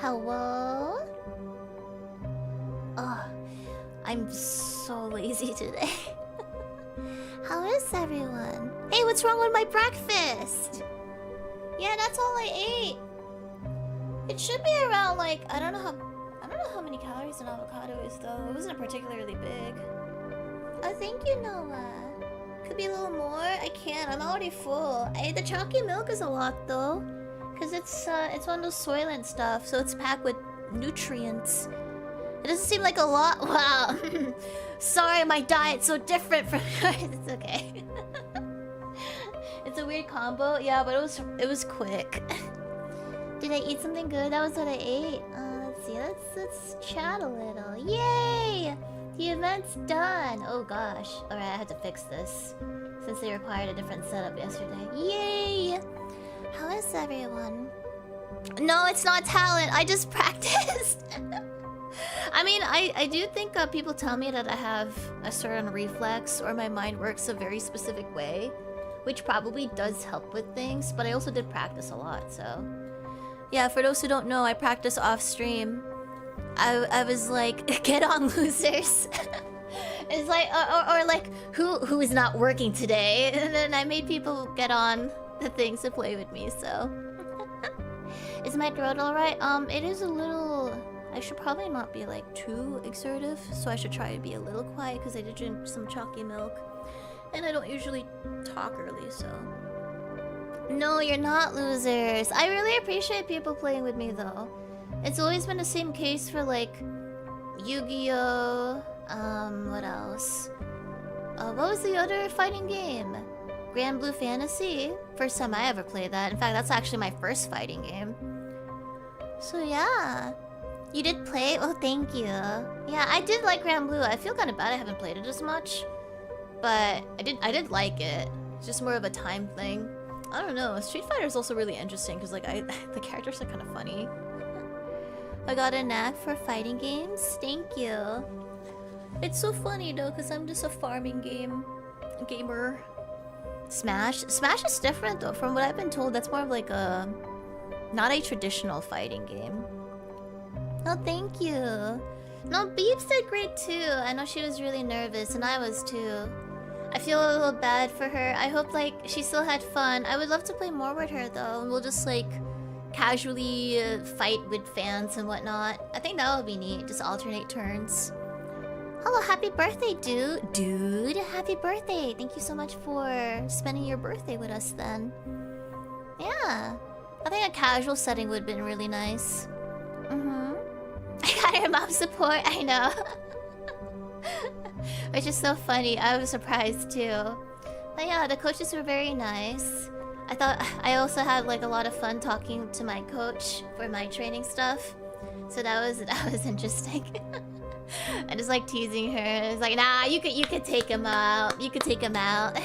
Hello? Oh, I'm so lazy today. How is everyone? Hey, what's wrong with my breakfast? Yeah, that's all I ate. It should be around like I don't know how many calories an avocado is though. It wasn't particularly big. Oh, thank you, Noah. Could be a little more. I can't. I'm already full. The chalky milk is a lot though, cause it's one of those Soylent stuff, so it's packed with nutrients. It doesn't seem like a lot. Wow. Sorry, my diet's so different from yours. It's okay. It's a weird combo. Yeah, but it was quick. Did I eat something good? That was what I ate. Let's see. Let's chat a little. Yay! The event's done. Oh gosh. Alright, I had to fix this since they required a different setup yesterday. Yay! How is everyone? No, it's not talent. I just practiced. I mean, I do think people tell me that I have a certain reflex or my mind works a very specific way, which probably does help with things, but I also did practice a lot, so... Yeah, for those who don't know, I practice off stream. I was like, get on, losers. It's like, or like, who is not working today? And then I made people get on the things to play with me, so... Is my throat alright? It is a little... I should probably not be like too exertive, so I should try to be a little quiet because I did drink some chalky milk. And I don't usually talk early, so... No, you're not losers. I really appreciate people playing with me though. It's always been the same case for like Yu-Gi-Oh! What else? What was the other fighting game? Grand Blue Fantasy? First time I ever played that. In fact, that's actually my first fighting game. So yeah. You did play? Oh, thank you. Yeah, I did like Grand Blue. I feel kind of bad I haven't played it as much. But I did like it. It's just more of a time thing. I don't know. Street Fighter is also really interesting because like the characters are kind of funny. I got a knack for fighting games. Thank you. It's so funny though because I'm just a farming gamer. Smash is different though. From what I've been told, that's more of like a not a traditional fighting game. Oh, thank you. No, Beeps did great too. I know she was really nervous and I was too. I feel a little bad for her. I hope like she still had fun. I would love to play more with her though. And we'll just like casually fight with fans and whatnot. I think that would be neat. Just alternate turns. Hello, happy birthday, dude. Dude, happy birthday. Thank you so much for spending your birthday with us then. Yeah. I think a casual setting would have been really nice. Mm-hmm. I got her mom support, I know. Which is so funny. I was surprised too. But yeah, the coaches were very nice. I thought I also had like a lot of fun talking to my coach for my training stuff. So that was interesting. I just like teasing her. It's like, nah, you could take him out. You could take him out.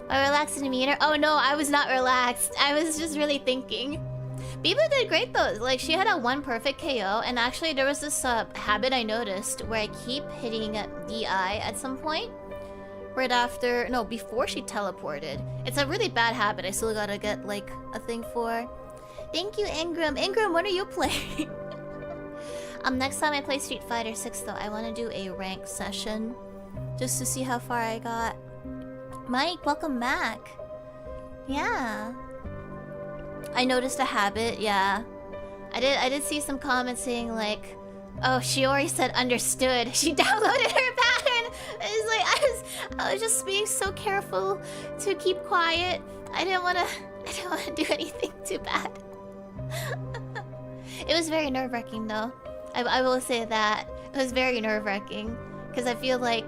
My relaxed demeanor. Oh no, I was not relaxed. I was just really thinking. Biba did great though. Like she had a 1 perfect KO, and actually there was this habit I noticed where I keep hitting DI at some point. Right after, no, before she teleported. It's a really bad habit. I still gotta get like a thing for. Thank you, Ingram. Ingram, what are you playing? Next time I play Street Fighter 6 though, I want to do a ranked session just to see how far I got. Mike, welcome back. Yeah. I noticed a habit, yeah. I did see some comments saying like, oh, Shiori said understood. She downloaded her pattern. It's like I was just being so careful to keep quiet. I didn't wanna do anything too bad. It was very nerve-wracking though. I will say that. It was very nerve-wracking. Because I feel like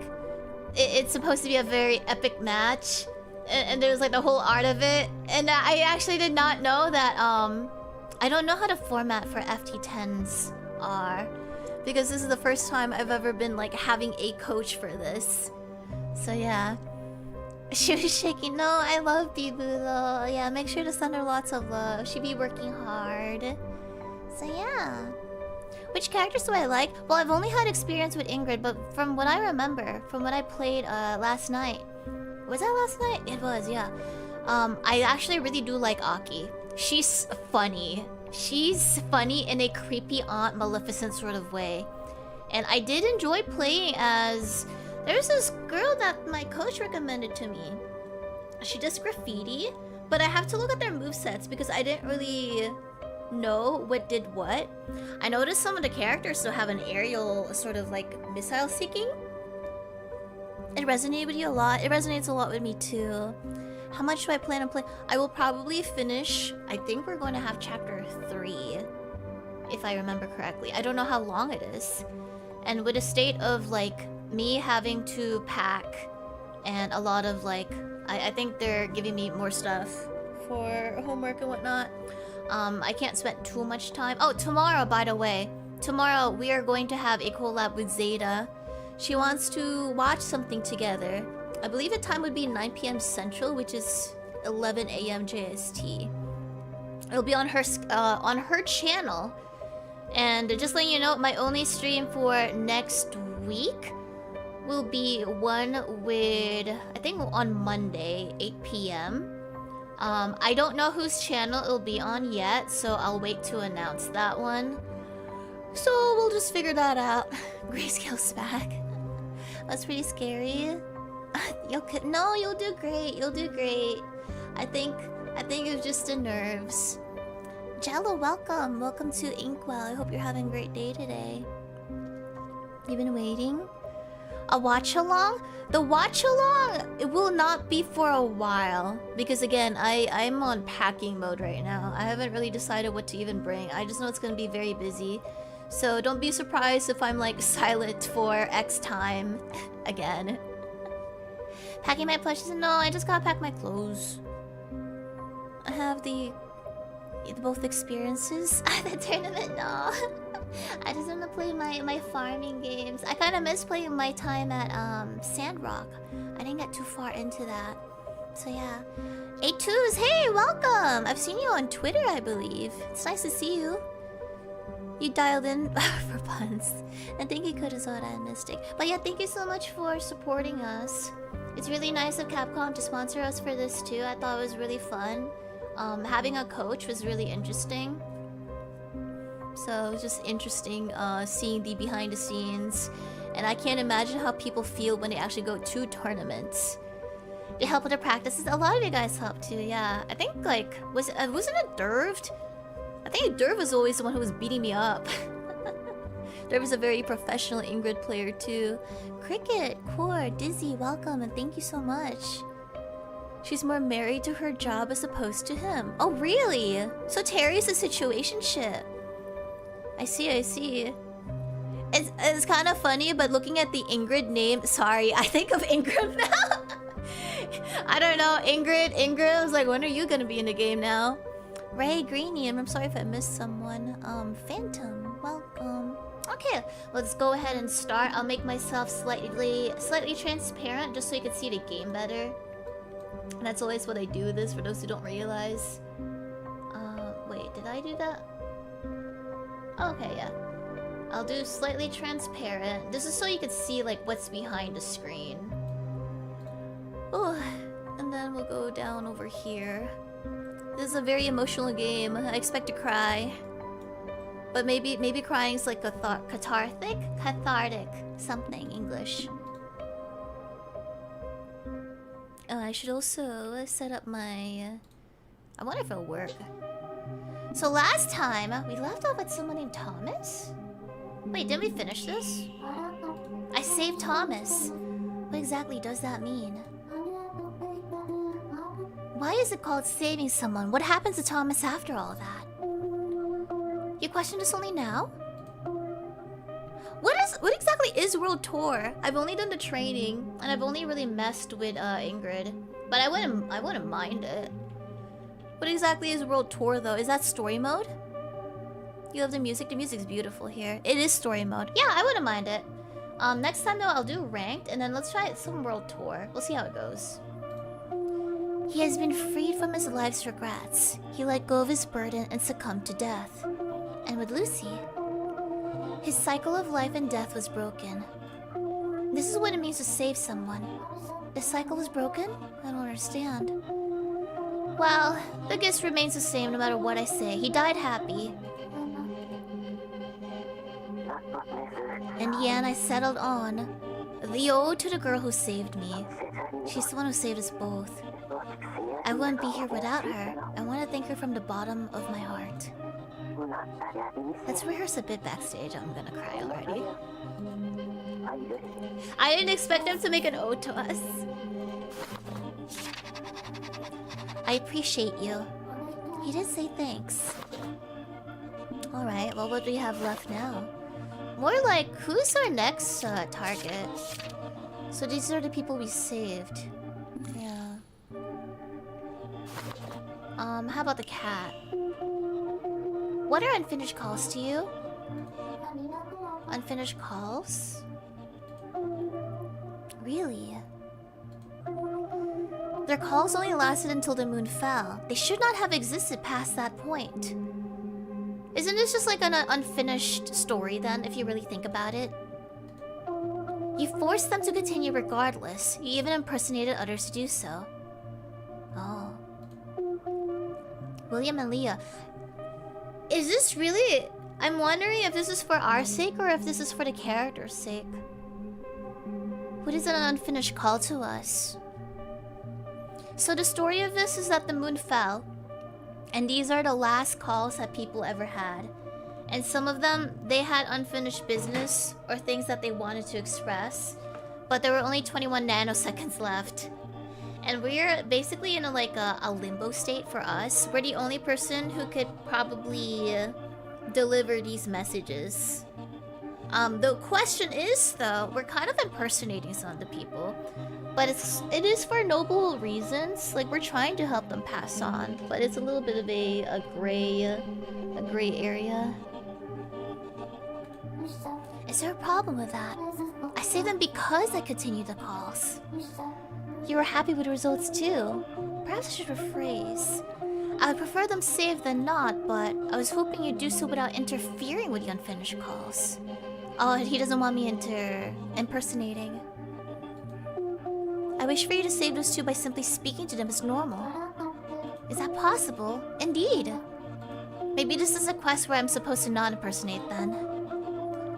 it's supposed to be a very epic match. And there's like the whole art of it. And I actually did not know that, I don't know how the format for FT10s are. Because this is the first time I've ever been like having a coach for this. So yeah. She was shaking. No, I love Bibu though. Yeah, make sure to send her lots of love. She be working hard. So yeah. Which characters do I like? Well, I've only had experience with Ingrid, but from what I remember, from what I played last night. Was that last night? It was, yeah. I actually really do like Aki. She's funny. she's funny in a creepy Aunt Maleficent sort of way. And I did enjoy playing as... There's this girl that my coach recommended to me. She does graffiti, but I have to look at their movesets because I didn't really know what did what. I noticed some of the characters still have an aerial sort of like missile seeking. It resonated with you a lot. It resonates a lot with me too. How much do I plan on playing? I will probably finish... I think we're going to have chapter 3. If I remember correctly. I don't know how long it is. And with a state of like me having to pack and a lot of like... I think they're giving me more stuff for homework and whatnot. I can't spend too much time. Oh, tomorrow, by the way. Tomorrow we are going to have a collab with Zeta. She wants to watch something together. I believe the time would be 9 PM Central, which is 11 AM JST. It'll be on her channel. And just letting you know, my only stream for next week will be one with, I think on Monday, 8 PM. I don't know whose channel it'll be on yet, so I'll wait to announce that one. So we'll just figure that out. Grayscale's back. That's pretty scary. No, you'll do great. You'll do great. I think it's just the nerves. Jello, welcome. Welcome to Inkwell. I hope you're having a great day today. You've been waiting? A watch along? The watch along, it will not be for a while. Because again, I'm on packing mode right now. I haven't really decided what to even bring. I just know it's gonna be very busy. So don't be surprised if I'm like silent for X time again. Packing my plushies? No, I just gotta pack my clothes. I have both experiences. The tournament, no. I just want to play my farming games. I kind of miss playing my time at Sandrock. I didn't get too far into that. So yeah. 82s, hey, welcome! I've seen you on Twitter, I believe. It's nice to see you. You dialed in for puns. And thank you, Kudazoda and Mystic. But yeah, thank you so much for supporting us. It's really nice of Capcom to sponsor us for this too. I thought it was really fun. Having a coach was really interesting. So it was just interesting seeing the behind the scenes. And I can't imagine how people feel when they actually go to tournaments. They help with their practices. A lot of you guys help too, yeah. I think like, wasn't it Derved? I think Derv was always the one who was beating me up. Derv was a very professional Ingrid player too. Cricket, Core, Dizzy, welcome and thank you so much. She's more married to her job as opposed to him. Oh really? So Terry's a situationship. I see. It's kind of funny, but looking at the Ingrid name, sorry, I think of Ingrid now. I don't know, Ingrid, I was like, when are you gonna be in the game now? Ray Greenium, I'm sorry if I missed someone. Phantom, welcome. Okay, let's go ahead and start. I'll make myself slightly transparent just so you can see the game better. And that's always what I do with this, for those who don't realize. Wait, did I do that? Okay, yeah. I'll do slightly transparent. This is so you can see like what's behind the screen. Oh, and then we'll go down over here. This is a very emotional game. I expect to cry. But maybe crying is like cathartic? Cathartic. Something English. I should also set up my... I wonder if it'll work. So last time, we left off with someone named Thomas? Wait, didn't we finish this? I saved Thomas. What exactly does that mean? Why is it called saving someone? What happens to Thomas after all that? You questioned us only now? What exactly is World Tour? I've only done the training, and I've only really messed with Ingrid. But I wouldn't mind it. What exactly is World Tour though? Is that story mode? You love the music? The music's beautiful here. It is story mode. Yeah, I wouldn't mind it. Next time though, I'll do ranked, and then let's try some World Tour. We'll see how it goes. He has been freed from his life's regrets. He let go of his burden and succumbed to death. And with Lucy, his cycle of life and death was broken. This is what it means to save someone. The cycle was broken? I don't understand. Well, the gist remains the same no matter what I say. He died happy. In the end, I settled on the ode to the girl who saved me. She's the one who saved us both. I wouldn't be here without her. I want to thank her from the bottom of my heart. Let's rehearse a bit backstage. I'm gonna cry already. I didn't expect him to make an ode to us. I appreciate you. He did say thanks. Alright, well, what do we have left now? More like, who's our next target? So these are the people we saved. Yeah. How about the cat? What are unfinished calls to you? Unfinished calls? Really? Their calls only lasted until the moon fell. They should not have existed past that point. Isn't this just like an unfinished story then, if you really think about it? You forced them to continue regardless. You even impersonated others to do so. Oh. William and Leah. Is this really... I'm wondering if this is for our sake or if this is for the character's sake. What is an unfinished call to us? So the story of this is that the moon fell. And these are the last calls that people ever had. And some of them, they had unfinished business or things that they wanted to express. But there were only 21 nanoseconds left. And we're basically in a limbo state for us. We're the only person who could probably deliver these messages. The question is, though, we're kind of impersonating some of the people. But it is for noble reasons. Like, we're trying to help them pass on. But it's a little bit of a gray area. Is there a problem with that? I saved them because I continued the calls. You were happy with the results too. Perhaps I should rephrase. I would prefer them saved than not, but I was hoping you'd do so without interfering with the unfinished calls. Oh, he doesn't want me impersonating. I wish for you to save those two by simply speaking to them as normal. Is that possible? Indeed. Maybe this is a quest where I'm supposed to not impersonate then.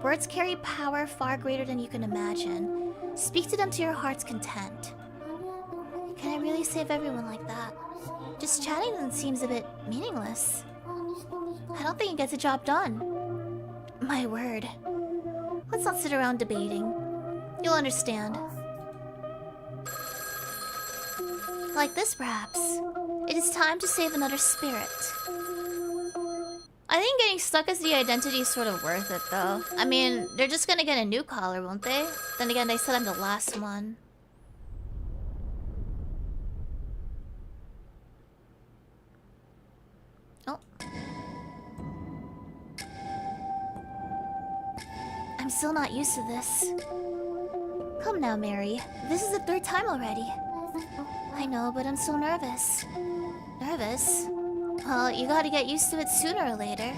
Words carry power far greater than you can imagine. Speak to them to your heart's content. Can I really save everyone like that? Just chatting them seems a bit meaningless. I don't think it gets the job done. My word. Let's not sit around debating. You'll understand. Like this, perhaps. It is time to save another spirit. I think getting stuck as the identity is sort of worth it, though. I mean, they're just gonna get a new caller, won't they? Then again, they said I'm the last one. Oh. I'm still not used to this. Come now, Mary. This is the third time already. I know, but I'm so nervous. Nervous? Well, you gotta get used to it sooner or later.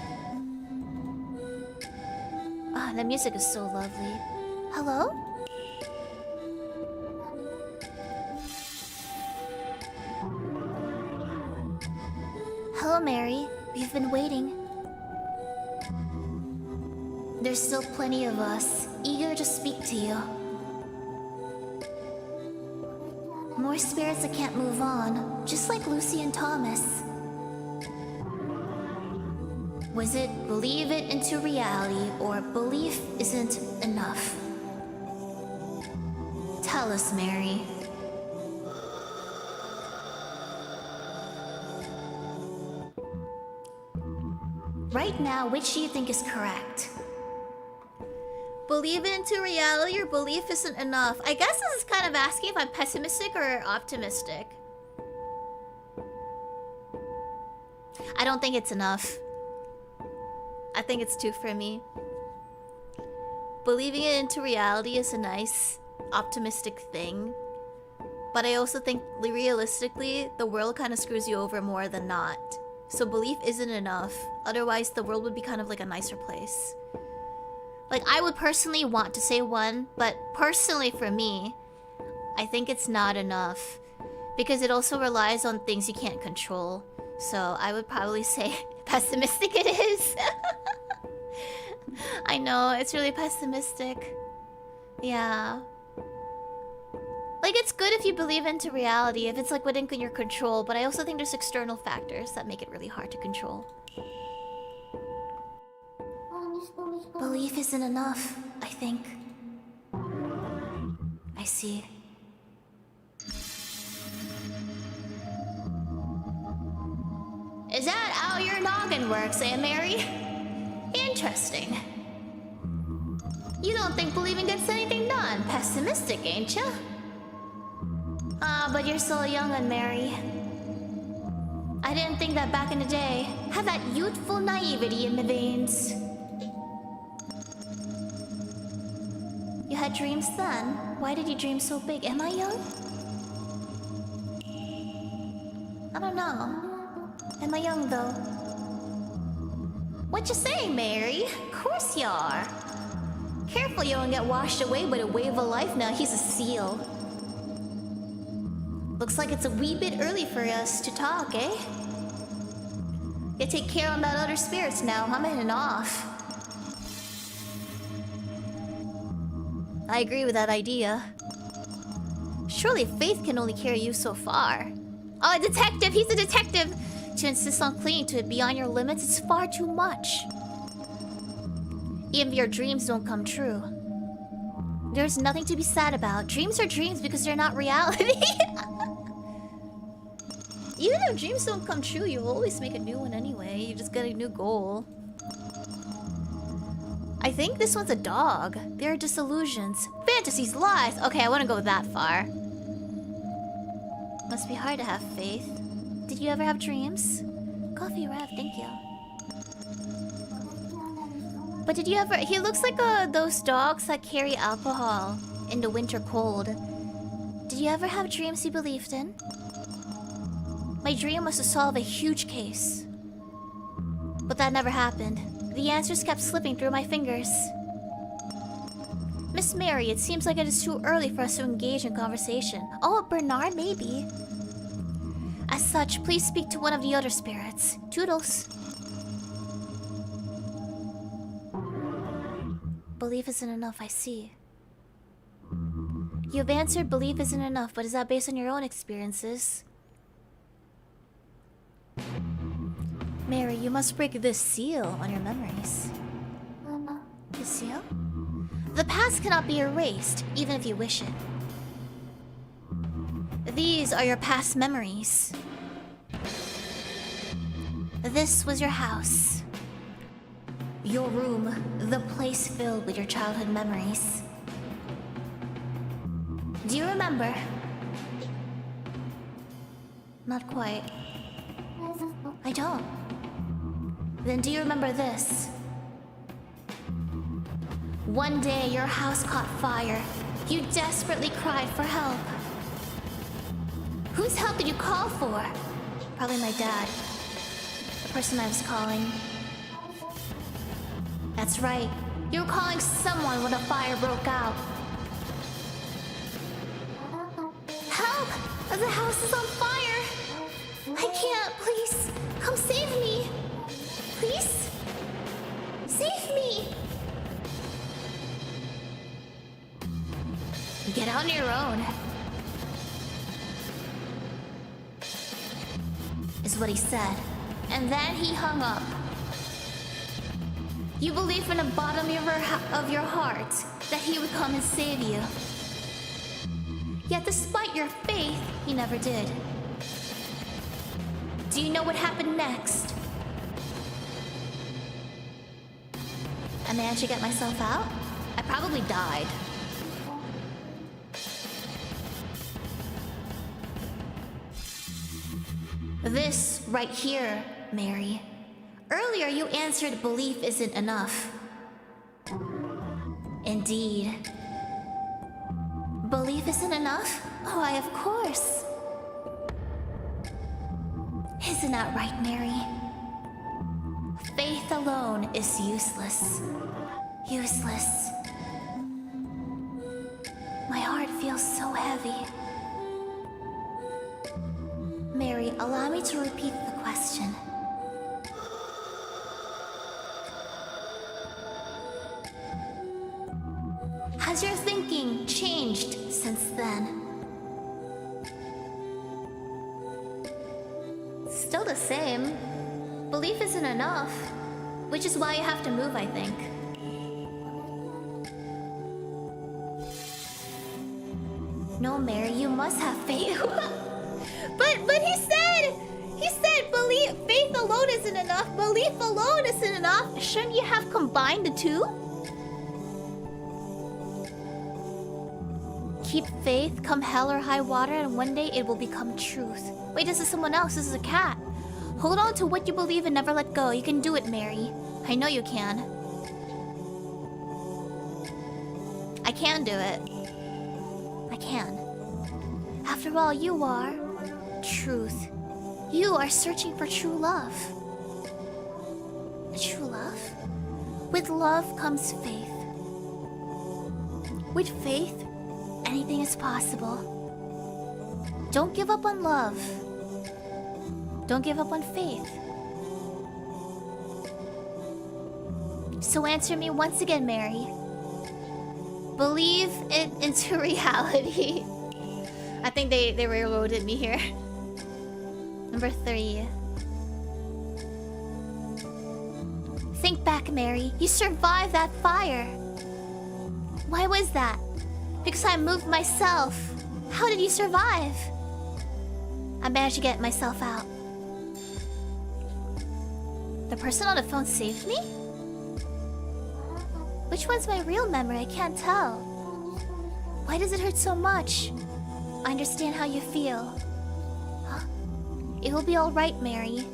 Ah, the music is so lovely. Hello? Hello, Mary. We've been waiting. There's still plenty of us, eager to speak to you. More spirits that can't move on, just like Lucy and Thomas. Was it believe it into reality, or belief isn't enough? Tell us, Mary. Right now, which do you think is correct? Believe it into reality or belief isn't enough? I guess this is kind of asking if I'm pessimistic or optimistic. I don't think it's enough. I think it's too for me. Believing it into reality is a nice, optimistic thing. But I also think, realistically, the world kind of screws you over more than not. So belief isn't enough. Otherwise, the world would be kind of like a nicer place. Like, I would personally want to say one, but personally for me, I think it's not enough. Because it also relies on things you can't control. So I would probably say pessimistic it is. I know, it's really pessimistic. Yeah. Like, it's good if you believe into reality, if it's like within your control, but I also think there's external factors that make it really hard to control. Belief isn't enough, I think. I see. Is that how your noggin works, eh, Mary? Interesting. You don't think believing gets anything done? Pessimistic, ain't ya? Ah, but you're still a young'un, Mary. I didn't think that back in the day. Have that youthful naivety in my veins. You had dreams then? Why did you dream so big? Am I young? I don't know. Am I young, though? What you saying, Mary? Of course you are. Careful you don't get washed away by the wave of life now. He's a seal. Looks like it's a wee bit early for us to talk, eh? You take care on that other spirits now. I'm heading off. I agree with that idea. Surely faith can only carry you so far. Oh, a detective! He's a detective! To insist on clinging to it beyond your limits is far too much. Even if your dreams don't come true. There's nothing to be sad about. Dreams are dreams because they're not reality. Even if dreams don't come true, you'll always make a new one anyway. You just get a new goal. I think this one's a dog. They're disillusions. Fantasies, lies. Okay, I wouldn't go that far. Must be hard to have faith. Did you ever have dreams? Coffee wrap, thank you. But did you ever... He looks like those dogs that carry alcohol in the winter cold. Did you ever have dreams you believed in? My dream was to solve a huge case. But that never happened. The answers kept slipping through my fingers. Miss Mary, it seems like it is too early for us to engage in conversation. Oh, Bernard, maybe. As such, please speak to one of the other spirits. Toodles. Belief isn't enough, I see. You've answered belief isn't enough, but is that based on your own experiences? Mary, you must break this seal on your memories. The seal? The past cannot be erased, even if you wish it. These are your past memories. This was your house. Your room, the place filled with your childhood memories. Do you remember? Not quite. I don't. Then do you remember this? One day your house caught fire. You desperately cried for help. Whose help did you call for? Probably my dad. The person I was calling. That's right. You were calling someone when a fire broke out. Help! The house is on fire! I can't, please! Come save me! Please? Save me! Get on your own. Is what he said. And then he hung up. You believe from the bottom of your heart that he would come and save you. Yet despite your faith, he never did. Do you know what happened next? I managed to get myself out? I probably died. This right here, Mary. Earlier you answered belief isn't enough. Indeed. Belief isn't enough? Oh, why, of course. Isn't that right, Mary? Faith alone is useless. Useless. My heart feels so heavy. Mary, allow me to repeat the question. Has your thinking changed since then? Still the same. Belief isn't enough. Which is why you have to move, I think. No, Mary, you must have faith. but he said belief, faith alone isn't enough. Belief alone isn't enough. Shouldn't you have combined the two? Keep faith, come hell or high water, and one day it will become truth. Wait, this is someone else. This is a cat. Hold on to what you believe and never let go. You can do it, Mary. I know you can. I can do it. I can. After all, you are truth. You are searching for true love. True love? With love comes faith. With faith, anything is possible. Don't give up on love. Don't give up on faith. So answer me once again, Mary. Believe it into reality. I think they railroaded me here. Number 3. Think back, Mary. You survived that fire. Why was that? Because I moved myself. How did you survive? I managed to get myself out. The person on the phone saved me? Which one's my real memory? I can't tell. Why does it hurt so much? I understand how you feel. Huh? It will be alright, Mary.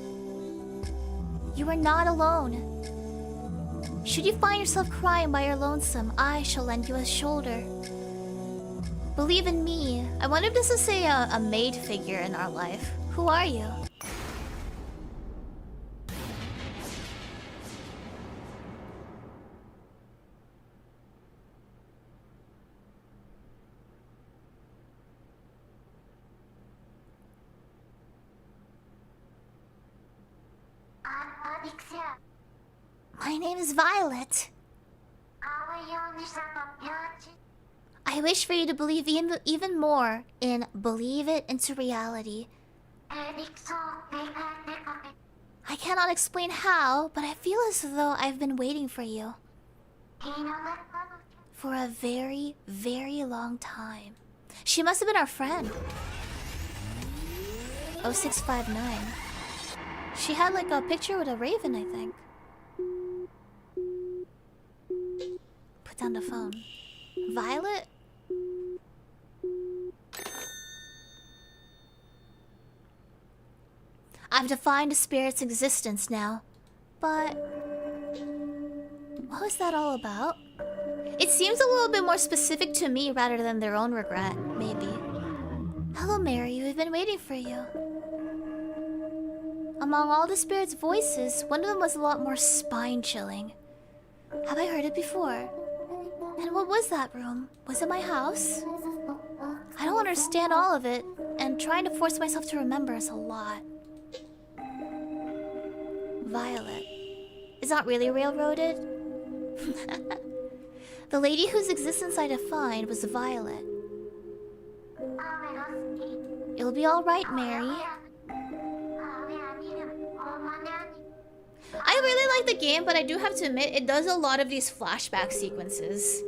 You are not alone. Should you find yourself crying by your lonesome, I shall lend you a shoulder. Believe in me. I wonder if this is a maid figure in our life. Who are you? My name is Violet. I wish for you to believe even more in believe it into reality. I cannot explain how, but I feel as though I've been waiting for you. For a very, very long time. She must have been our friend. 0659. She had like a picture with a raven, I think. Put down the phone. Violet? I've defined a spirit's existence now. But what was that all about? It seems a little bit more specific to me rather than their own regret, maybe. Hello, Mary. We've been waiting for you. Among all the spirit's voices, one of them was a lot more spine-chilling. Have I heard it before? And what was that room? Was it my house? I don't understand all of it, and trying to force myself to remember is a lot. Violet. It's not really railroaded? The lady whose existence I defined was Violet. It'll be alright, Mary. I really like the game, but I do have to admit, it does a lot of these flashback sequences.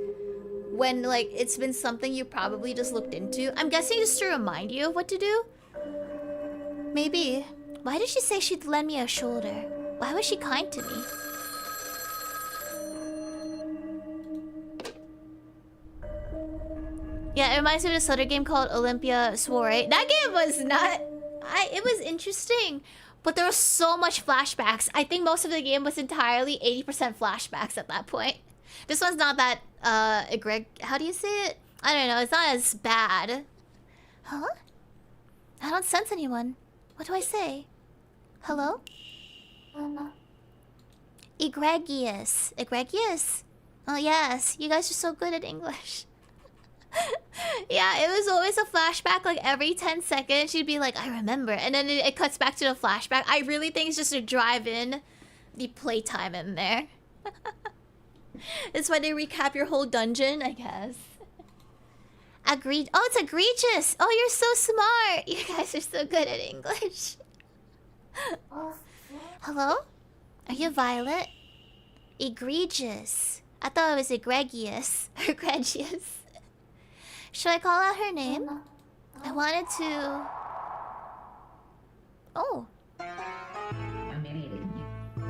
When, like, it's been something you probably just looked into. I'm guessing just to remind you of what to do. Maybe. Why did she say she'd lend me a shoulder? Why was she kind to me? Yeah, it reminds me of this other game called Olympia Soiree. That game was not... it was interesting. But there was so much flashbacks. I think most of the game was entirely 80% flashbacks at that point. This one's not that, how do you say it? I don't know, it's not as bad. Huh? I don't sense anyone. What do I say? Hello? Egregious. Egregious? Oh yes, you guys are so good at English. Yeah, it was always a flashback. Like every 10 seconds, she'd be like, "I remember," and then it cuts back to the flashback. I really think it's just to drive in the playtime in there. That's why they recap your whole dungeon, I guess. Agreed. Oh, it's egregious. Oh, you're so smart. You guys are so good at English. Hello? Are you Violet? Egregious. I thought it was egregious. Egregious. Should I call out her name? I wanted to... Oh.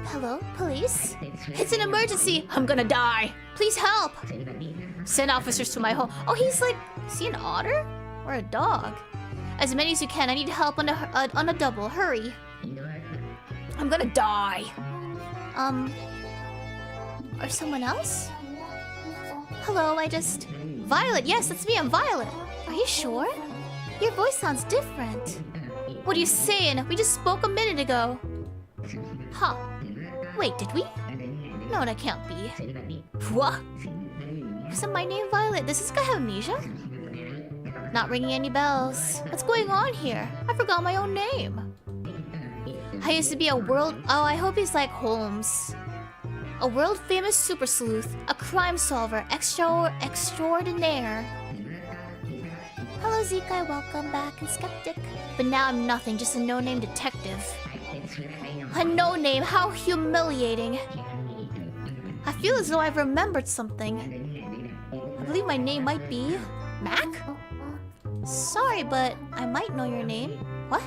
Hello, police? It's an emergency. I'm gonna die. Please help. Send officers to my home. Oh, he's like... Is he an otter? Or a dog? As many as you can. I need help on a double. Hurry. I'm gonna die. Or someone else? Hello, I just... Violet, yes, that's me, I'm Violet. Are you sure? Your voice sounds different. What are you saying? We just spoke a minute ago. Huh. Wait, did we? No, that can't be. What? Isn't my name Violet? Does this guy have amnesia? Not ringing any bells. What's going on here? I forgot my own name. I used to be a world... Oh, I hope he's like Holmes. A world-famous super sleuth, a crime solver, extraordinaire. Hello, Zekai, welcome back, and Skeptic. But now I'm nothing, just a no-name detective. A no-name, how humiliating. I feel as though I've remembered something. I believe my name might be... Mac? Sorry, but I might know your name. What?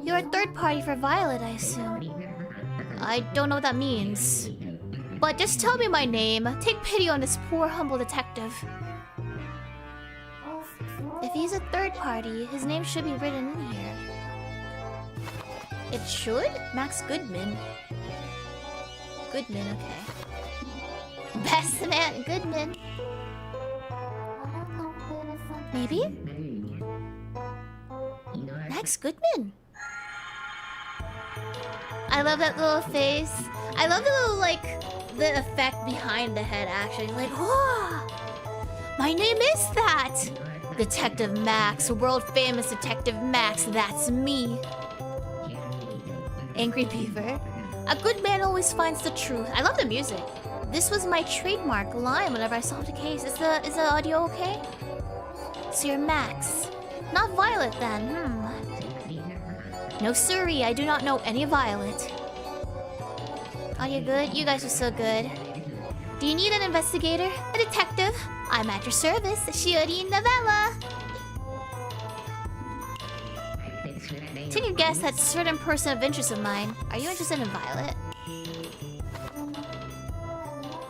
You're a third party for Violet, I assume. I don't know what that means. But just tell me my name. Take pity on this poor, humble detective. If he's a third party, his name should be written in here. It should? Max Goodman. Goodman, okay. Best man, Goodman. Maybe? Max Goodman. I love that little face. I love the little, like, the effect behind the head, actually. Like, whoa! My name is that! Detective Max, world-famous Detective Max, that's me. Angry Beaver. A good man always finds the truth. I love the music. This was my trademark line whenever I solved a case. Is the audio okay? So you're Max. Not Violet, then. No siree, I do not know any Violet. Are you good? You guys are so good. Do you need an investigator? A detective? I'm at your service, Shiori and Novella. Take a guess at a certain person of interest of mine. Are you interested in Violet?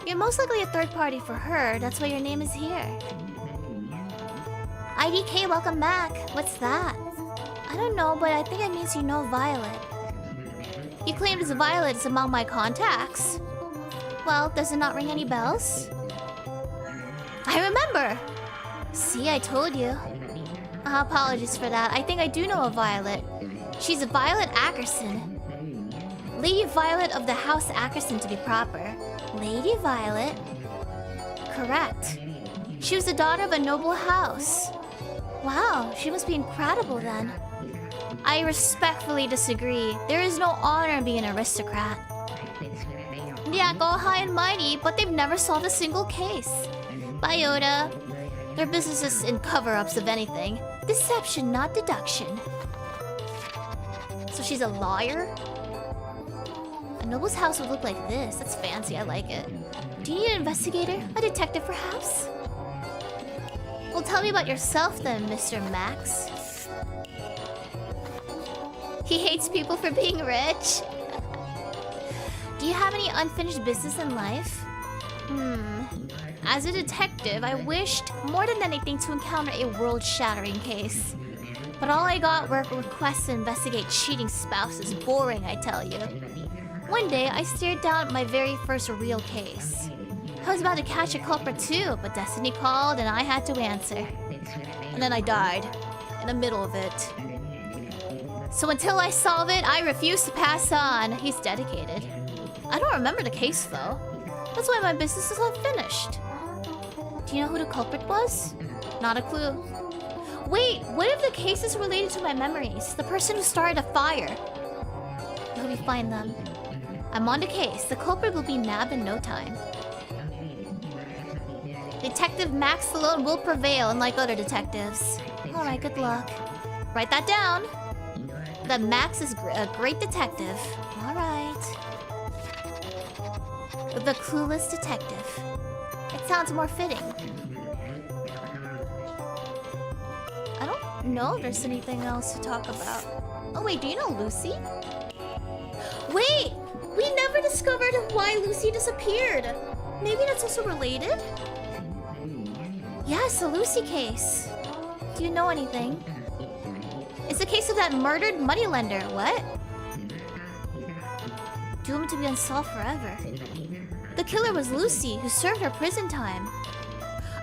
You're most likely a third party for her. That's why your name is here. IDK, welcome back. What's that? I don't know, but I think it means you know Violet. You claimed as Violet is among my contacts. Well, does it not ring any bells? I remember! See, I told you. Apologies for that. I think I do know a Violet. She's a Violet Ackerson. Lady Violet of the House Ackerson, to be proper. Lady Violet? Correct. She was the daughter of a noble house. Wow, she must be incredible then. I respectfully disagree. There is no honor in being an aristocrat. Yeah, go high and mighty, but they've never solved a single case. Biota. Their business is in cover-ups of anything. Deception, not deduction. So she's a lawyer? A noble's house would look like this. That's fancy, I like it. Do you need an investigator? A detective, perhaps? Well, tell me about yourself then, Mr. Max. He hates people for being rich. Do you have any unfinished business in life? As a detective, I wished more than anything to encounter a world-shattering case. But all I got were requests to investigate cheating spouses. Boring, I tell you. One day, I stared down at my very first real case. I was about to catch a culprit too, but destiny called and I had to answer. And then I died. In the middle of it. So until I solve it, I refuse to pass on. He's dedicated. I don't remember the case though. That's why my business is unfinished. Do Do you know who the culprit was? Not a clue. Wait, what if the case is related to my memories? The person who started a fire. I hope you find them. I'm on the case. The culprit will be nabbed in no time. Detective Max Stallone will prevail, unlike other detectives. Alright, good luck. Write that down. That Max is a great detective. Alright. The clueless detective. It sounds more fitting. I don't know if there's anything else to talk about. Oh wait, do you know Lucy? Wait! We never discovered why Lucy disappeared. Maybe that's also related? Yes, the Lucy case. Do you know anything? It's the case of that murdered moneylender. What? Doomed to be unsolved forever. The killer was Lucy, who served her prison time.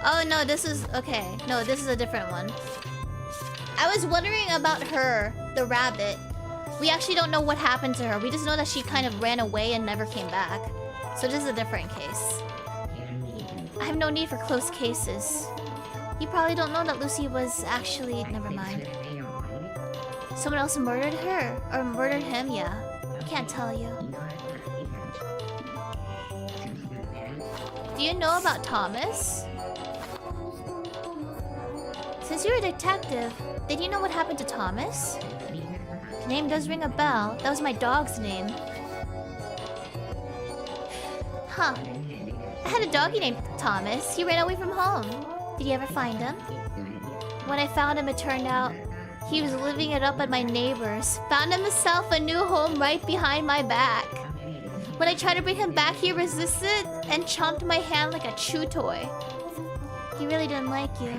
Oh no, this is... Okay, no, this is a different one. I was wondering about her, the rabbit. We actually don't know what happened to her. We just know that she kind of ran away and never came back. So this is a different case. I have no need for close cases. You probably don't know that Lucy was actually... Never mind. Someone else murdered her? Or murdered him? Yeah. Can't tell you. Do you know about Thomas? Since you're a detective, did you know what happened to Thomas? The name does ring a bell. That was my dog's name. Huh. I had a doggy named Thomas. He ran away from home. Did you ever find him? When I found him, it turned out he was living it up at my neighbor's. Found himself a new home right behind my back. When I tried to bring him back, he resisted and chomped my hand like a chew toy. He really didn't like you.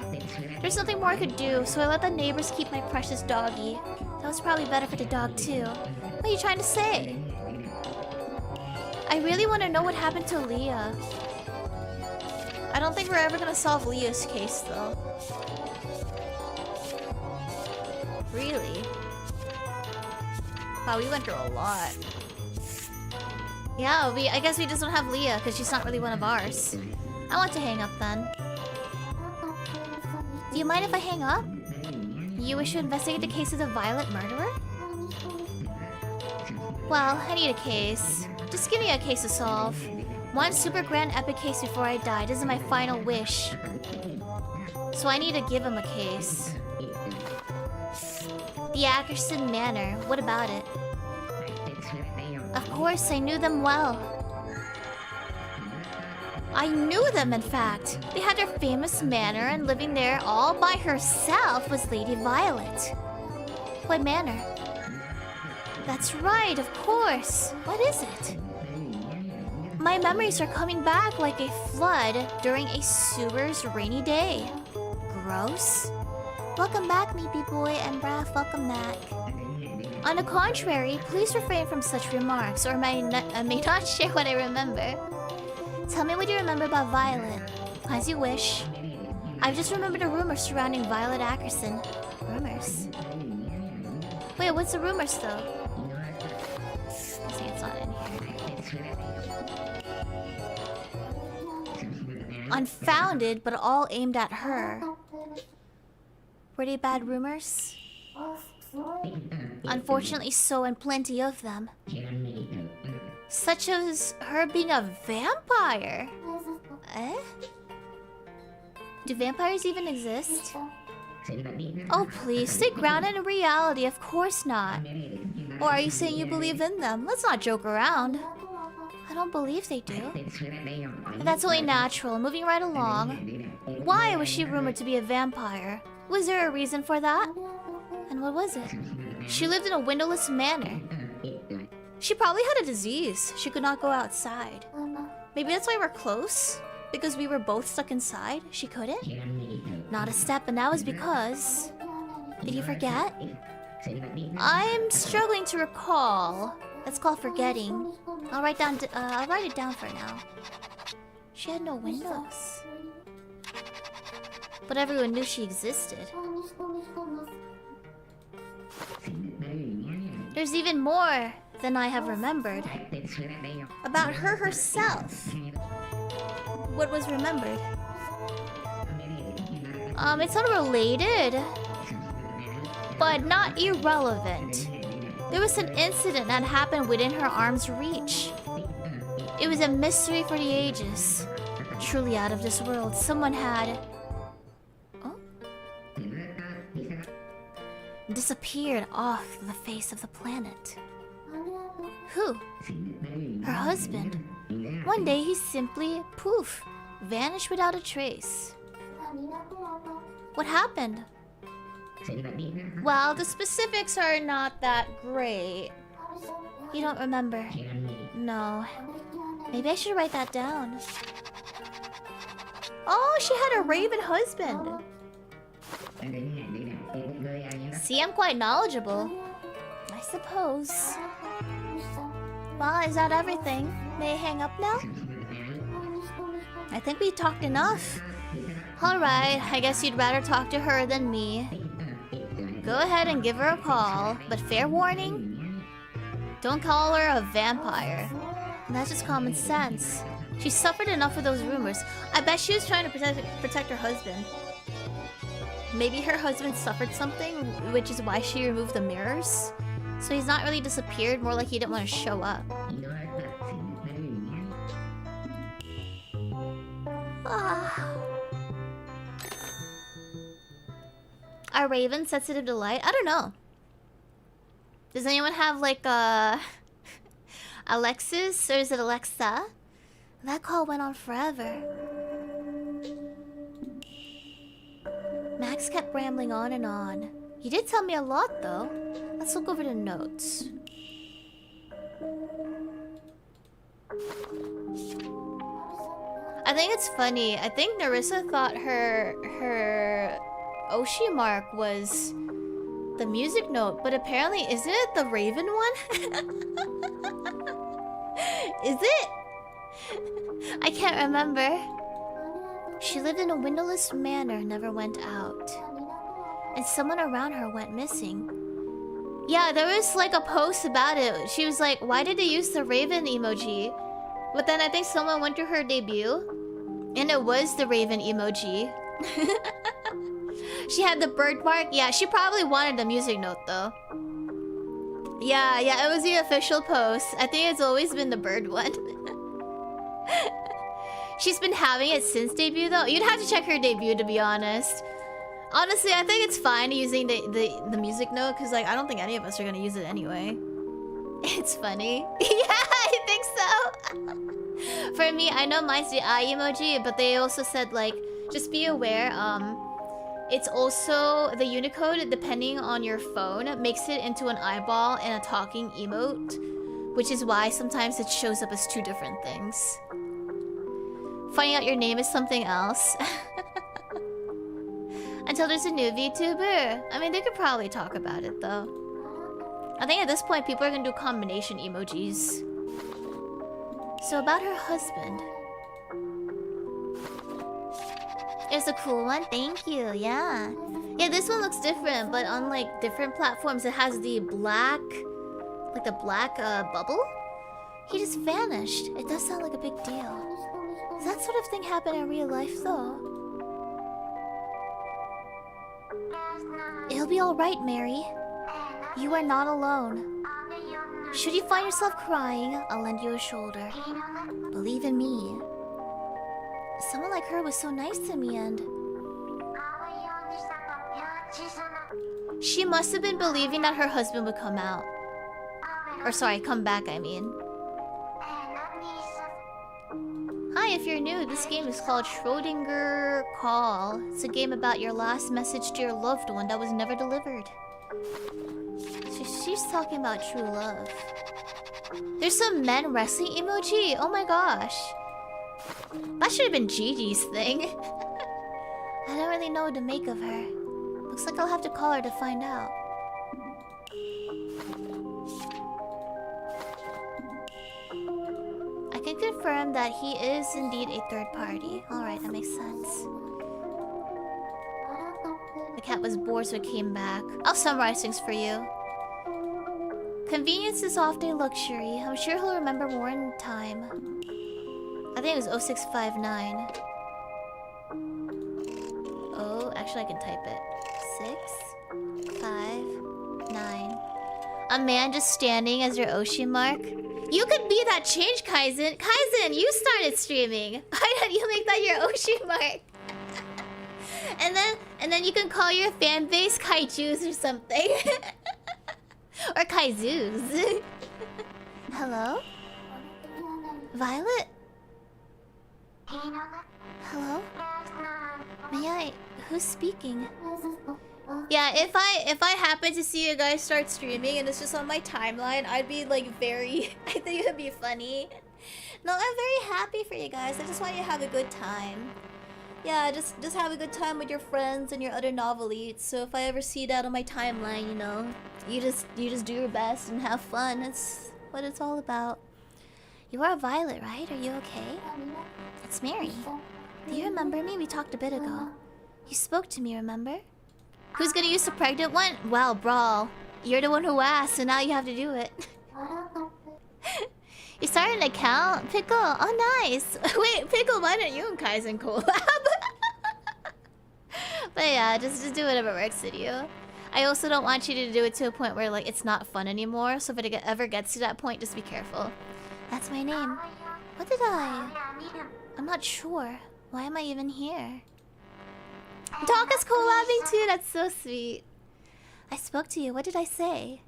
There's nothing more I could do, so I let the neighbors keep my precious doggy. That was probably better for the dog too. What are you trying to say? I really want to know what happened to Leah. I don't think we're ever gonna solve Leah's case though. Really? Wow, we went through a lot. Yeah, I guess we just don't have Leah because she's not really one of ours. I want to hang up then. Do you mind if I hang up? You wish to investigate the case of the violent murderer? Well, I need a case. Just give me a case to solve. One super grand epic case before I die. This is my final wish. So I need to give him a case. The Ackerson Manor. What about it? Of course, I knew them well. I knew them, in fact. They had their famous manor, and living there all by herself was Lady Violet. What manor? That's right, of course. What is it? My memories are coming back like a flood during a sewer's rainy day. Gross. Welcome back, Meepy Boy and Raph. Welcome back. On the contrary, please refrain from such remarks, or I may not share what I remember. Tell me what you remember about Violet. As you wish. I've just remembered a rumor surrounding Violet Ackerson. Rumors? Wait, what's the rumors though? I think it's not in here. Unfounded, but all aimed at her. Were they bad rumors? Unfortunately so, and plenty of them. Such as her being a vampire. Eh? Do vampires even exist? Oh please, stay grounded in reality, of course not. Or are you saying you believe in them? Let's not joke around. I don't believe they do. That's only natural. Moving right along. Why was she rumored to be a vampire? Was there a reason for that? And what was it? She lived in a windowless manor. She probably had a disease. She could not go outside. Maybe that's why we're close? Because we were both stuck inside? She couldn't? Not a step, and that was because... Did you forget? I'm struggling to recall. That's called forgetting. I'll write it down for now. She had no windows. But everyone knew she existed. There's even more than I have remembered. About her herself. What was remembered? It's unrelated, but not irrelevant. There was an incident that happened within her arm's reach. It was a mystery for the ages. Truly out of this world. Someone had... Oh? Disappeared off the face of the planet. Who? Her husband. One day he simply, poof, vanished without a trace. What happened? Well, the specifics are not that great. You don't remember? No. Maybe I should write that down. Oh, she had a raven husband. See, I'm quite knowledgeable. I suppose. Well, is that everything? May I hang up now? I think we talked enough. Alright, I guess you'd rather talk to her than me. Go ahead and give her a call, but fair warning, don't call her a vampire. That's just common sense. She suffered enough of those rumors. I bet she was trying to protect her husband. Maybe her husband suffered something, which is why she removed the mirrors. So he's not really disappeared, more like he didn't want to show up. Are ravens sensitive to light? I don't know. Does anyone have like Alexis, or is it Alexa? That call went on forever. Max kept rambling on and on. He did tell me a lot though. Let's look over the notes. I think it's funny. I think Narissa thought her Oshi mark was the music note, but apparently isn't it the raven one? Is it? I can't remember. She lived in a windowless manor, never went out. And someone around her went missing. Yeah, there was like a post about it. She was like, why did they use the raven emoji? But then I think someone went to her debut, and it was the raven emoji. She had the bird mark. Yeah, she probably wanted the music note though. Yeah, it was the official post. I think it's always been the bird one. She's been having it since debut though. You'd have to check her debut to be honest. Honestly, I think it's fine using the music note because like I don't think any of us are gonna use it anyway. It's funny. Yeah, I think so. For me, I know mine's the eye emoji, but they also said like just be aware, it's also the Unicode, depending on your phone, makes it into an eyeball and a talking emote, which is why sometimes it shows up as two different things. Finding out your name is something else. Until there's a new VTuber. I mean, they could probably talk about it though. I think at this point, people are gonna do combination emojis. So about her husband. It's a cool one, thank you, yeah. Yeah, this one looks different, but on like different platforms, it has the black, like the black bubble. He just vanished. It does sound like a big deal. Does that sort of thing happen in real life though? It'll be alright, Mary. You are not alone. Should you find yourself crying, I'll lend you a shoulder. Believe in me. Someone like her was so nice to me and... She must have been believing that her husband would come out. Or sorry, come back, I mean. Hi, if you're new, this game is called Schrödinger Call. It's a game about your last message to your loved one that was never delivered. She's talking about true love. There's some men wrestling emoji? Oh my gosh. That should have been Gigi's thing. I don't really know what to make of her. Looks like I'll have to call her to find out. I can confirm that he is indeed a third party. Alright, that makes sense. The cat was bored so it came back. I'll summarize things for you. Convenience is often a luxury. I'm sure he'll remember more in time. I think it was 0659. Oh, actually Actually, I can type it. 6, 5, 9. A man just standing as your Oshi mark. You could be that change, Kaizen. Kaizen, you started streaming. Why don't you make that your Oshi mark? and then you can call your fan base Kaijus or something. Or Kaizus. Hello? Violet? Hello? May I... Who's speaking? Yeah, if I happen to see you guys start streaming and it's just on my timeline, I'd be like very... I think it would be funny. No, I'm very happy for you guys. I just want you to have a good time. Yeah, just have a good time with your friends and your other novelites. So if I ever see that on my timeline, you know, you just do your best and have fun. It's what it's all about. You are Violet, right? Are you okay? It's Mary. Do you remember me? We talked a bit ago. You spoke to me, remember? Who's gonna use the pregnant one? Well, Brawl, you're the one who asked, so now you have to do it. You started an account? Pickle? Oh, nice. Wait, Pickle, why don't you and Kaizen collab? But yeah, just do whatever works with you. I also don't want you to do it to a point where like it's not fun anymore, so if it ever gets to that point, just be careful. That's my name. What did I... I'm not sure. Why am I even here? Doc is collabing too, that's so sweet. I spoke to you, what did I say?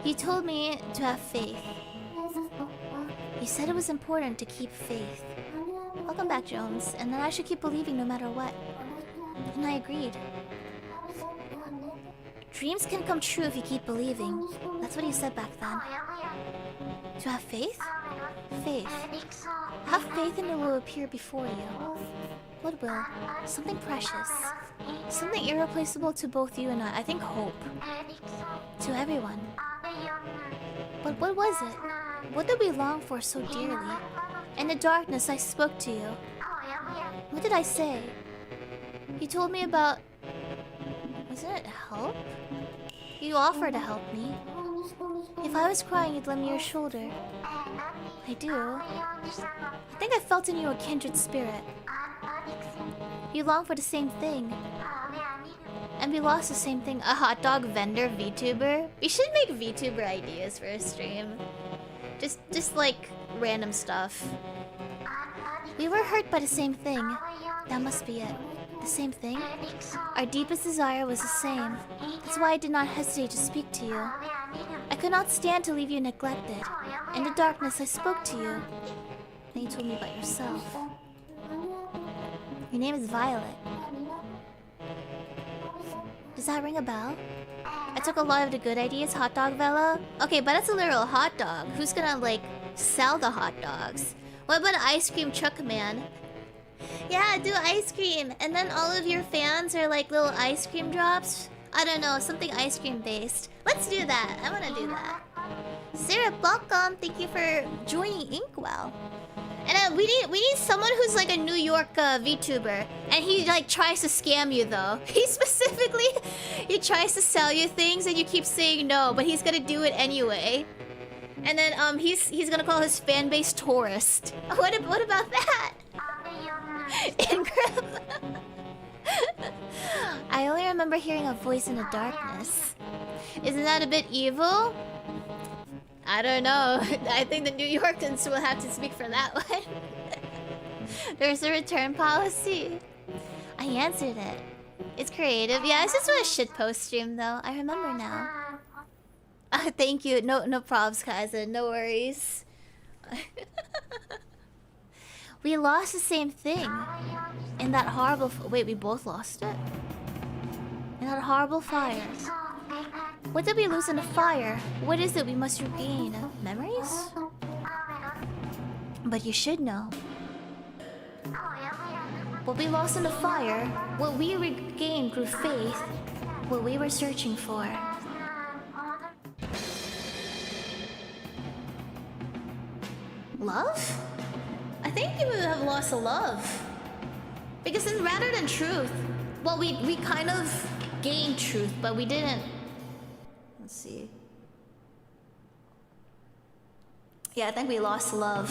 You told me to have faith. You said it was important to keep faith. Welcome back, Jones. And then I should keep believing no matter what. And I agreed. Dreams can come true if you keep believing. That's what you said back then. To have faith? Faith. Have faith and it will appear before you. What will? Something precious. Something irreplaceable to both you and I. I think hope. To everyone. But what was it? What did we long for so dearly? In the darkness, I spoke to you. What did I say? You told me about... Wasn't it help? You offered to help me. If I was crying, you'd lend me your shoulder. I do. I think I felt in you a kindred spirit. You long for the same thing. And we lost the same thing. A hot dog vendor VTuber? We should make VTuber ideas for a stream. Just like random stuff. We were hurt by the same thing. That must be it. The same thing? Our deepest desire was the same. That's why I did not hesitate to speak to you. I could not stand to leave you neglected. In the darkness, I spoke to you. Then you told me about yourself. Your name is Violet. Does that ring a bell? I took a lot of the good ideas, hot dog Vella. Okay, but that's a literal hot dog. Who's gonna, like, sell the hot dogs? What about an ice cream truck man? Yeah, do ice cream. And then all of your fans are like little ice cream drops. I don't know, something ice cream based. Let's do that. I wanna do that. Sarah, welcome. Thank you for joining Inkwell. And we need someone who's like a New York VTuber, and he like tries to scam you though. He tries to sell you things, and you keep saying no, but he's gonna do it anyway. And then he's gonna call his fan base tourist. What about that? Ingram. I only remember hearing a voice in the darkness. Isn't that a bit evil? I don't know. I think the New Yorkers will have to speak for that one. There's a return policy. I answered it. It's creative. Yeah, it's just a shitpost stream though. I remember now. Thank you. No probs, Kaizen. No worries. We lost the same thing. In that horrible... Wait, we both lost it? In that horrible fire. What did we lose in the fire? What is it we must regain? Memories? But you should know. What we lost in the fire, what we regained through faith, what we were searching for. Love? I think people have lost a love. Because then rather than truth, well, we kind of gained truth, but we didn't. Let's see. Yeah, I think we lost love.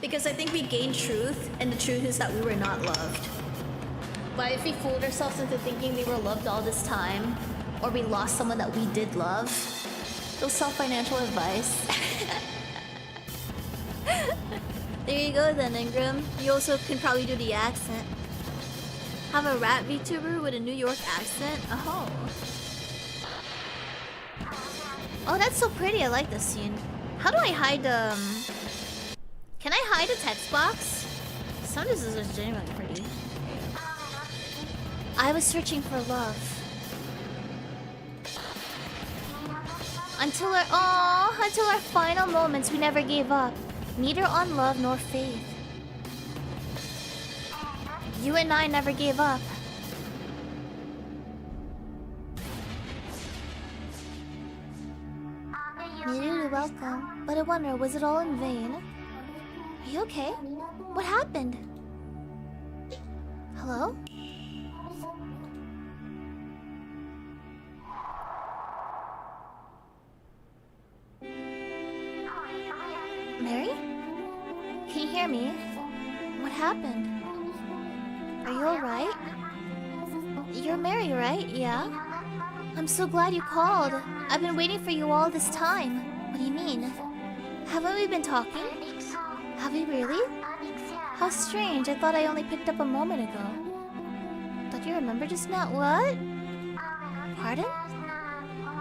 Because I think we gained truth, and the truth is that we were not loved. But if we fooled ourselves into thinking we were loved all this time, or we lost someone that we did love, it'll sell financial advice. There you go then, Ingram. You also can probably do the accent. Have a rat VTuber with a New York accent? Oh. Oh, that's so pretty. I like this scene. How do I hide Can I hide a text box? Some of this is genuinely pretty. I was searching for love. Until our final moments, we never gave up. Neither on love nor faith. You and I never gave up. You're welcome. But I wonder, was it all in vain? Are you okay? What happened? Hello? Mary? Can you hear me? What happened? Are you alright? You're Mary, right? Yeah? I'm so glad you called. I've been waiting for you all this time. What do you mean? Haven't we been talking? Have we really? How strange. I thought I only picked up a moment ago. Don't you remember just now? What? Pardon?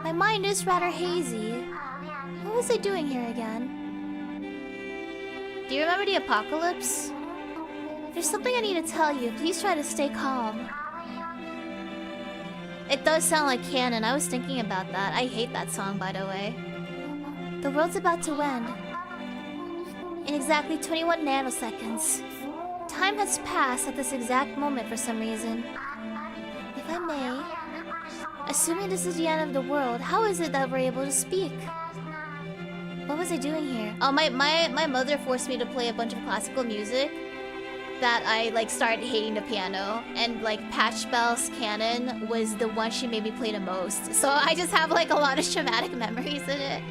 My mind is rather hazy. What was I doing here again? Do you remember the apocalypse? There's something I need to tell you. Please try to stay calm. It does sound like canon. I was thinking about that. I hate that song, by the way. The world's about to end. In exactly 21 nanoseconds. Time has passed at this exact moment for some reason. If I may, assuming this is the end of the world, how is it that we're able to speak? What was I doing here? Oh, my mother forced me to play a bunch of classical music that I like started hating the piano, and like Patch Bell's Canon was the one she made me play the most. So I just have like a lot of traumatic memories in it.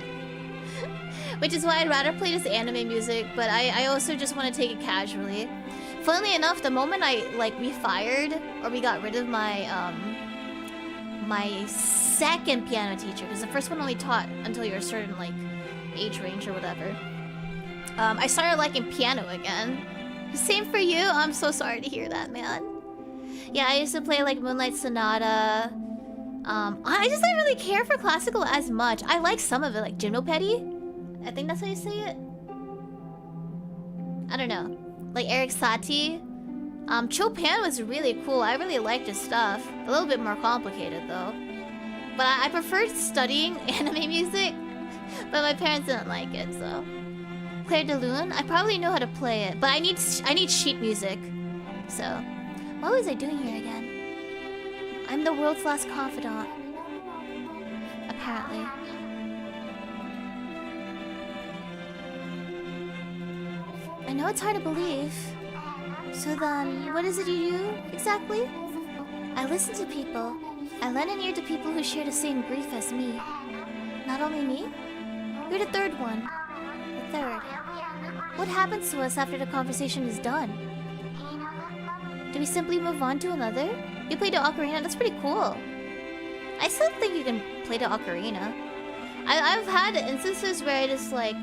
Which is why I'd rather play this anime music, but I also just want to take it casually. Funnily enough, the moment we got rid of my my second piano teacher, because the first one only taught until you're a certain like age range or whatever. I started liking piano again. Same for you. I'm so sorry to hear that, man. Yeah, I used to play like Moonlight Sonata. I just didn't really care for classical as much. I like some of it, like Gymnopédie. I think that's how you say it. I don't know. Like Eric Satie. Chopin was really cool. I really liked his stuff. A little bit more complicated though. But I preferred studying anime music. But my parents didn't like it, so. Claire de Lune? I probably know how to play it, but I need sheet music. So, what was I doing here again? I'm the world's last confidant. Apparently. I know it's hard to believe. So then, what is it you do, exactly? I listen to people. I lend an ear to people who share the same grief as me. Not only me? You're the third one. The third. What happens to us after the conversation is done? Do we simply move on to another? You play the ocarina? That's pretty cool. I still think you can play the ocarina. I've had instances where I just like...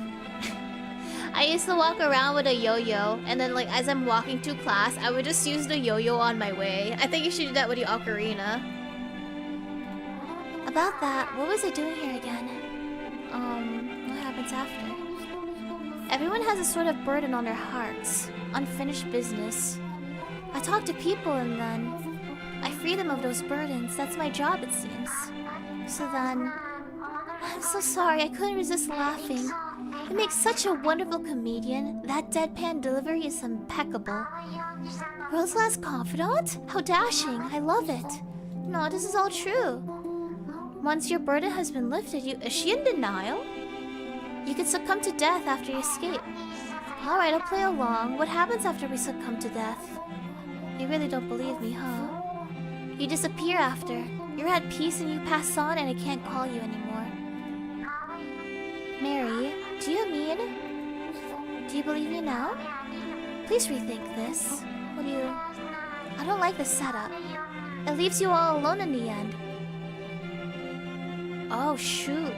I used to walk around with a yo-yo, and then like as I'm walking to class, I would just use the yo-yo on my way. I think you should do that with the ocarina. About that, what was I doing here again? What happens after? Everyone has a sort of burden on their hearts. Unfinished business. I talk to people and then... I free them of those burdens. That's my job, it seems. So then... I'm so sorry, I couldn't resist laughing. It makes such a wonderful comedian. That deadpan delivery is impeccable. World's last confidant? How dashing. I love it. No, this is all true. Once your burden has been lifted, is she in denial? You could succumb to death after you escape. Alright, I'll play along. What happens after we succumb to death? You really don't believe me, huh? You disappear after. You're at peace and you pass on and I can't call you anymore. Mary, do you mean... Do you believe me now? Please rethink this. What do you... I don't like the setup. It leaves you all alone in the end. Oh, shoot.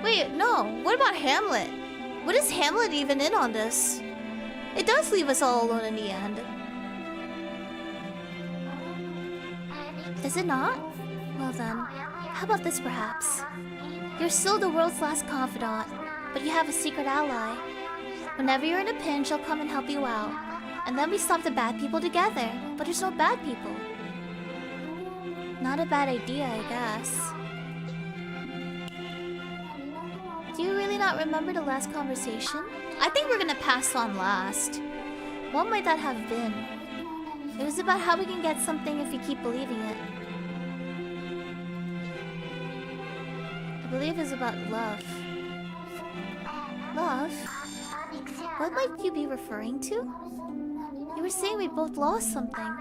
Wait, no. What about Hamlet? What is Hamlet even in on this? It does leave us all alone in the end. Does it not? Well then, how about this perhaps? You're still the world's last confidant, but you have a secret ally. Whenever you're in a pinch, I'll come and help you out. And then we stop the bad people together. But there's no bad people. Not a bad idea, I guess. Do you really not remember the last conversation? I think we're gonna pass on last. What might that have been? It was about how we can get something if we keep believing it. I believe it's about love. Love? What might you be referring to? You were saying we both lost something.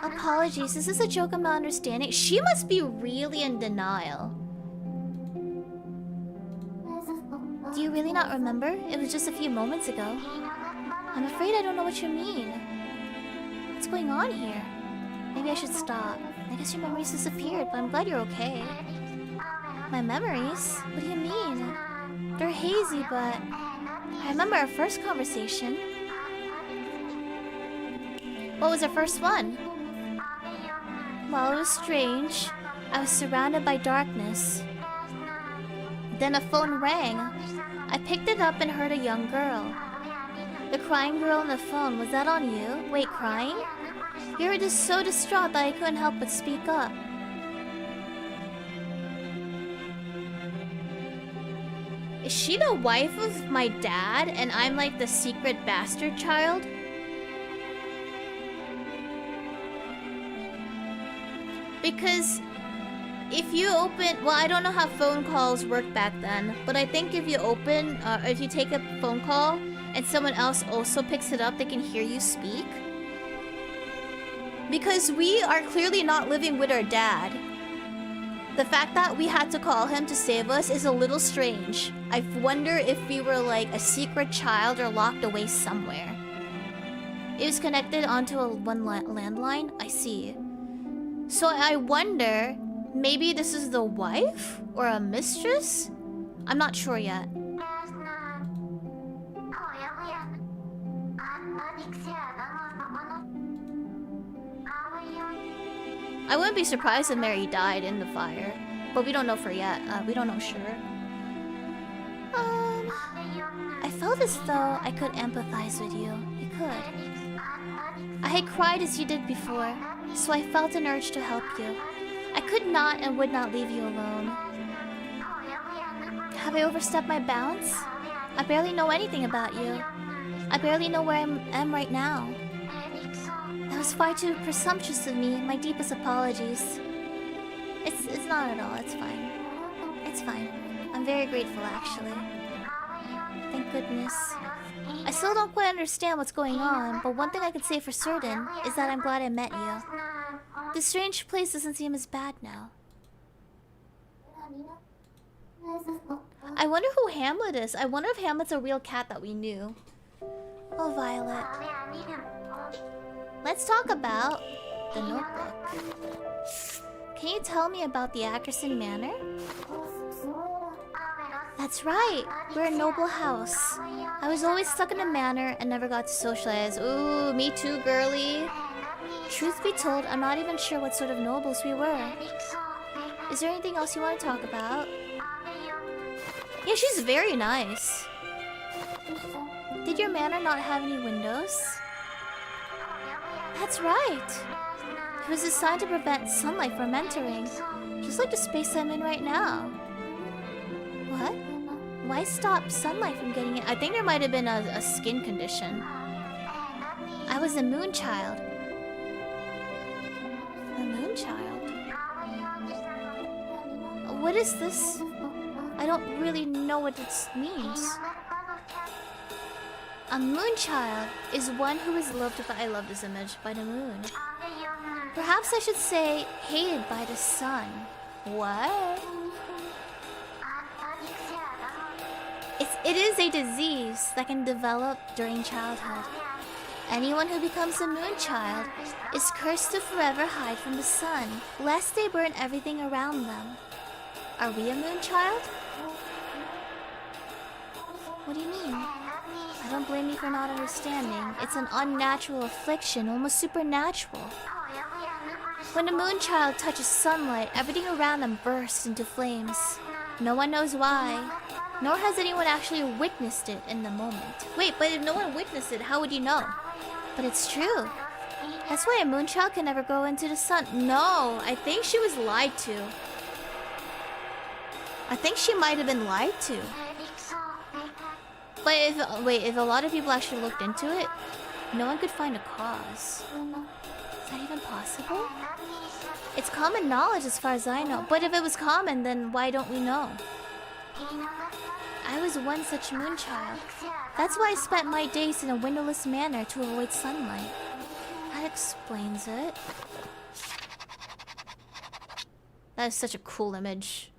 Apologies, is this a joke I'm not understanding? She must be really in denial. Do you really not remember? It was just a few moments ago. I'm afraid I don't know what you mean. What's going on here? Maybe I should stop. I guess your memories disappeared, but I'm glad you're okay. My memories? What do you mean? They're hazy, but... I remember our first conversation. What was our first one? Well, it was strange. I was surrounded by darkness. Then a phone rang. I picked it up and heard a young girl. The crying girl on the phone, was that on you? Wait, crying? You were just so distraught that I couldn't help but speak up. Is she the wife of my dad and I'm like the secret bastard child? Because if you open... Well, I don't know how phone calls worked back then, but I think if you open... if you take a phone call and someone else also picks it up, they can hear you speak. Because we are clearly not living with our dad. The fact that we had to call him to save us is a little strange. I wonder if we were like a secret child or locked away somewhere. It was connected onto a landline? I see. So I wonder, maybe this is the wife? Or a mistress? I'm not sure yet. I wouldn't be surprised if Mary died in the fire. But we don't know for yet. We don't know sure. I felt as though I could empathize with you. I could. I had cried as you did before, so I felt an urge to help you. I could not and would not leave you alone. Have I overstepped my bounds? I barely know anything about you. I barely know where I am right now. That was far too presumptuous of me. My deepest apologies. It's not at all. It's fine. It's fine. I'm very grateful, actually. Thank goodness. I still don't quite understand what's going on, but one thing I can say for certain is that I'm glad I met you. This strange place doesn't seem as bad now. I wonder who Hamlet is. I wonder if Hamlet's a real cat that we knew. Oh, Violet. Let's talk about the Notebook. Can you tell me about the Ackerson Manor? That's right. We're a noble house. I was always stuck in a manor and never got to socialize. Ooh, me too, girly. Truth be told, I'm not even sure what sort of nobles we were. Is there anything else you want to talk about? Yeah, she's very nice. Did your manor not have any windows? That's right. It was designed to prevent sunlight from entering, just like the space I'm in right now. What? Why stop sunlight from getting in? I think there might have been a skin condition. I was a moon child. A moon child? What is this? I don't really know what it means. A moon child is one who is loved by, I love this image, by the moon. Perhaps I should say hated by the sun. What? It is a disease that can develop during childhood. Anyone who becomes a moon child is cursed to forever hide from the sun, lest they burn everything around them. Are we a moon child? What do you mean? I don't blame you for not understanding. It's an unnatural affliction, almost supernatural. When a moon child touches sunlight, everything around them bursts into flames. No one knows why, nor has anyone actually witnessed it in the moment. Wait, but if no one witnessed it, how would you know? But it's true. That's why a moon child can never go into the sun. No, I think she was lied to. I think she might have been lied to. But if a lot of people actually looked into it, no one could find a cause. Is that even possible? It's common knowledge as far as I know. But if it was common, then why don't we know? I was one such moon child. That's why I spent my days in a windowless manner to avoid sunlight. That explains it. That is such a cool image.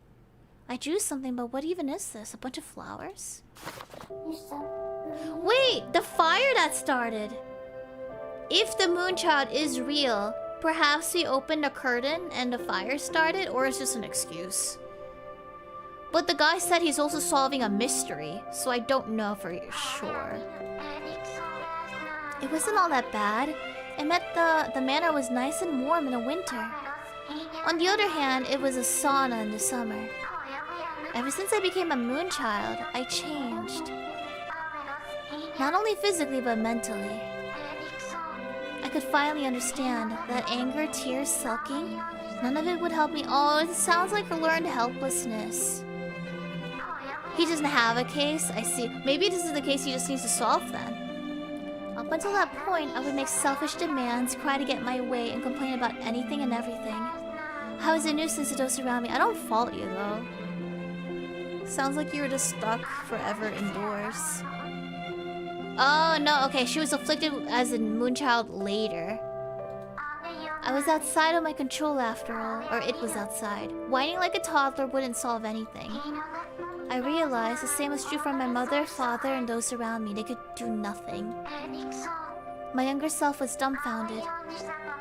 I drew something, but what even is this? A bunch of flowers? Wait, the fire that started! If the moon child is real, perhaps we opened a curtain and the fire started, or it's just an excuse. But the guy said he's also solving a mystery, so I don't know for sure. It wasn't all that bad. It meant the manor was nice and warm in the winter. On the other hand, it was a sauna in the summer. Ever since I became a moon child, I changed. Not only physically, but mentally. I could finally understand that anger, tears, sulking, none of it would help me. Oh, it sounds like a learned helplessness. He doesn't have a case, I see. Maybe this is the case he just needs to solve then. Up until that point, I would make selfish demands, cry to get my way, and complain about anything and everything. I was a nuisance to those around me. I don't fault you, though. Sounds like you were just stuck forever indoors. Oh, no, okay, she was afflicted as a moonchild later. I was outside of my control after all, or it was outside. Whining like a toddler wouldn't solve anything. I realized the same was true for my mother, father, and those around me. They could do nothing. My younger self was dumbfounded.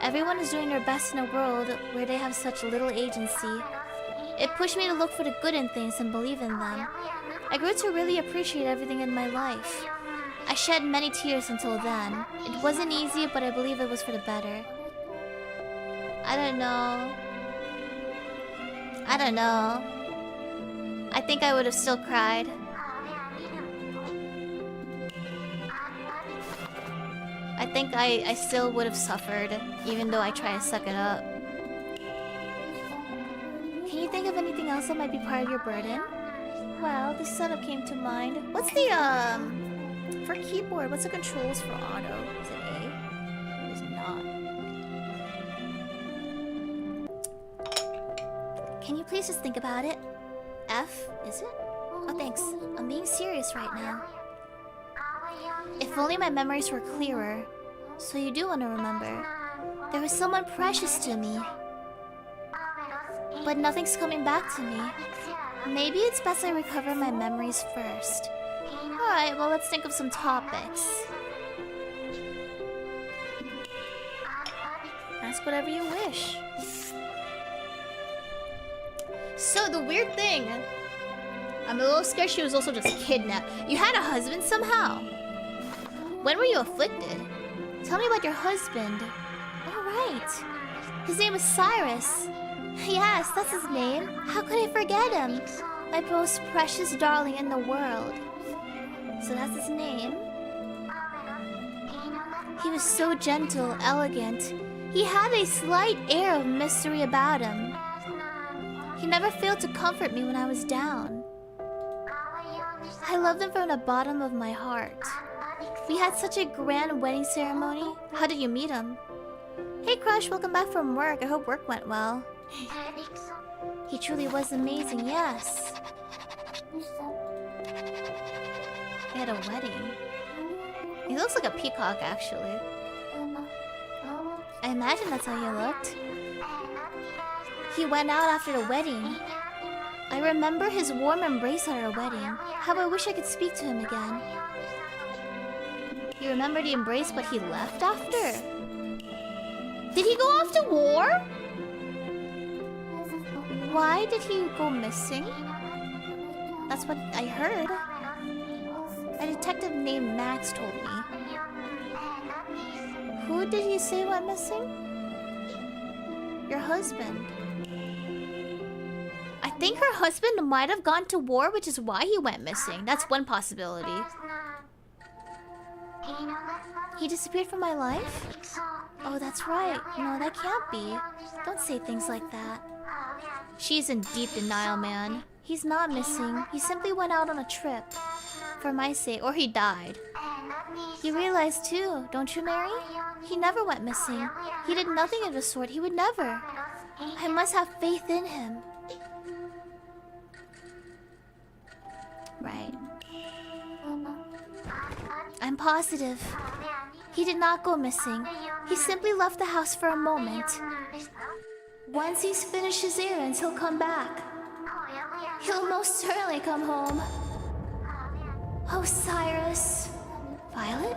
Everyone is doing their best in a world where they have such little agency. It pushed me to look for the good in things and believe in them. I grew to really appreciate everything in my life. I shed many tears until then. It wasn't easy, but I believe it was for the better. I don't know. I think I would have still cried. I think I still would have suffered, even though I try to suck it up. Can you think of anything else that might be part of your burden? Well, this setup came to mind. What's the, for keyboard, what's the controls for auto? Is it A? It is not. Can you please just think about it? F, is it? Oh, thanks. I'm being serious right now. If only my memories were clearer. So you do want to remember. There was someone precious to me. But nothing's coming back to me. Maybe it's best I recover my memories first. Alright, well, let's think of some topics. Ask whatever you wish. So, the weird thing... I'm a little scared she was also just kidnapped. You had a husband somehow? When were you afflicted? Tell me about your husband. Alright. His name was Cyrus. Yes, that's his name. How could I forget him? My most precious darling in the world. So that's his name? He was so gentle, elegant. He had a slight air of mystery about him. He never failed to comfort me when I was down. I loved him from the bottom of my heart. We had such a grand wedding ceremony. How did you meet him? Hey Crush, welcome back from work. I hope work went well. He truly was amazing, yes. They had a wedding. He looks like a peacock, actually. I imagine that's how he looked. He went out after the wedding. I remember his warm embrace at our wedding. How I wish I could speak to him again. You remember the embrace, but he left after? Did he go off to war? Why did he go missing? That's what I heard. A detective named Max told me. Who did he say went missing? Your husband. I think her husband might have gone to war, which is why he went missing. That's one possibility. He disappeared from my life? Oh, that's right. No, that can't be. Don't say things like that. She's in deep denial, man. He's not missing. He simply went out on a trip. For my sake. Or he died. You realize too, don't you, Mary? He never went missing. He did nothing of the sort. He would never. I must have faith in him. Right. I'm positive. He did not go missing. He simply left the house for a moment. Once he's finished his errands, he'll come back. He'll most certainly come home. Oh, Cyrus. Violet?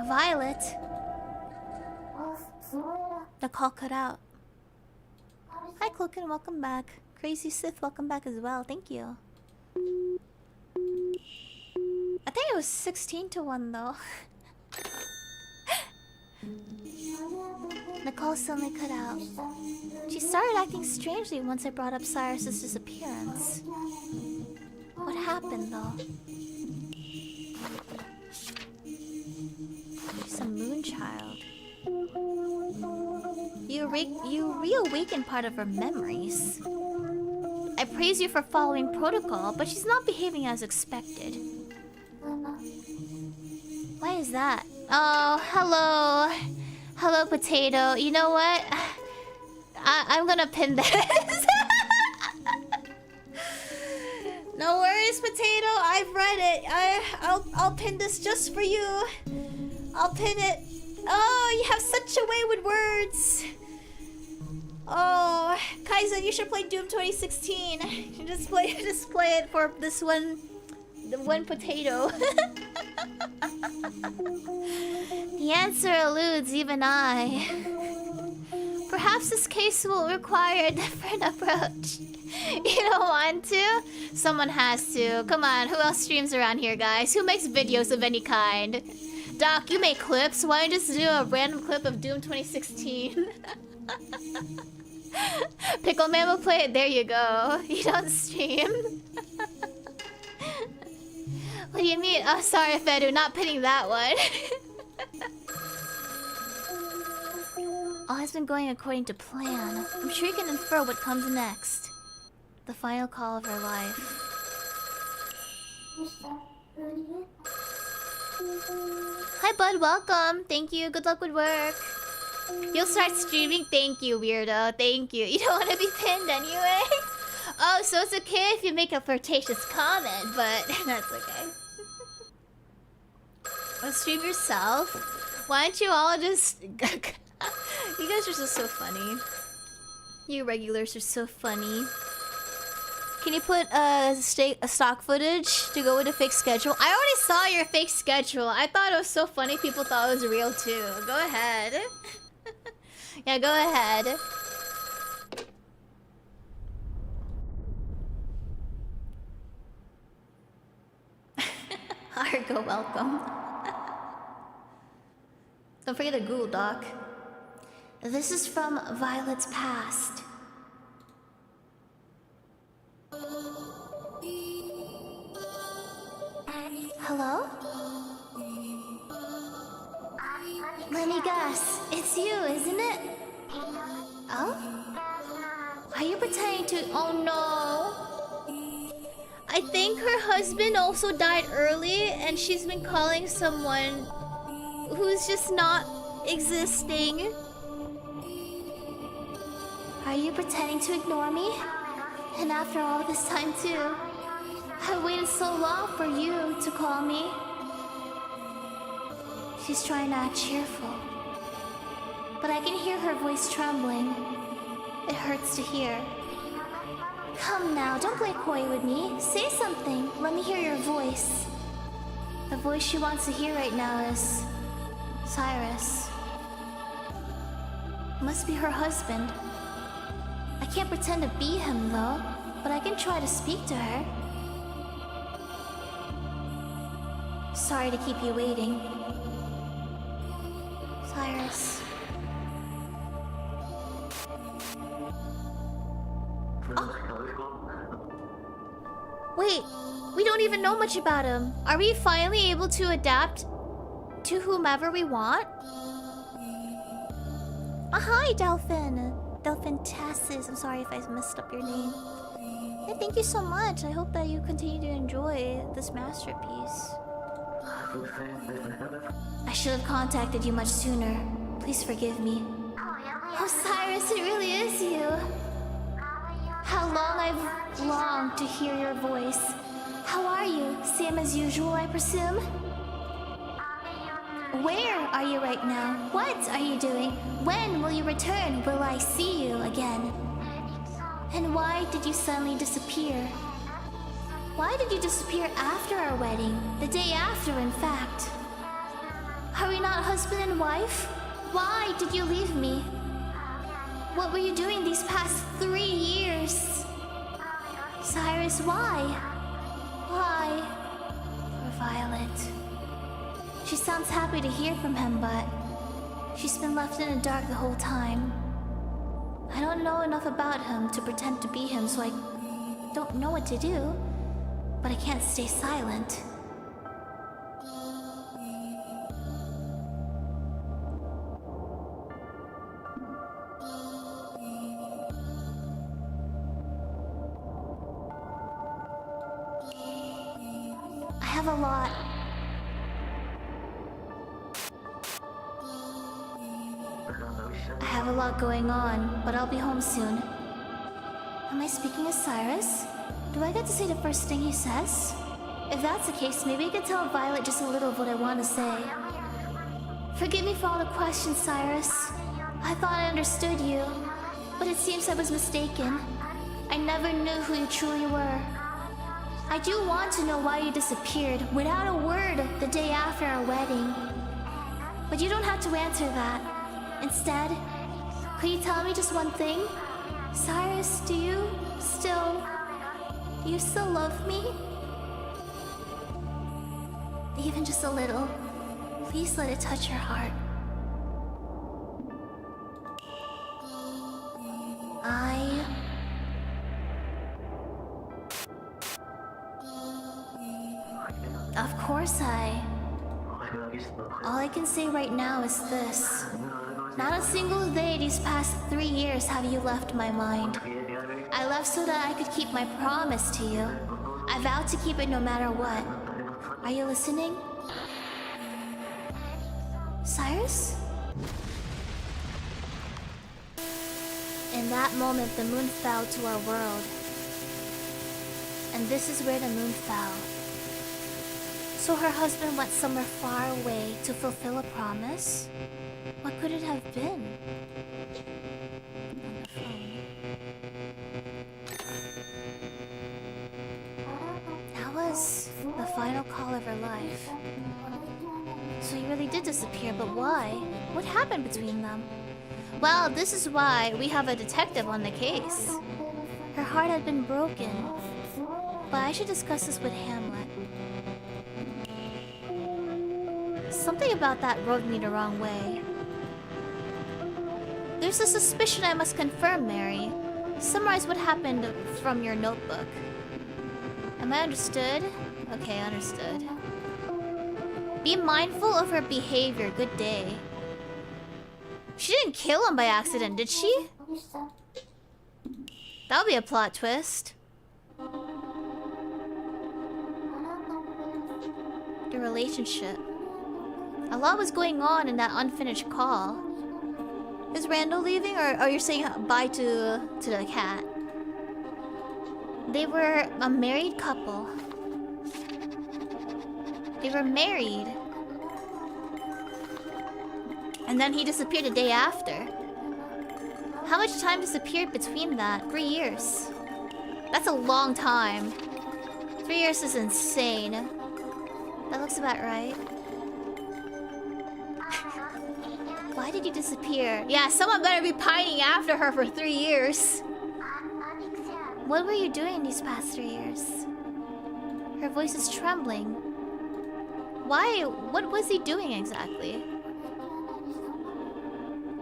Violet? The call cut out. Hi, Cloakin, welcome back. Crazy Sith, welcome back as well. Thank you. I think it was 16-1 though. The call suddenly cut out. She started acting strangely once I brought up Cyrus's disappearance. What happened though? She's a moonchild. You reawaken part of her memories. I praise you for following protocol, but she's not behaving as expected. Why is that? Oh, hello. Hello, Potato. You know what? I'm gonna pin this. No worries, Potato. I've read it. I'll pin this just for you. I'll pin it. Oh, you have such a way with words. Oh, Kaizen, you should play Doom 2016. Just play it for this one potato. The answer eludes even I. Perhaps this case will require a different approach. You don't want to? Someone has to. Come on, who else streams around here, guys? Who makes videos of any kind? Doc, you make clips. Why don't you just do a random clip of Doom 2016? Pickle Man will play it. There you go. You don't stream. What do you mean? Oh, sorry, Fedu. Not pinning that one. All has been going according to plan. I'm sure you can infer what comes next. The final call of her life. Hi, bud. Welcome. Thank you. Good luck with work. You'll start streaming? Thank you, weirdo. Thank you. You don't want to be pinned anyway? Oh, so it's okay if you make a flirtatious comment, but that's okay. Well, stream yourself. Why don't you all just... You guys are just so funny. You regulars are so funny. Can you put stock footage to go with a fake schedule? I already saw your fake schedule. I thought it was so funny people thought it was real too. Go ahead. Yeah, go ahead. Argo, welcome. Don't forget to Google Doc. This is from Violet's past. Hello? Let me guess. It's you, isn't it? Oh? Are you pretending to... Oh no. I think her husband also died early and she's been calling someone who's just not existing. Are you pretending to ignore me? And after all this time too. I waited so long for you to call me. She's trying to act cheerful. But I can hear her voice trembling. It hurts to hear. Come now, don't play coy with me. Say something. Let me hear your voice. The voice she wants to hear right now is... Cyrus. Must be her husband. I can't pretend to be him though, but I can try to speak to her. Sorry to keep you waiting. Cyrus. Oh. Wait, we don't even know much about him. Are we finally able to adapt to whomever we want? Hi, Delphin. Delphin Tassis. I'm sorry if I messed up your name. Yeah, thank you so much. I hope that you continue to enjoy this masterpiece. I should have contacted you much sooner. Please forgive me. Oh, Cyrus, it really is you. How long I've longed to hear your voice. How are you? Same as usual, I presume? Where are you right now? What are you doing? When will you return? Will I see you again? And why did you suddenly disappear? Why did you disappear after our wedding? The day after, in fact. Are we not husband and wife? Why did you leave me? What were you doing these past 3 years? Cyrus, why? Why? Poor Violet. She sounds happy to hear from him, but she's been left in the dark the whole time. I don't know enough about him to pretend to be him, so I don't know what to do. But I can't stay silent. I have a lot. I have a lot going on, but I'll be home soon. Am I speaking as Cyrus? Do I get to say the first thing he says? If that's the case, maybe I could tell Violet just a little of what I want to say. Forgive me for all the questions, Cyrus. I thought I understood you, but it seems I was mistaken. I never knew who you truly were. I do want to know why you disappeared without a word the day after our wedding. But you don't have to answer that. Instead, could you tell me just one thing? Cyrus, do you still love me? Even just a little. Please let it touch your heart. Of course all I can say right now is this. Not a single day these past 3 years have you left my mind. I left so that I could keep my promise to you. I vowed to keep it no matter what. Are you listening? Cyrus? In that moment, the moon fell to our world. And this is where the moon fell. So her husband went somewhere far away to fulfill a promise? What could it have been? On the phone. That was the final call of her life. So he really did disappear, but why? What happened between them? Well, this is why we have a detective on the case. Her heart had been broken. But I should discuss this with Hamlet. Something about that rubbed me the wrong way. There's a suspicion I must confirm, Mary. Summarize what happened from your notebook. Am I understood? Okay, understood. Be mindful of her behavior. Good day. She didn't kill him by accident, did she? That would be a plot twist. The relationship. A lot was going on in that unfinished call. Is Randall leaving, or are you saying bye to the cat? They were a married couple. They were married. And then he disappeared the day after. How much time disappeared between that? 3 years. That's a long time. 3 years is insane. That looks about right. Why did you disappear? Yeah, someone better be pining after her for 3 years. What were you doing these past 3 years? Her voice is trembling. Why? What was he doing exactly?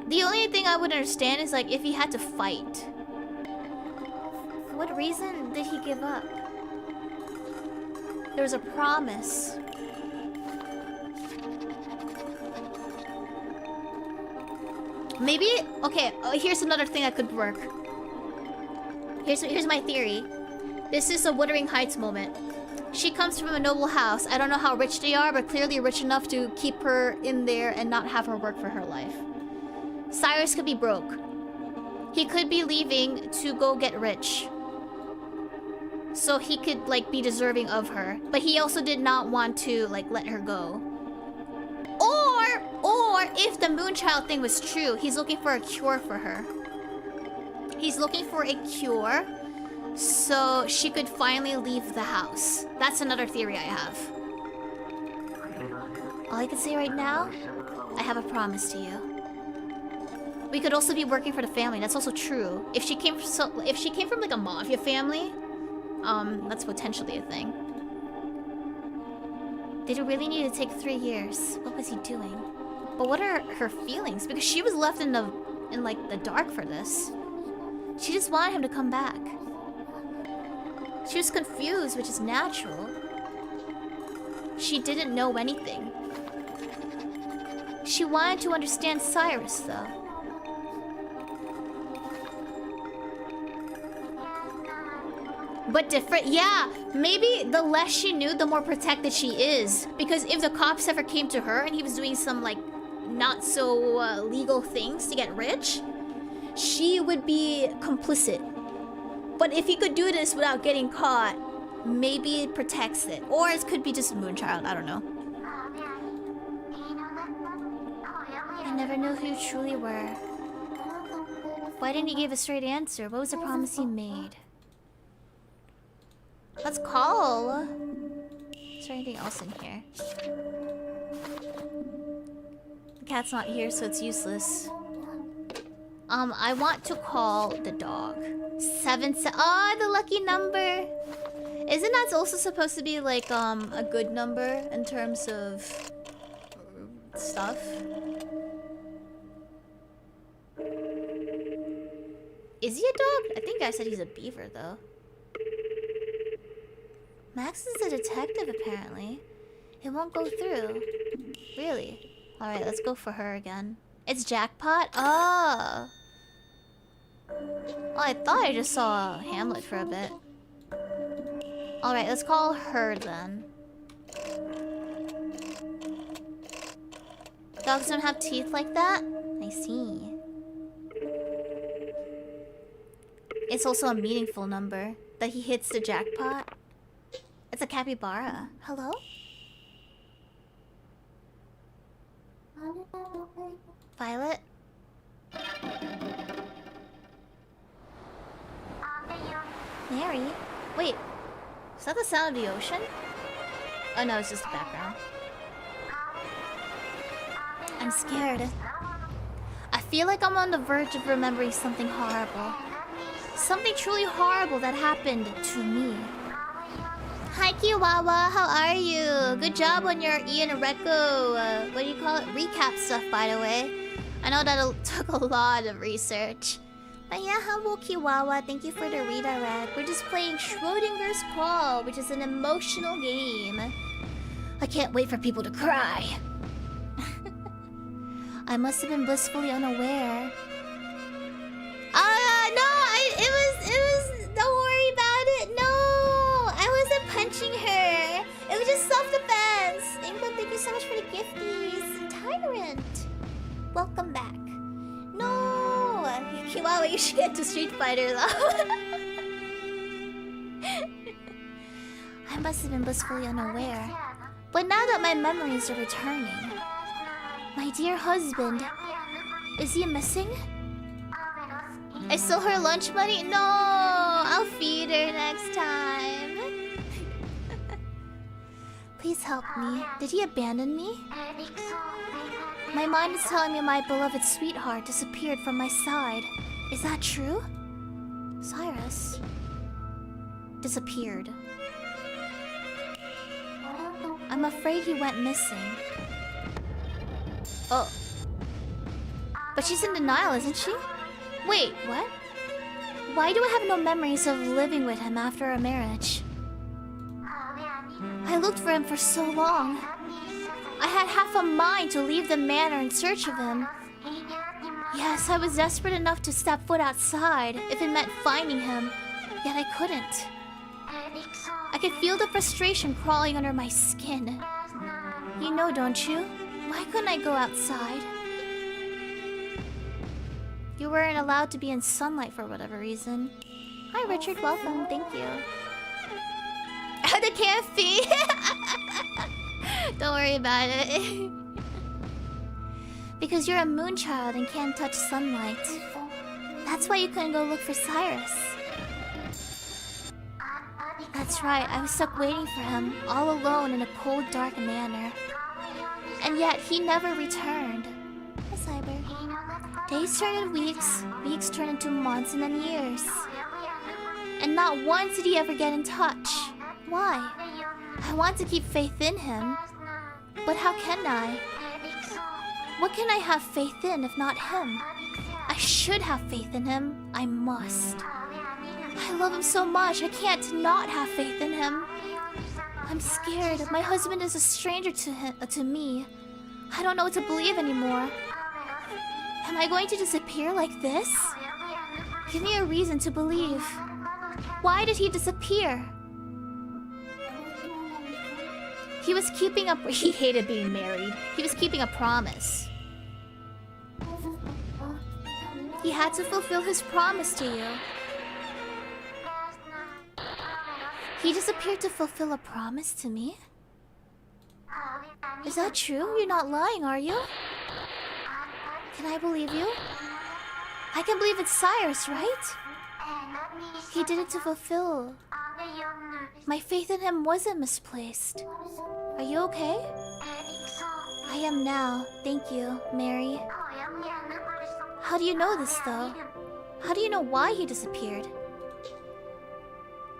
The only thing I would understand is like if he had to fight. For what reason did he give up? There was a promise. Maybe, okay, here's another thing that could work. Here's my theory. This is a Wuthering Heights moment. She comes from a noble house. I don't know how rich they are, but clearly rich enough to keep her in there and not have her work for her life. Cyrus could be broke. He could be leaving to go get rich. So he could, like, be deserving of her. But he also did not want to, like, let her go. Or if the Moonchild thing was true, he's looking for a cure for her. He's looking for a cure so she could finally leave the house. That's another theory I have. All I can say right now, I have a promise to you. We could also be working for the family. That's also true. If she came from like a mafia family, that's potentially a thing. Did it really need to take 3 years? What was he doing? But what are her feelings? Because she was left in like the dark for this. She just wanted him to come back. She was confused, which is natural. She didn't know anything. She wanted to understand Cyrus, though. But different, yeah. Maybe the less she knew, the more protected she is. Because if the cops ever came to her and he was doing some, like, not so legal things to get rich, she would be complicit. But if he could do this without getting caught, maybe it protects it. Or it could be just a Moonchild, I don't know. I never knew who you truly were. Why didn't he give a straight answer? What was the promise he made? Let's call. Is there anything else in here? The cat's not here, so it's useless. I want to call the dog. 7. Oh, the lucky number. Isn't that also supposed to be like a good number in terms of stuff? Is he a dog? I think I said he's a beaver though. Max is a detective apparently. It won't go through. Really? Alright, let's go for her again. It's Jackpot? Oh. Oh, I thought I just saw Hamlet for a bit. Alright, let's call her then. Dogs don't have teeth like that? I see. It's also a meaningful number that he hits the jackpot. It's a capybara. Hello? Violet? Mary? Wait, is that the sound of the ocean? Oh no, it's just the background. I'm scared. I feel like I'm on the verge of remembering something horrible. Something truly horrible that happened to me. Hi Kiwawa, how are you? Good job on your Ian Reco, what do you call it? Recap stuff, by the way. I know that took a lot of research. But yeah, hello Kiwawa, thank you for the redirect. We're just playing Schrödinger's Call, which is an emotional game. I can't wait for people to cry. I must have been blissfully unaware. No, it was, don't worry about it, no! I wasn't punching her. It was just self-defense. Thank you so much for the gifties. Tyrant. Welcome back. No! Kiwawa, you should get to Street Fighter though. I must have been blissfully unaware. But now that my memories are returning... My dear husband... Is he missing? I stole her lunch money? No! I'll feed her next time. Please help me. Did he abandon me? My mind is telling me my beloved sweetheart disappeared from my side. Is that true? Cyrus disappeared. I'm afraid he went missing. Oh. But she's in denial, isn't she? Wait, what? Why do I have no memories of living with him after our marriage? I looked for him for so long. I had half a mind to leave the manor in search of him. Yes, I was desperate enough to step foot outside if it meant finding him, yet I couldn't. I could feel the frustration crawling under my skin. You know, don't you? Why couldn't I go outside? You weren't allowed to be in sunlight for whatever reason. Hi Richard, welcome, thank you. The cafe! Don't worry about it. Because you're a moon child and can't touch sunlight. That's why you couldn't go look for Cyrus. That's right, I was stuck waiting for him, all alone in a cold, dark manor. And yet, he never returned. Hi, Cyber. Days turned into weeks, weeks turned into months and then years. And not once did he ever get in touch. Why? I want to keep faith in him. But how can I? What can I have faith in if not him? I should have faith in him. I must. I love him so much, I can't not have faith in him. I'm scared. My husband is a stranger to me. I don't know what to believe anymore. Am I going to disappear like this? Give me a reason to believe. Why did he disappear? He was keeping up. He hated being married. He was keeping a promise. He had to fulfill his promise to you. He disappeared to fulfill a promise to me? Is that true? You're not lying, are you? Can I believe you? I can believe it's Cyrus, right? He did it to fulfill. My faith in him wasn't misplaced. Are you okay? I am now. Thank you, Mary. How do you know this, though? How do you know why he disappeared?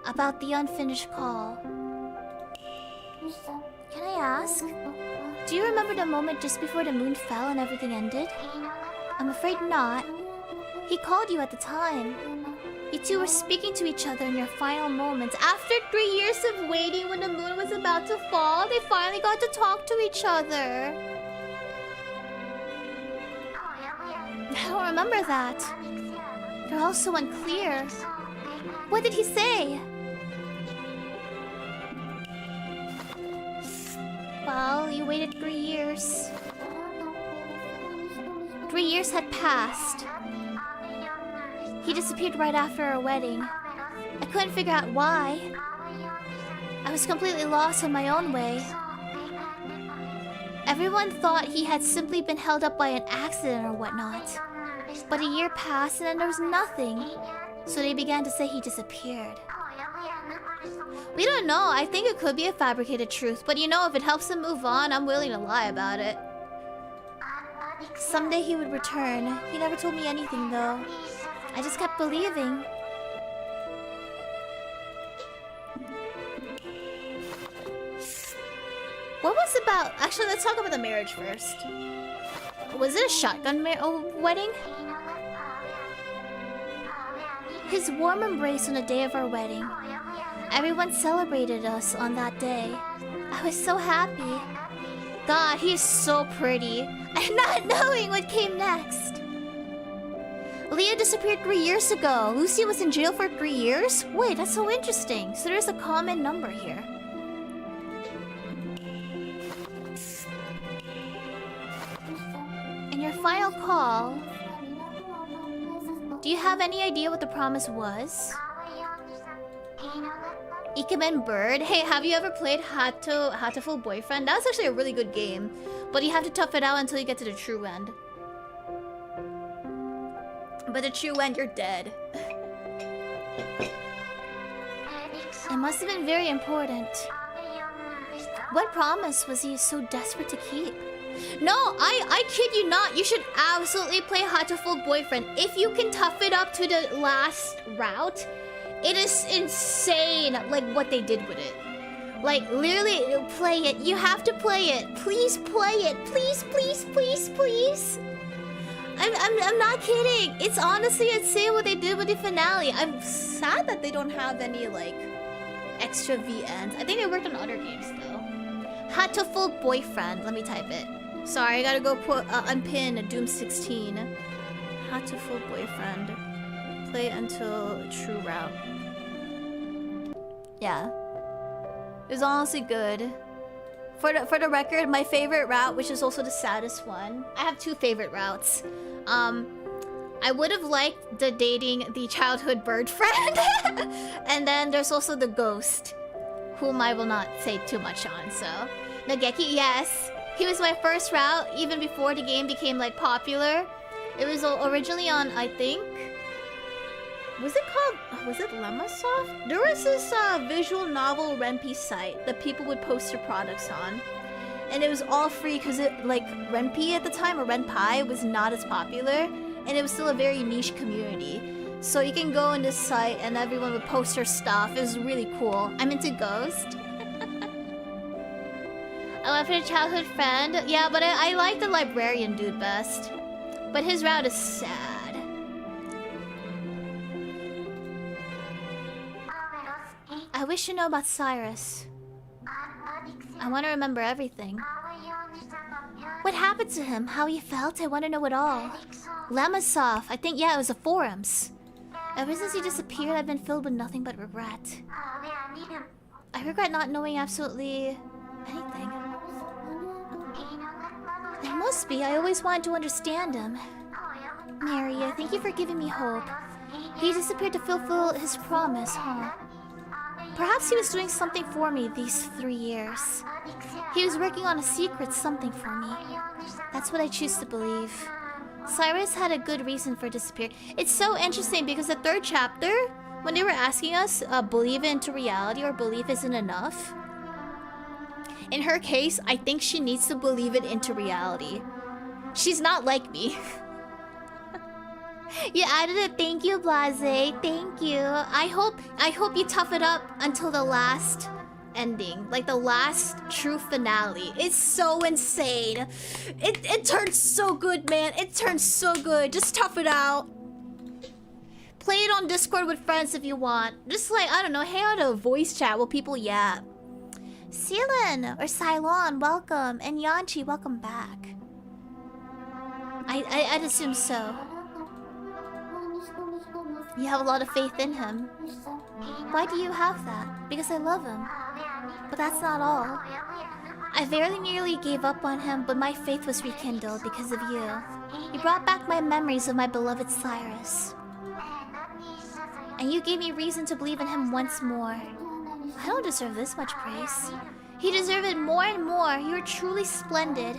About the unfinished call. Can I ask? Do you remember the moment just before the moon fell and everything ended? I'm afraid not. He called you at the time. You two were speaking to each other in your final moments. After 3 years of waiting when the moon was about to fall, they finally got to talk to each other. I don't remember that. You're all so unclear. What did he say? Well, you waited 3 years. 3 years had passed. He disappeared right after our wedding. I couldn't figure out why. I was completely lost on my own way. Everyone thought he had simply been held up by an accident or whatnot. But a year passed and then there was nothing. So they began to say he disappeared. We don't know. I think it could be a fabricated truth. But you know, if it helps him move on, I'm willing to lie about it. Someday he would return. He never told me anything though. I just kept believing. What was about... Actually, let's talk about the marriage first. Was it a shotgun wedding? His warm embrace on the day of our wedding. Everyone celebrated us on that day. I was so happy. God, he is so pretty. And not knowing what came next. Leah disappeared 3 years ago. Lucy was in jail for 3 years? Wait, that's so interesting. So there's a common number here. In your final call, do you have any idea what the promise was? Ikemen Bird. Hey, have you ever played Hatoful Boyfriend? That's actually a really good game. But you have to tough it out until you get to the true end. But the true end, you're dead. It must have been very important. What promise was he so desperate to keep? No, I kid you not. You should absolutely play Hatoful Boyfriend. If you can tough it up to the last route, it is insane, like, what they did with it. Like, literally, play it. You have to play it. Please play it. Please, please, please, please. I'm not kidding. It's honestly insane what they did with the finale. I'm sad that they don't have any, like, extra VNs. I think it worked on other games, though. Hatoful Boyfriend. Let me type it. Sorry, I gotta go put unpin Doom 16. Hatoful Boyfriend. Play until true route. Yeah. It was honestly good. For the record, my favorite route, which is also the saddest one. I have 2 favorite routes. I would have liked the dating the childhood bird friend. And then there's also the ghost, whom I will not say too much on, so. Nageki, yes. He was my first route, even before the game became, like, popular. It was originally on, I think... Was it Lemasoft? There was this visual novel Renpi site that people would post their products on. And it was all free because it, like, Renpi at the time, or Renpai, was not as popular. And it was still a very niche community. So you can go on this site and everyone would post their stuff. It was really cool. I'm into Ghost. I went for the childhood friend. Yeah, but I like the librarian dude best. But his route is sad. I wish to know about Cyrus. I want to remember everything. What happened to him? How he felt? I want to know it all. Lemasov. I think, yeah, it was the forums. Ever since he disappeared, I've been filled with nothing but regret. I regret not knowing absolutely anything. It must be. I always wanted to understand him. Mary, thank you for giving me hope. He disappeared to fulfill his promise, huh? Perhaps he was doing something for me these 3 years. He was working on a secret something for me. That's what I choose to believe. Cyrus had a good reason for disappearing. It's so interesting because the 3rd chapter, when they were asking us, believe it into reality or belief isn't enough. In her case, I think she needs to believe it into reality. She's not like me. You added it. Thank you, Blase. Thank you. I hope you tough it up until the last ending, like the last true finale. It's so insane. It turns so good, man. It turns so good. Just tough it out. Play it on Discord with friends if you want. Just like, I don't know, hang out a voice chat while people yap. Ceylon or Cylon, welcome. And Yanchi, welcome back. I'd assume so. You have a lot of faith in him. Why do you have that? Because I love him. But that's not all. I very nearly gave up on him, but my faith was rekindled because of you. You brought back my memories of my beloved Cyrus. And you gave me reason to believe in him once more. I don't deserve this much praise. He deserved it more and more. You're truly splendid.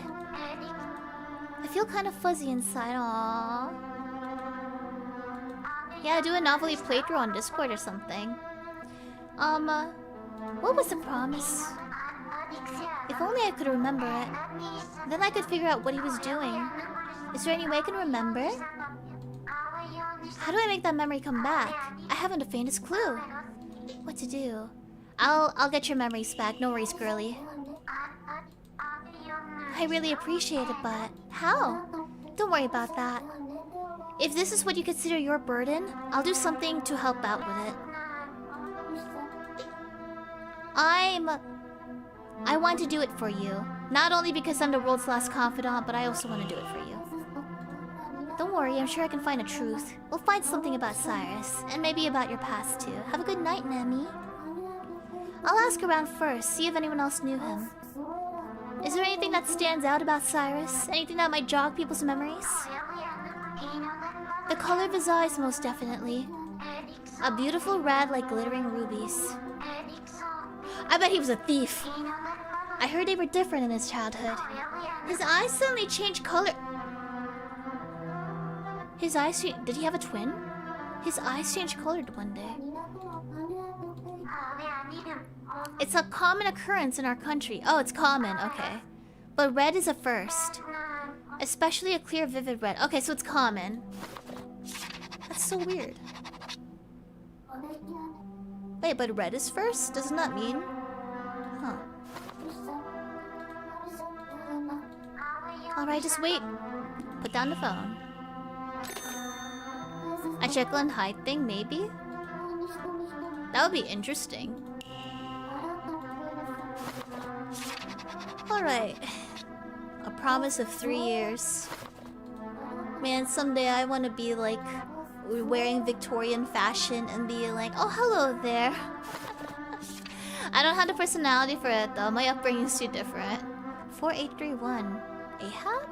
I feel kind of fuzzy inside. Aww. Yeah, do a Novelty playthrough on Discord or something. What was the promise? If only I could remember it. Then I could figure out what he was doing. Is there any way I can remember? How do I make that memory come back? I haven't the faintest clue. What to do? I'll get your memories back. No worries, girly. I really appreciate it, but how? Don't worry about that. If this is what you consider your burden, I'll do something to help out with it. I want to do it for you. Not only because I'm the world's last confidant, but I also want to do it for you. Don't worry, I'm sure I can find a truth. We'll find something about Cyrus, and maybe about your past too. Have a good night, Nami. I'll ask around first, see if anyone else knew him. Is there anything that stands out about Cyrus? Anything that might jog people's memories? The color of his eyes, most definitely. A beautiful red like glittering rubies. I bet he was a thief. I heard they were different in his childhood. His eyes suddenly changed color. His eyes... Did he have a twin? His eyes changed colored one day. It's a common occurrence in our country. Oh, it's common, okay. But red is a first. Especially a clear, vivid red. Okay, so it's common. That's so weird. Wait, but red is first? Doesn't that mean? Huh. Alright, just wait. Put down the phone. A Jekyll and Hyde thing, maybe? That would be interesting. Alright. A promise of 3 years. Man, someday I want to be like wearing Victorian fashion and be like, oh, hello there. I don't have the personality for it though. My upbringing's too different. 4831. Ahab?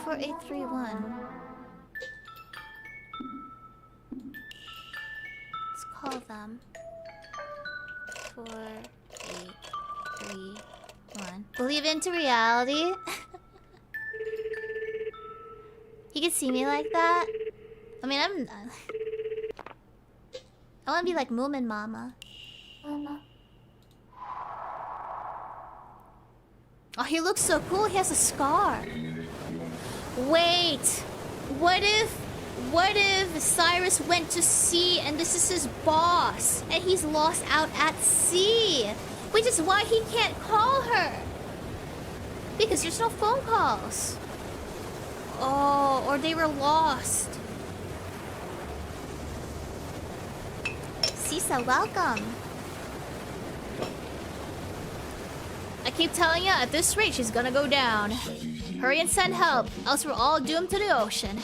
4831. Let's call them. 4831. Believe into reality? He could see me like that? I mean, I want to be like Moomin Mama. Oh, he looks so cool. He has a scar. Wait. What if Cyrus went to sea and this is his boss and he's lost out at sea? Which is why he can't call her. Because there's no phone calls. Oh, or they were lost. Sisa, welcome. I keep telling you, at this rate, she's gonna go down. Hurry and send help, else we're all doomed to the ocean.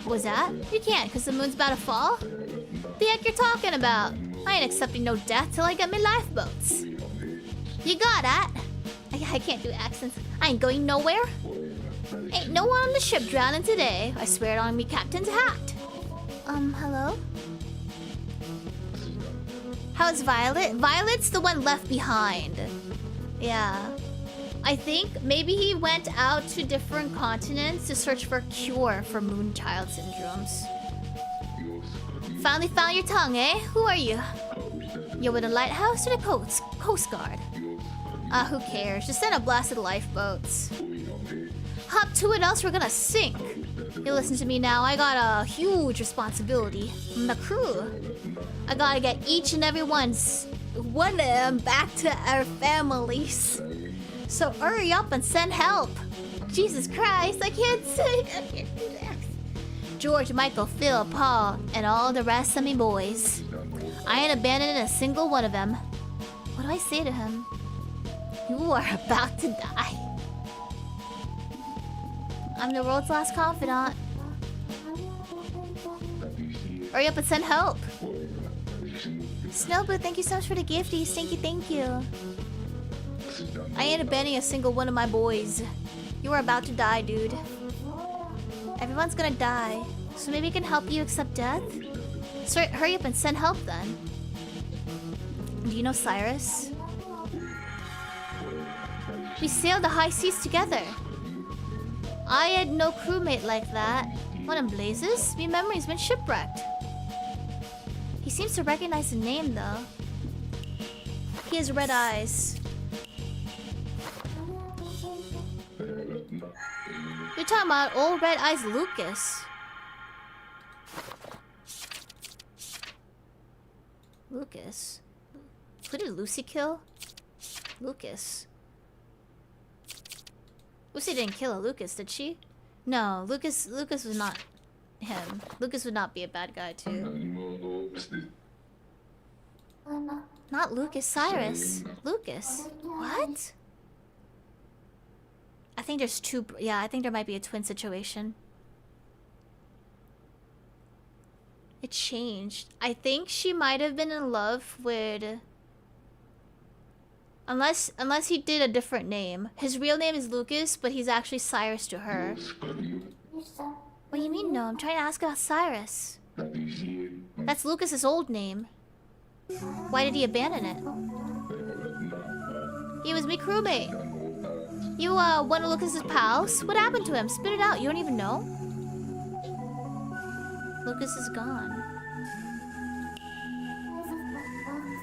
What was that? You can't, because the moon's about to fall? The heck you're talking about? I ain't accepting no death till I get my lifeboats. You got that? I can't do accents. I ain't going nowhere. Ain't no one on the ship drowning today. I swear it on me captain's hat. Hello? How's Violet? Violet's the one left behind. Yeah. I think maybe he went out to different continents to search for a cure for Moonchild syndromes. Finally found your tongue, eh? Who are you? You're with the lighthouse or the Coast Guard? Who cares? Just send a blast of the lifeboats. Hop to it, else we're gonna sink. You listen to me now. I got a huge responsibility. I'm the crew. I gotta get each and every one of them back to our families. So hurry up and send help. Jesus Christ, I can't do that. George, Michael, Phil, Paul, and all the rest of me boys. I ain't abandoning a single one of them. What do I say to him? You are about to die. I'm the world's last confidant. Hurry up and send help. Snowboo, thank you so much for the gifties. Thank you. I ain't abandoning a single one of my boys. You are about to die, dude. Everyone's gonna die. So maybe I can help you accept death? So hurry up and send help then. Do you know Cyrus? We sailed the high seas together. I had no crewmate like that. What in blazes? My memory's been shipwrecked. He seems to recognize the name though. He has red eyes. You're talking about old red eyes Lucas. Lucas? Who did Lucy kill? Lucas. Lucy didn't kill a Lucas, did she? No, Lucas was not him. Lucas would not be a bad guy too. Not Lucas, Cyrus. Lucas. What? I think there's two. Yeah, I think there might be a twin situation. It changed. I think she might have been in love with... Unless he did a different name. His real name is Lucas, but he's actually Cyrus to her. What do you mean no? I'm trying to ask about Cyrus. That's Lucas's old name. Why did he abandon it? He was my crewmate. You, one of Lucas's pals? What happened to him? Spit it out, you don't even know? Lucas is gone.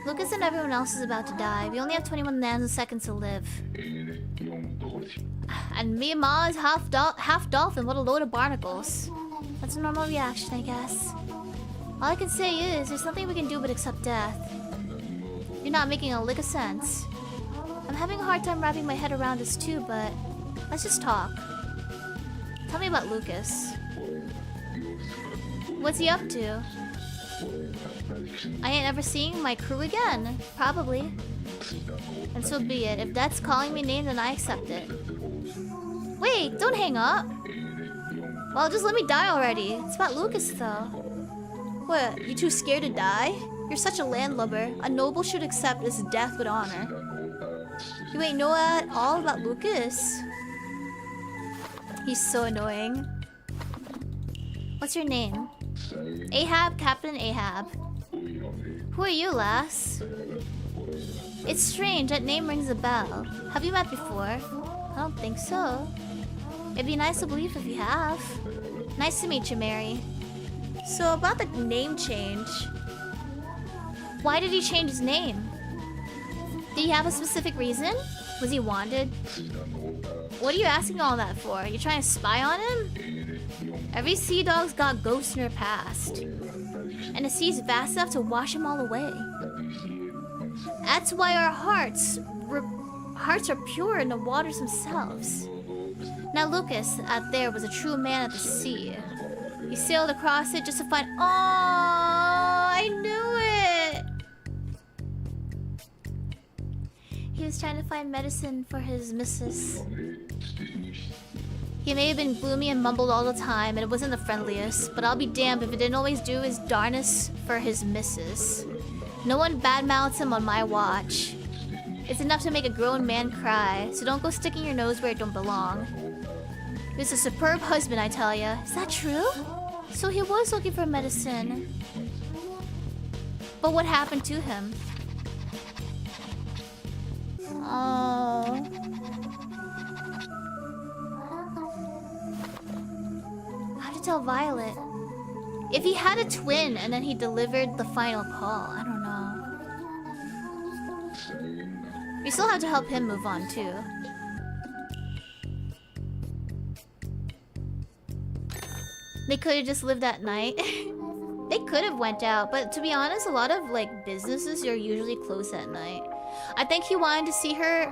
Lucas and everyone else is about to die. We only have 21 nanoseconds to live. And me and Ma is half dolphin. What a load of barnacles. That's a normal reaction, I guess. All I can say is, there's nothing we can do but accept death. You're not making a lick of sense. I'm having a hard time wrapping my head around this too, but let's just talk. Tell me about Lucas. What's he up to? I ain't ever seeing my crew again. Probably. And so be it. If that's calling me names, then I accept it. Wait, don't hang up. Well, just let me die already. It's about Lucas, though. What, you too scared to die? You're such a landlubber. A noble should accept his death with honor. You ain't know at all about Lucas. He's so annoying. What's your name? Ahab, Captain Ahab. Who are you, lass? It's strange, that name rings a bell. Have you met before? I don't think so. It'd be nice to believe if you have. Nice to meet you, Mary. So about the name change. Why did he change his name? Did he have a specific reason? Was he wanted? What are you asking all that for? You trying to spy on him? Every sea dog's got ghosts in her past. And the sea's vast enough to wash them all away. That's why our hearts are pure in the waters themselves. Now Lucas out there was a true man of the sea. He sailed across it just to find... Oh, I knew it! He was trying to find medicine for his missus. He may have been gloomy and mumbled all the time, and it wasn't the friendliest, but I'll be damned if it didn't always do his darnest for his missus. No one badmouths him on my watch. It's enough to make a grown man cry, so don't go sticking your nose where it don't belong. He was a superb husband, I tell ya. Is that true? So he was looking for medicine. But what happened to him? Oh. I have to tell Violet. If he had a twin and then he delivered the final call, I don't know. We still have to help him move on too. They could have just lived that night. They could have went out, but to be honest, a lot of like businesses are usually closed at night. I think he wanted to see her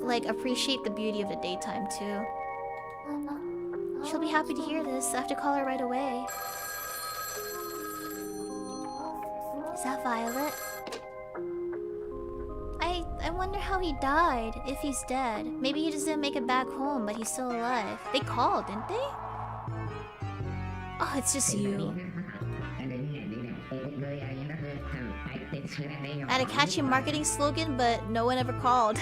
like appreciate the beauty of the daytime too. She'll be happy to hear this. I have to call her right away. Is that Violet? I wonder how he died, if he's dead. Maybe he just didn't make it back home, but he's still alive. They called, didn't they? Oh, it's just you. I had a catchy marketing slogan, but no one ever called.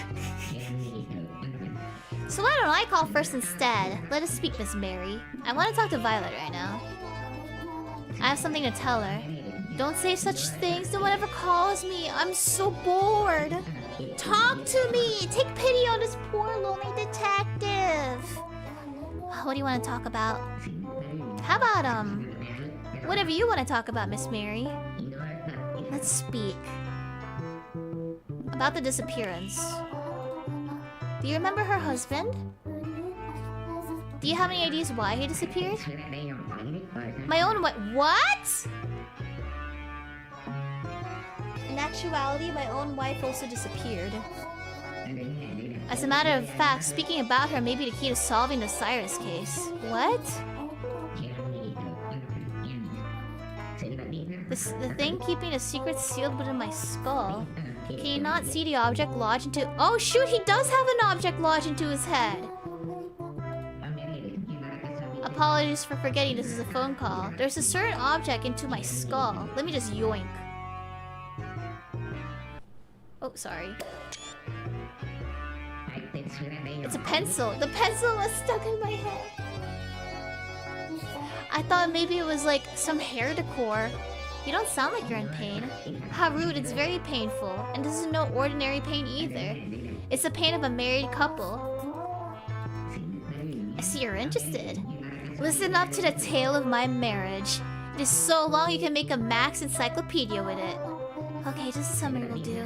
So why don't I call first instead? Let us speak, Miss Mary. I want to talk to Violet right now. I have something to tell her. Don't say such things. No one ever calls me. I'm so bored. Talk to me. Take pity on this poor lonely detective. What do you want to talk about? How about, whatever you want to talk about, Miss Mary. Let's speak. About the disappearance. Do you remember her husband? Do you have any ideas why he disappeared? My own what? In actuality, my own wife also disappeared. As a matter of fact, speaking about her may be the key to solving the Cyrus case. What? The thing keeping a secret sealed within my skull. Can you not see the object lodged into... Oh shoot, he does have an object lodged into his head. Apologies for forgetting this is a phone call. There's a certain object into my skull. Let me just yoink. Oh, sorry. It's a pencil. The pencil was stuck in my head. I thought maybe it was like some hair decor. You don't sound like you're in pain. How rude, it's very painful. And this is no ordinary pain either. It's the pain of a married couple. I see you're interested. Listen up to the tale of my marriage. It is so long you can make a Max encyclopedia with it. Okay, just a summary will do.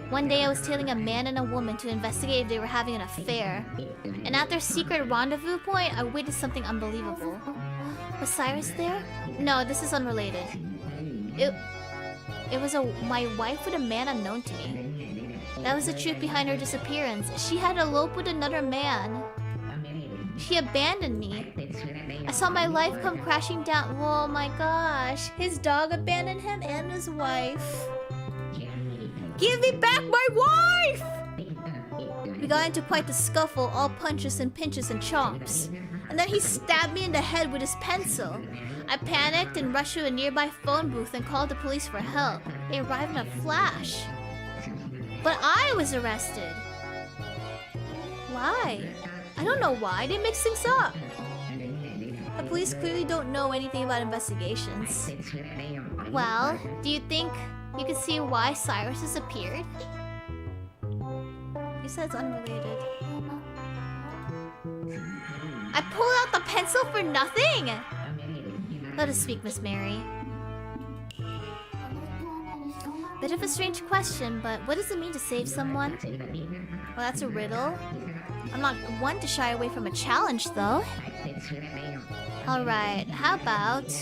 One day I was tailing a man and a woman to investigate if they were having an affair. And at their secret rendezvous point, I witnessed something unbelievable. Was Cyrus there? No, this is unrelated. It was my wife with a man unknown to me. That was the truth behind her disappearance. She had eloped with another man. She abandoned me. I saw my life come crashing down. Oh my gosh. His dog abandoned him and his wife. Give me back my wife! We got into quite the scuffle, all punches and pinches and chomps. And then he stabbed me in the head with his pencil. I panicked and rushed to a nearby phone booth and called the police for help. They arrived in a flash. But I was arrested. Why? I don't know why. They mix things up. The police clearly don't know anything about investigations. Well, do you think you can see why Cyrus disappeared? You said it's unrelated. I pulled out the pencil for nothing! Let us speak, Miss Mary. Bit of a strange question, but what does it mean to save someone? Well, that's a riddle. I'm not one to shy away from a challenge, though. Alright, how about...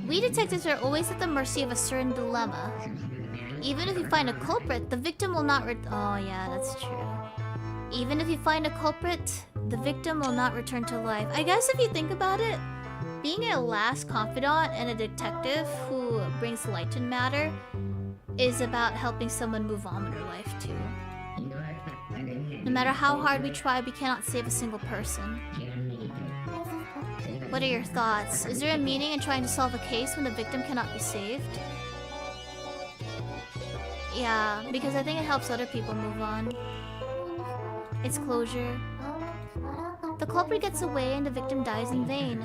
We detectives are always at the mercy of a certain dilemma. Even if you find a culprit, the victim will not oh yeah, that's true. Even if you find a culprit, the victim will not return to life. I guess if you think about it, being a last confidant and a detective who brings light to matter is about helping someone move on with their life too. No matter how hard we try, we cannot save a single person. What are your thoughts? Is there a meaning in trying to solve a case when the victim cannot be saved? Yeah, because I think it helps other people move on. It's closure. The culprit gets away and the victim dies in vain.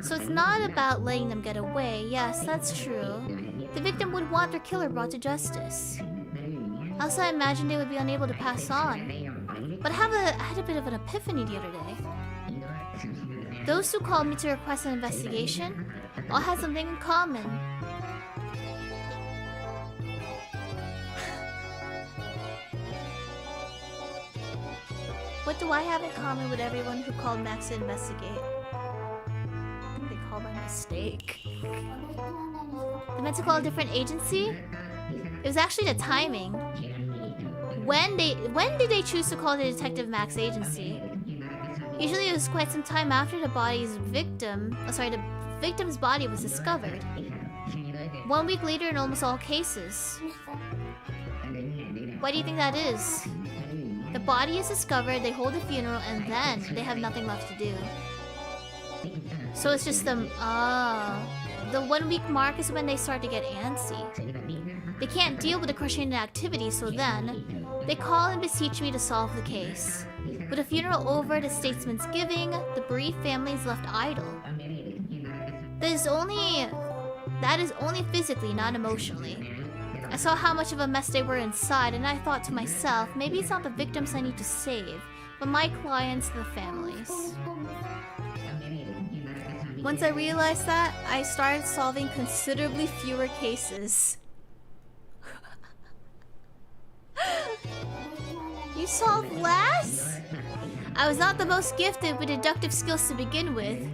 So it's not about letting them get away. Yes, that's true. The victim would want their killer brought to justice. Also, I imagine they would be unable to pass on. But I had a bit of an epiphany the other day. Those who called me to request an investigation all had something in common. What do I have in common with everyone who called Max to investigate? I think they called by mistake. They meant to call a different agency? It was actually the timing. When did they choose to call the Detective Max agency? Usually it was quite some time after the victim's body was discovered. 1 week later in almost all cases. Why do you think that is? The body is discovered, they hold a funeral, and then they have nothing left to do. So it's just the 1 week mark is when they start to get antsy. They can't deal with the crushing activity, so then they call and beseech me to solve the case. With the funeral over, the statesman's giving, the bereaved family is left idle. That is only physically, not emotionally. I saw how much of a mess they were inside, and I thought to myself, maybe it's not the victims I need to save, but my clients, the families. Once I realized that, I started solving considerably fewer cases. You solved less? I was not the most gifted with deductive skills to begin with.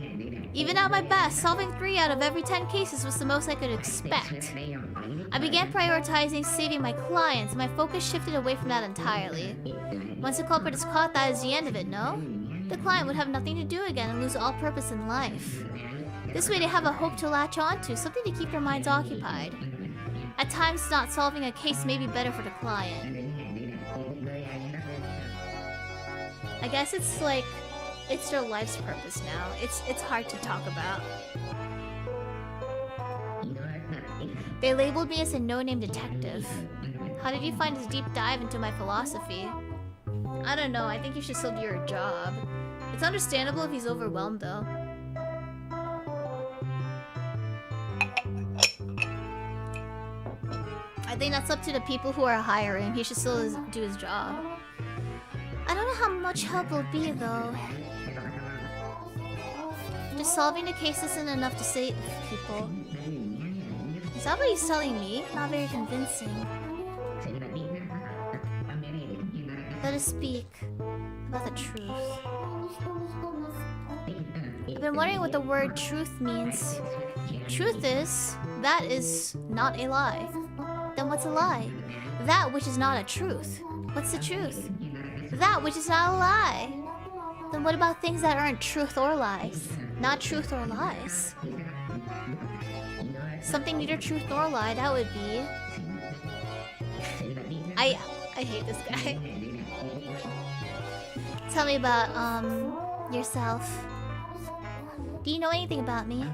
Even at my best, solving 3 out of every 10 cases was the most I could expect. I began prioritizing saving my clients, and my focus shifted away from that entirely. Once the culprit is caught, that is the end of it, no? The client would have nothing to do again and lose all purpose in life. This way they have a hope to latch onto, something to keep their minds occupied. At times, not solving a case may be better for the client. I guess it's like, it's their life's purpose now. It's hard to talk about. They labeled me as a no-name detective. How did you find this deep dive into my philosophy? I don't know, I think you should still do your job. It's understandable if he's overwhelmed though. I think that's up to the people who are hiring. He should still do his job. I don't know how much help will be though. Just solving the case isn't enough to save people. Is that what he's telling me? Not very convincing. Let us speak about the truth. I've been wondering what the word truth means. Truth is, that is not a lie. Then what's a lie? That which is not a truth. What's the truth? That which is not a lie. Then what about things that aren't truth or lies? Not truth or lies. Something neither truth nor lie, that would be... I hate this guy. Tell me about, yourself. Do you know anything about me?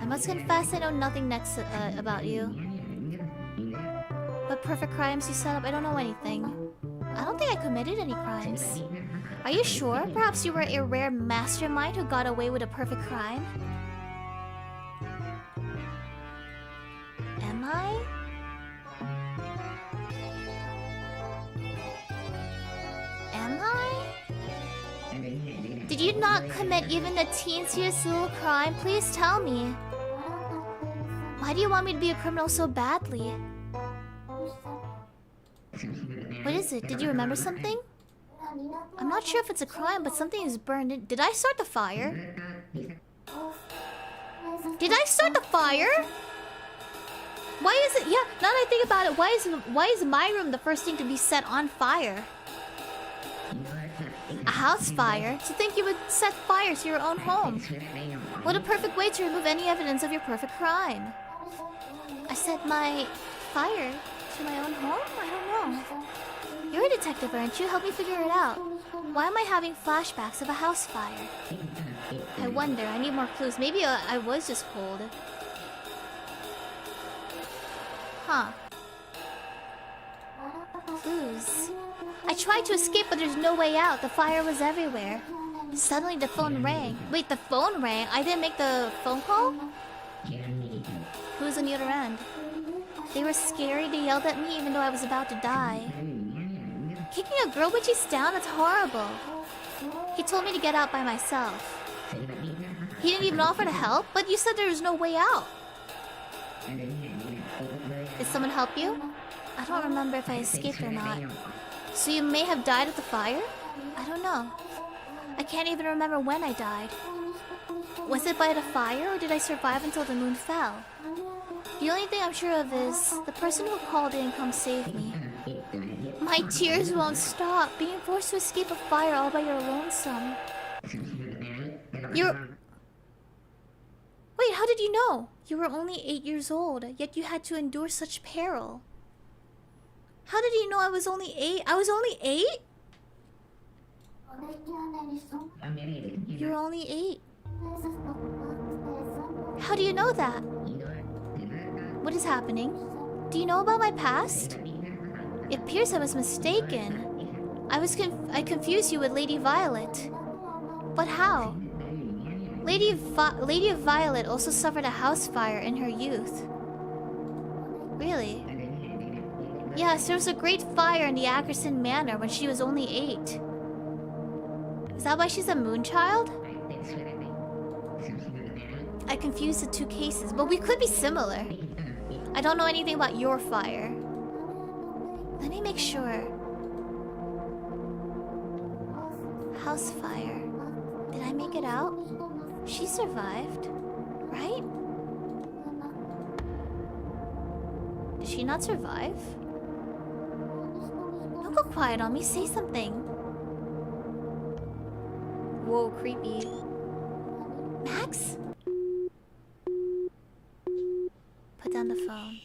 I must confess I know nothing next about you. What perfect crimes you set up, I don't know anything. I don't think I committed any crimes. Are you sure? Perhaps you were a rare mastermind who got away with a perfect crime? Am I? Am I? Did you not commit even the teensiest little crime? Please tell me. Why do you want me to be a criminal so badly? What is it? Did you remember something? I'm not sure if it's a crime, but something is burned in. Did I start the fire? Did I start the fire? Why is it? Yeah, now that I think about it, why is my room the first thing to be set on fire? A house fire? To think you would set fire to your own home. What a perfect way to remove any evidence of your perfect crime. I set my fire to my own home? I don't know. You're a detective, aren't you? Help me figure it out. Why am I having flashbacks of a house fire? I wonder. I need more clues. Maybe I was just cold. Huh. Clues. I tried to escape, but there's no way out. The fire was everywhere. Suddenly the phone rang. Wait, the phone rang? I didn't make the phone call? Who was on the other end? They were scary. They yelled at me even though I was about to die. Kicking a girl when she's down? That's horrible. He told me to get out by myself. He didn't even offer to help? But you said there was no way out. Did someone help you? I don't remember if I escaped or not. So you may have died at the fire? I don't know. I can't even remember when I died. Was it by the fire or did I survive until the moon fell? The only thing I'm sure of is the person who called didn't come save me. My tears won't stop. Being forced to escape a fire all by your lonesome. Wait, how did you know? You were only 8 years old, yet you had to endure such peril. How did you know I was only 8? I was only 8? You're only 8. How do you know that? What is happening? Do you know about my past? It appears I was mistaken. I confused you with Lady Violet. But how? Lady Violet also suffered a house fire in her youth. Really? Yes, there was a great fire in the Ackerson Manor when she was only 8. Is that why she's a moonchild? I confused the two cases, but we could be similar. I don't know anything about your fire. Let me make sure. House fire. Did I make it out? She survived, right? Did she not survive? Don't go quiet on me, say something. Whoa, creepy. Max? Put down the phone.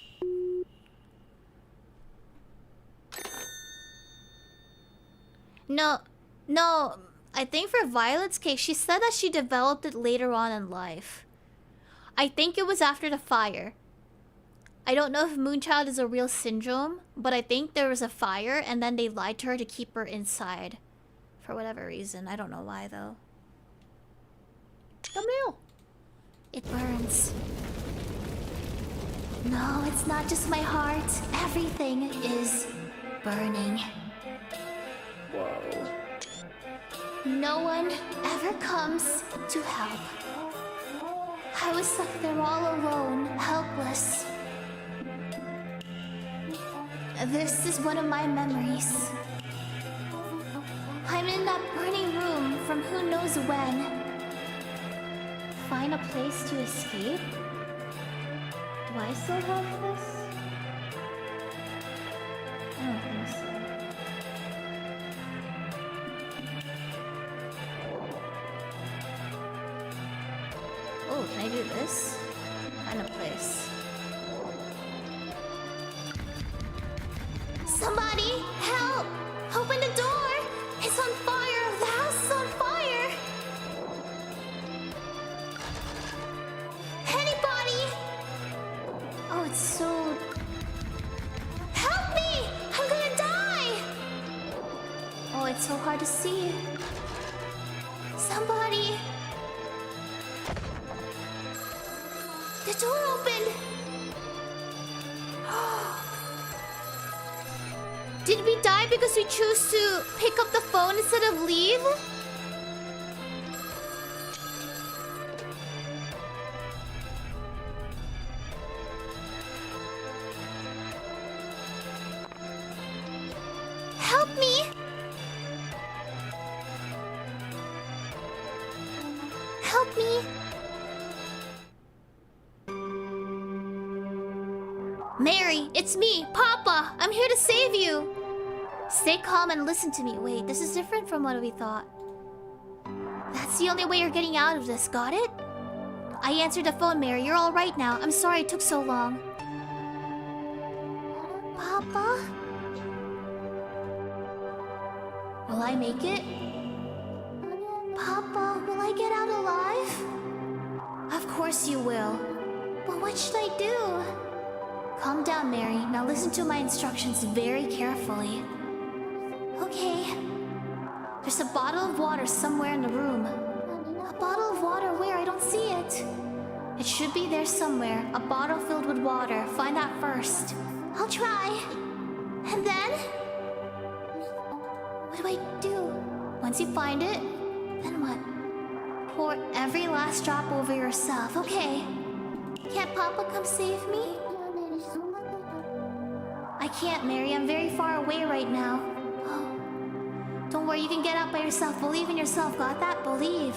No, I think for Violet's case, she said that she developed it later on in life. I think it was after the fire. I don't know if Moonchild is a real syndrome, but I think there was a fire and then they lied to her to keep her inside. For whatever reason. I don't know why though. Thumbnail! It burns. No, it's not just my heart. Everything is burning. Whoa. No one ever comes to help. I was stuck there all alone, helpless. This is one of my memories. I'm in that burning room from who knows when. Find a place to escape? Do I still have this? I don't think so. Oh, can I do this? Find a place. Somebody, help! Open the door! It's on fire! The house is on fire! Anybody! Oh, it's so... Help me! I'm gonna die! Oh, it's so hard to see. Somebody! The door opened! Did we die because we chose to pick up the phone instead of leave? Help me! Help me! Mary, it's me, Papa! I'm here to save you! Stay calm and listen to me. Wait, this is different from what we thought. That's the only way you're getting out of this, got it? I answered the phone, Mary. You're all right now. I'm sorry it took so long. Papa? Will I make it? Papa, will I get out alive? Of course you will. But what should I do? Calm down, Mary. Now listen to my instructions very carefully. Okay. There's a bottle of water somewhere in the room. A bottle of water where? I don't see it. It should be there somewhere. A bottle filled with water. Find that first. I'll try. And then? What do I do? Once you find it, then what? Pour every last drop over yourself. Okay. Can't Papa come save me? I can't, Mary. I'm very far away right now. Oh. Don't worry, you can get out by yourself. Believe in yourself. Got that? Believe.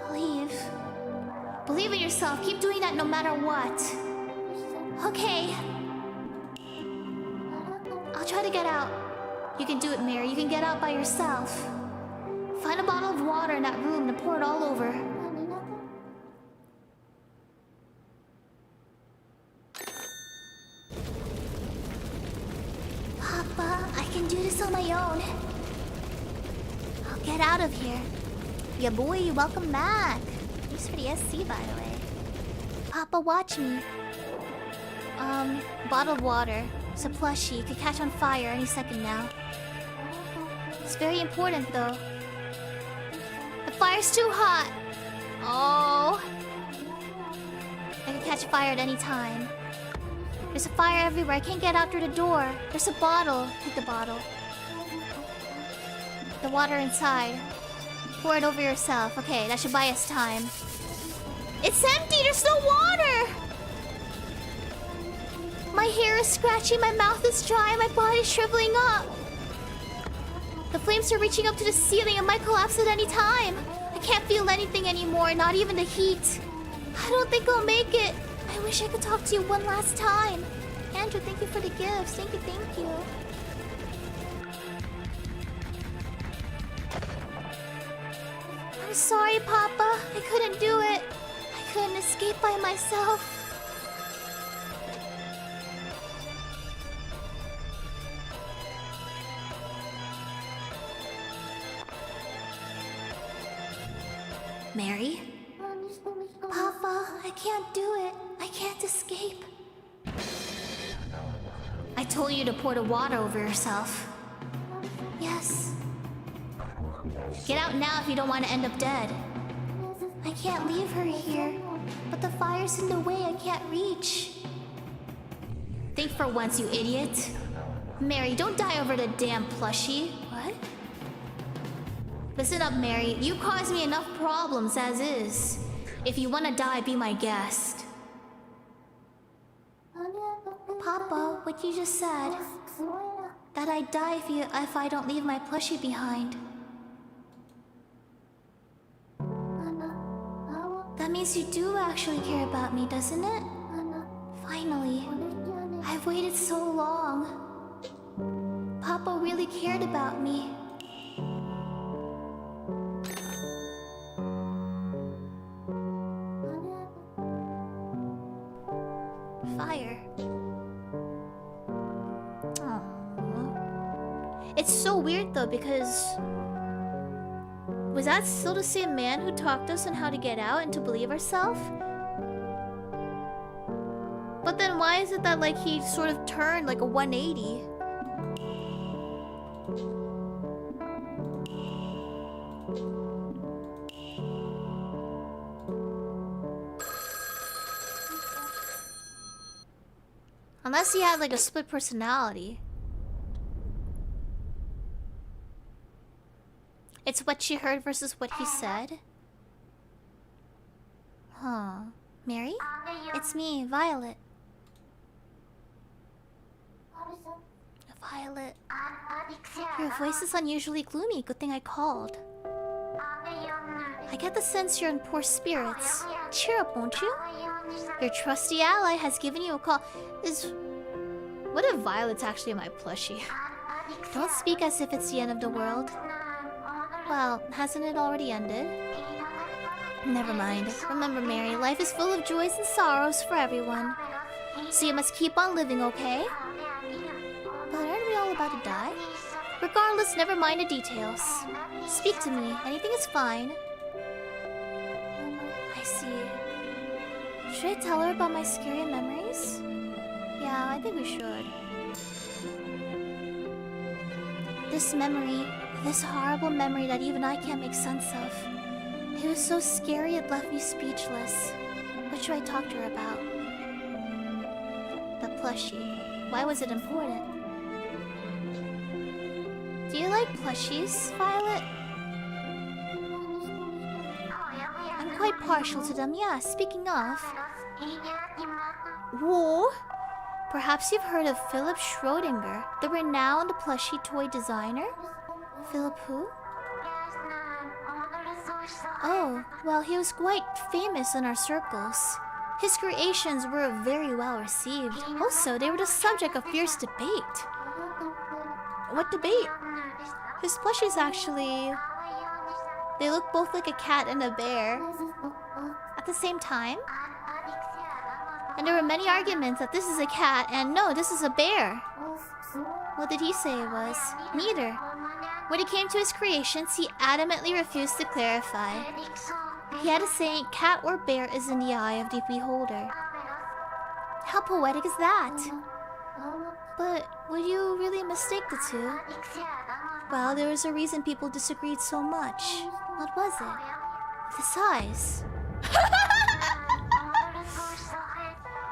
Believe. Believe in yourself. Keep doing that no matter what. Okay. I'll try to get out. You can do it, Mary. You can get out by yourself. Find a bottle of water in that room and pour it all over. Papa, I can do this on my own. I'll get out of here. Yeah, boy, welcome back. Thanks for the SC, by the way. Papa, watch me. Bottle of water. It's a plushie. Could catch on fire any second now. It's very important, though. The fire's too hot. Oh. I could catch fire at any time. There's a fire everywhere. I can't get out through the door. There's a bottle. Take the bottle. The water inside. Pour it over yourself. Okay, that should buy us time. It's empty! There's no water! My hair is scratchy, my mouth is dry, my body's shriveling up. The flames are reaching up to the ceiling and might collapse at any time. I can't feel anything anymore, not even the heat. I don't think I'll make it. I wish I could talk to you one last time. Andrew, thank you for the gifts. Thank you, thank you. I'm sorry, Papa. I couldn't do it. I couldn't escape by myself. Mary? Papa, I can't do it. I can't escape. I told you to pour the water over yourself. Yes. Get out now if you don't want to end up dead. I can't leave her here, but the fire's in the way. I can't reach. Think for once, you idiot. Mary, don't die over the damn plushie. What? Listen up, Mary. You caused me enough problems as is. If you wanna die, be my guest. Papa, what you just said. That I'd die if I don't leave my plushie behind. That means you do actually care about me, doesn't it? Finally. I've waited so long. Papa really cared about me. Fire. Aww. It's so weird though because... Was that still the same man who taught us on how to get out and to believe ourselves? But then why is it that like he sort of turned like a 180? Unless he had like a split personality. It's what she heard versus what he said? Huh. Mary? It's me, Violet. Violet. Your voice is unusually gloomy. Good thing I called. I get the sense you're in poor spirits. Cheer up, won't you? Your trusty ally has given you a call. What if Violet's actually my plushie? Don't speak as if it's the end of the world. Well, hasn't it already ended? Never mind. Remember, Mary, life is full of joys and sorrows for everyone. So you must keep on living, okay? But aren't we all about to die? Regardless, never mind the details. Speak to me. Anything is fine. I see. Should I tell her about my scary memories? Yeah, I think we should. This memory, this horrible memory that even I can't make sense of. It was so scary it left me speechless. What should I talk to her about? The plushie. Why was it important? Do you like plushies, Violet? I'm quite partial to them, yeah. Speaking of... Whoa! Perhaps you've heard of Philip Schrödinger, the renowned plushie toy designer? Philip who? Oh, well, he was quite famous in our circles. His creations were very well received. Also, they were the subject of fierce debate. What debate? His plushies actually... They look both like a cat and a bear. At the same time? And there were many arguments that this is a cat and no, this is a bear. What did he say it was? Neither. When it came to his creations, he adamantly refused to clarify. He had a saying, cat or bear is in the eye of the beholder. How poetic is that? But would you really mistake the two? Well, there was a reason people disagreed so much. What was it? The size.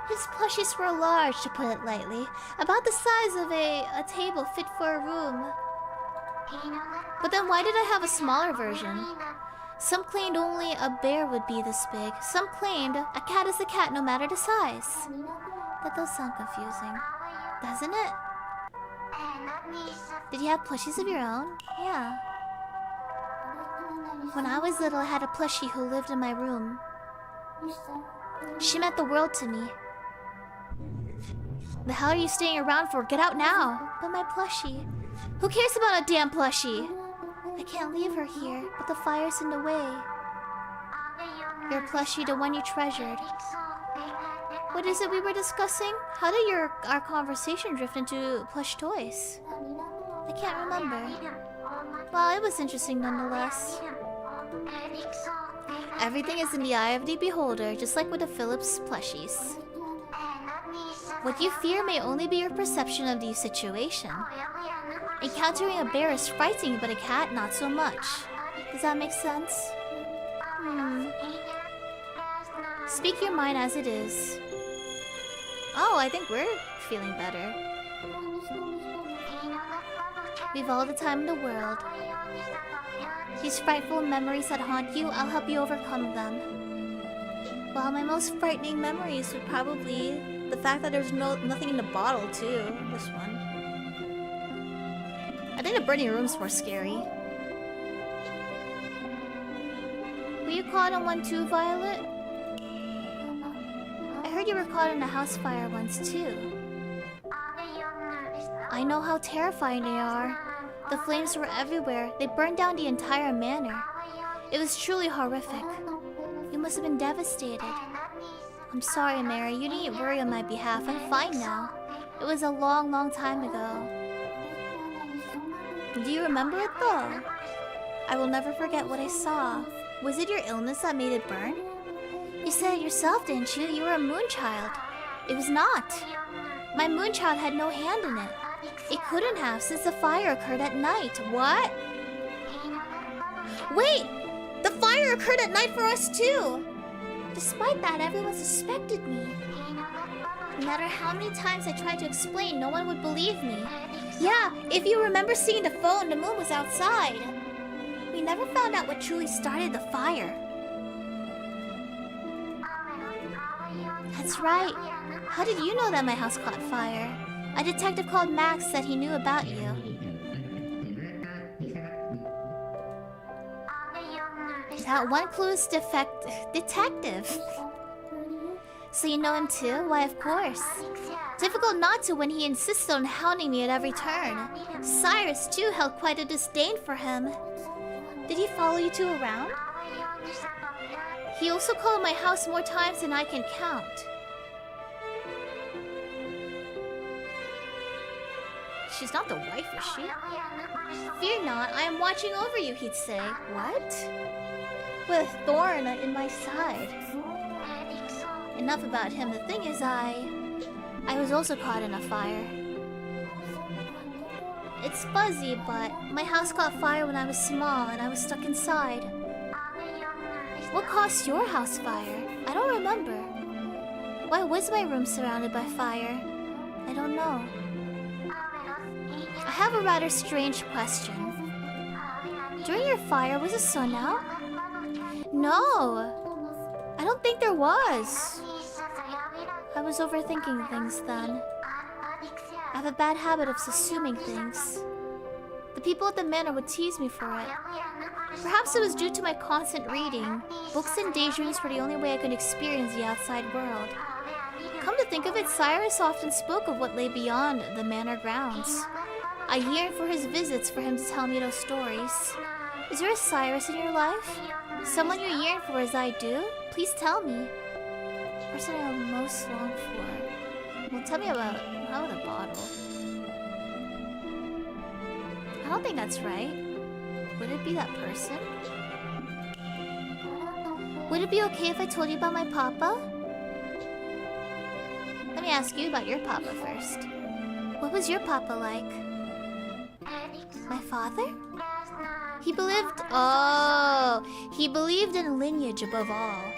His plushies were large, to put it lightly. About the size of a table fit for a room. But then why did I have a smaller version? Some claimed only a bear would be this big. Some claimed a cat is a cat no matter the size. That does sound confusing. Doesn't it? Did you have plushies of your own? Yeah. When I was little, I had a plushie who lived in my room. She meant the world to me. The hell are you staying around for? Get out now! But my plushie... Who cares about a damn plushie? I can't leave her here, but the fire's in the way. Your plushie, the one you treasured. What is it we were discussing? How did our conversation drift into plush toys? I can't remember. Well, it was interesting nonetheless. Everything is in the eye of the beholder, just like with the Philips plushies. What you fear may only be your perception of the situation. Encountering a bear is frightening, but a cat not so much. Does that make sense? Speak your mind as it is. Oh, I think we're feeling better. We've all the time in the world. These frightful memories that haunt you, I'll help you overcome them. Well, my most frightening memories would probably the fact that there's nothing in the bottle too. This one. I think the burning room's more scary. Were you caught on one too, Violet? I heard you were caught in a house fire once too. I know how terrifying they are. The flames were everywhere. They burned down the entire manor. It was truly horrific. You must have been devastated. I'm sorry, Mary. You needn't worry on my behalf. I'm fine now. It was a long, long time ago. Do you remember it though? I will never forget what I saw. Was it your illness that made it burn? You said it yourself, didn't you? You were a moonchild. It was not. My moonchild had no hand in it. It couldn't have, since the fire occurred at night. What? Wait! The fire occurred at night for us too! Despite that, everyone suspected me. No matter how many times I tried to explain, no one would believe me. Yeah, if you remember seeing the phone, the moon was outside. We never found out what truly started the fire. That's right. How did you know that my house caught fire? A detective called Max said he knew about you. That one clue is detective. So you know him too? Why, of course. Difficult not to when he insisted on hounding me at every turn. Cyrus, too, held quite a disdain for him. Did he follow you two around? He also called my house more times than I can count. She's not the wife, is she? Fear not, I am watching over you, he'd say. What? With a thorn in my side. Enough about him. The thing is, I was also caught in a fire. It's fuzzy, but my house caught fire when I was small and I was stuck inside. What caused your house fire? I don't remember. Why was my room surrounded by fire? I don't know. I have a rather strange question. During your fire, was the sun out? No! I don't think there was. I was overthinking things then. I have a bad habit of assuming things. The people at the manor would tease me for it. Perhaps it was due to my constant reading. Books and daydreams were the only way I could experience the outside world. Come to think of it, Cyrus often spoke of what lay beyond the manor grounds. I yearned for his visits for him to tell me those stories. Is there a Cyrus in your life? Someone you yearn for as I do? Please tell me. The person I most long for. Well, tell me about the bottle. I don't think that's right. Would it be that person? Would it be okay if I told you about my papa? Let me ask you about your papa first. What was your papa like? My father? He believed in lineage above all.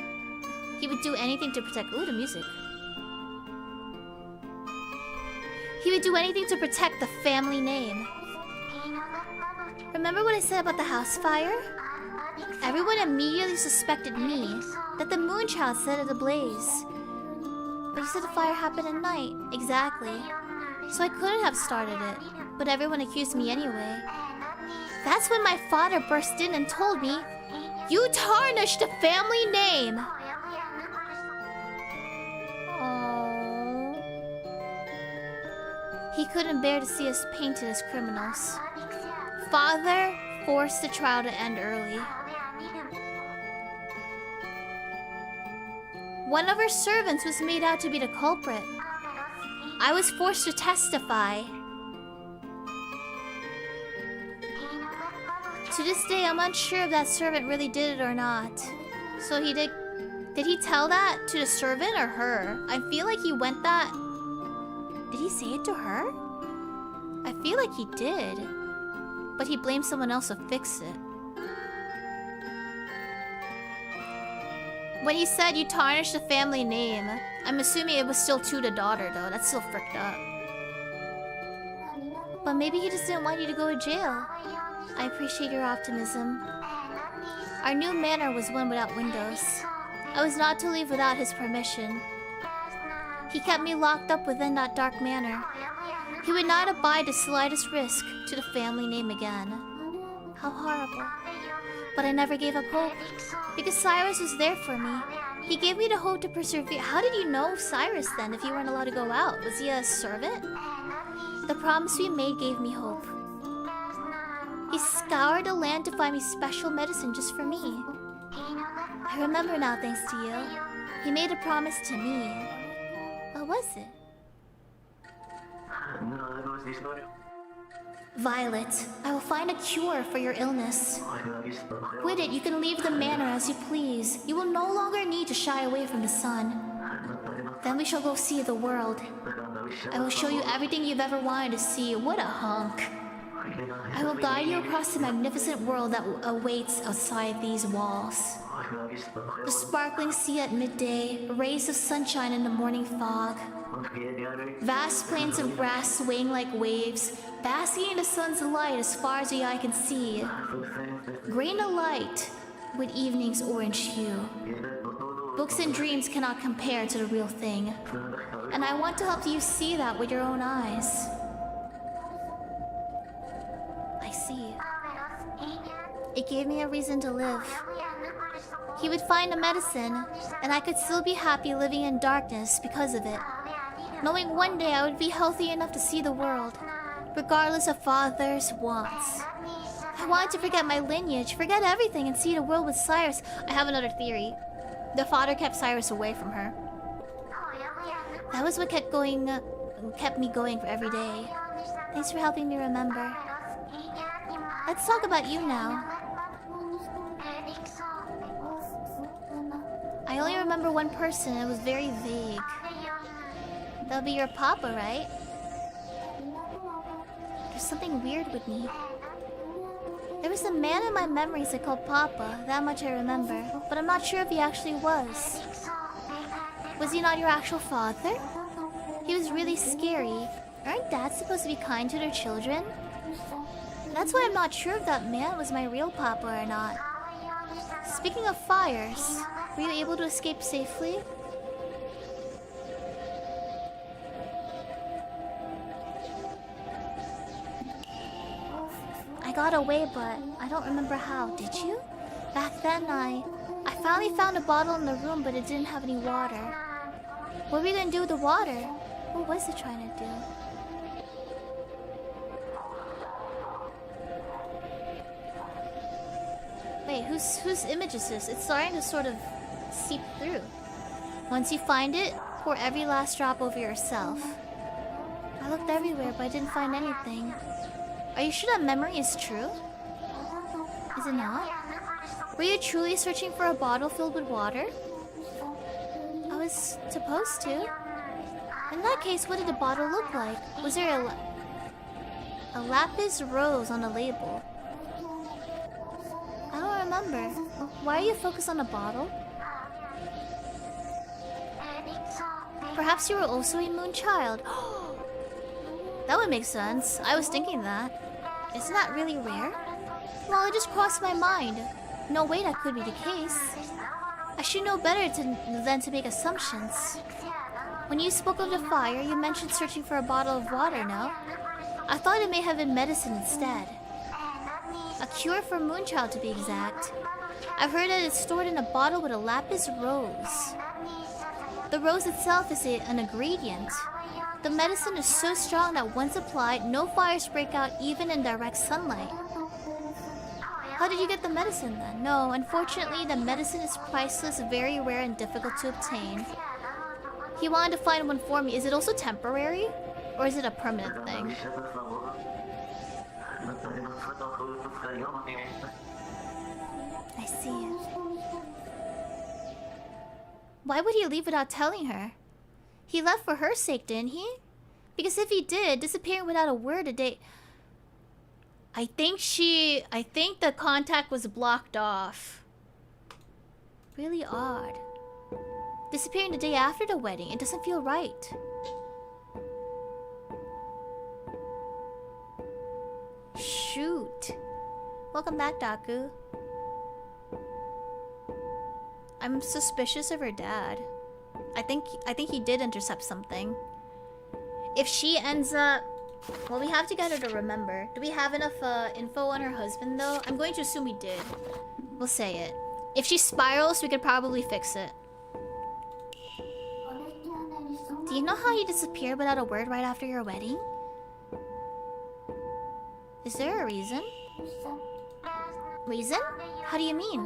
He would do anything to protect... Ooh, the music. He would do anything to protect the family name. Remember what I said about the house fire? Everyone immediately suspected me, that the moonchild set it ablaze. But you said the fire happened at night. Exactly. So I couldn't have started it, but everyone accused me anyway. That's when my father burst in and told me, "You tarnished the family name!" Aww. He couldn't bear to see us painted as criminals. Father forced the trial to end early. One of our servants was made out to be the culprit. I was forced to testify. To this day, I'm unsure if that servant really did it or not. So he did... Did he tell that to the servant or her? I feel like he went that... Did he say it to her? I feel like he did. But he blamed someone else to fix it. When he said you tarnished the family name, I'm assuming it was still to the daughter though. That's still fricked up. But maybe he just didn't want you to go to jail. I appreciate your optimism. Our new manor was one without windows. I was not to leave without his permission. He kept me locked up within that dark manor. He would not abide the slightest risk to the family name again. How horrible. But I never gave up hope, because Cyrus was there for me. He gave me the hope to persevere. How did you know Cyrus then, if you weren't allowed to go out? Was he a servant? The promise we made gave me hope. He scoured the land to find me special medicine just for me. I remember now, thanks to you. He made a promise to me. What was it? Violet, I will find a cure for your illness. With it, you can leave the manor as you please. You will no longer need to shy away from the sun. Then we shall go see the world. I will show you everything you've ever wanted to see. What a hunk. I will guide you across the magnificent world that awaits outside these walls. The sparkling sea at midday, rays of sunshine in the morning fog. Vast plains of grass swaying like waves, basking in the sun's light as far as the eye can see. Green light with evening's orange hue. Books and dreams cannot compare to the real thing. And I want to help you see that with your own eyes. I see. It gave me a reason to live. He would find a medicine, and I could still be happy living in darkness because of it. Knowing one day I would be healthy enough to see the world, regardless of father's wants. I wanted to forget my lineage, forget everything, and see the world with Cyrus. I have another theory. The father kept Cyrus away from her. That was what kept me going for every day. Thanks for helping me remember. Let's talk about you now. I only remember one person, and it was very vague. That'll be your papa, right? There's something weird with me. There was a man in my memories I called Papa, that much I remember. But I'm not sure if he actually was. Was he not your actual father? He was really scary. Aren't dads supposed to be kind to their children? That's why I'm not sure if that man was my real papa or not. Speaking of fires, were you able to escape safely? I got away, but I don't remember how. Did you? Back then, I finally found a bottle in the room, but it didn't have any water. What were we gonna do with the water? What was it trying to do? Wait, whose image is this? It's starting to sort of seep through. Once you find it, pour every last drop over yourself. I looked everywhere, but I didn't find anything. Are you sure that memory is true? Is it not? Were you truly searching for a bottle filled with water? I was supposed to. In that case, what did the bottle look like? Was there a lapis rose on the label? I don't remember. Why are you focused on the bottle? Perhaps you were also a moon child. That would make sense. I was thinking that. Isn't that really rare? Well, it just crossed my mind. No way that could be the case. I should know better than to make assumptions. When you spoke of the fire, you mentioned searching for a bottle of water, no? I thought it may have been medicine instead. A cure for Moonchild, to be exact. I've heard that it's stored in a bottle with a lapis rose. The rose itself is an ingredient. The medicine is so strong that once applied, no fires break out even in direct sunlight. How did you get the medicine then? No, unfortunately, the medicine is priceless, very rare, and difficult to obtain. He wanted to find one for me. Is it also temporary? Or is it a permanent thing? I see. Why would he leave without telling her? He left for her sake, didn't he? Because if he did, disappearing without a word a day... I think the contact was blocked off. Really odd. Disappearing the day after the wedding, it doesn't feel right. Welcome back, Daku. I'm suspicious of her dad. I think he did intercept something. If she ends up... Well, we have to get her to remember. Do we have enough info on her husband, though? I'm going to assume we did. We'll say it. If she spirals, we could probably fix it. Do you know how you disappeared without a word right after your wedding? Is there a reason? Reason? How do you mean?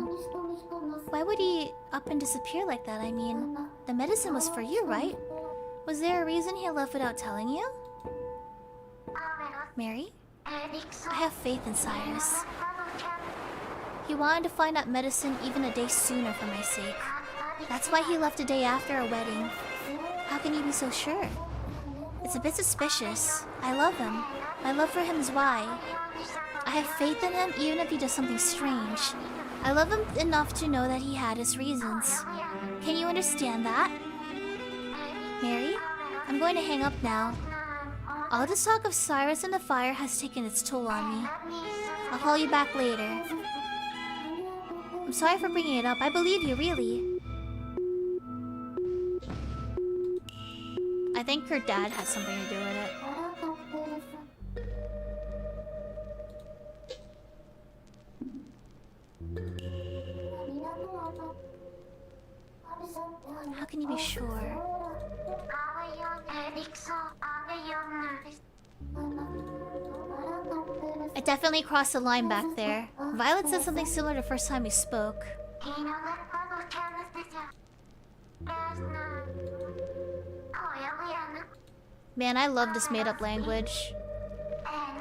Why would he up and disappear like that? I mean, the medicine was for you, right? Was there a reason he left without telling you? Mary? I have faith in Cyrus. He wanted to find out medicine even a day sooner for my sake. That's why he left a day after our wedding. How can you be so sure? It's a bit suspicious. I love him. My love for him is why. I have faith in him even if he does something strange. I love him enough to know that he had his reasons. Can you understand that? Mary, I'm going to hang up now. All this talk of Cyrus and the fire has taken its toll on me. I'll call you back later. I'm sorry for bringing it up. I believe you, really. I think her dad has something to do with it. How can you be sure? I definitely crossed the line back there. Violet said something similar the first time we spoke. Man, I love this made-up language.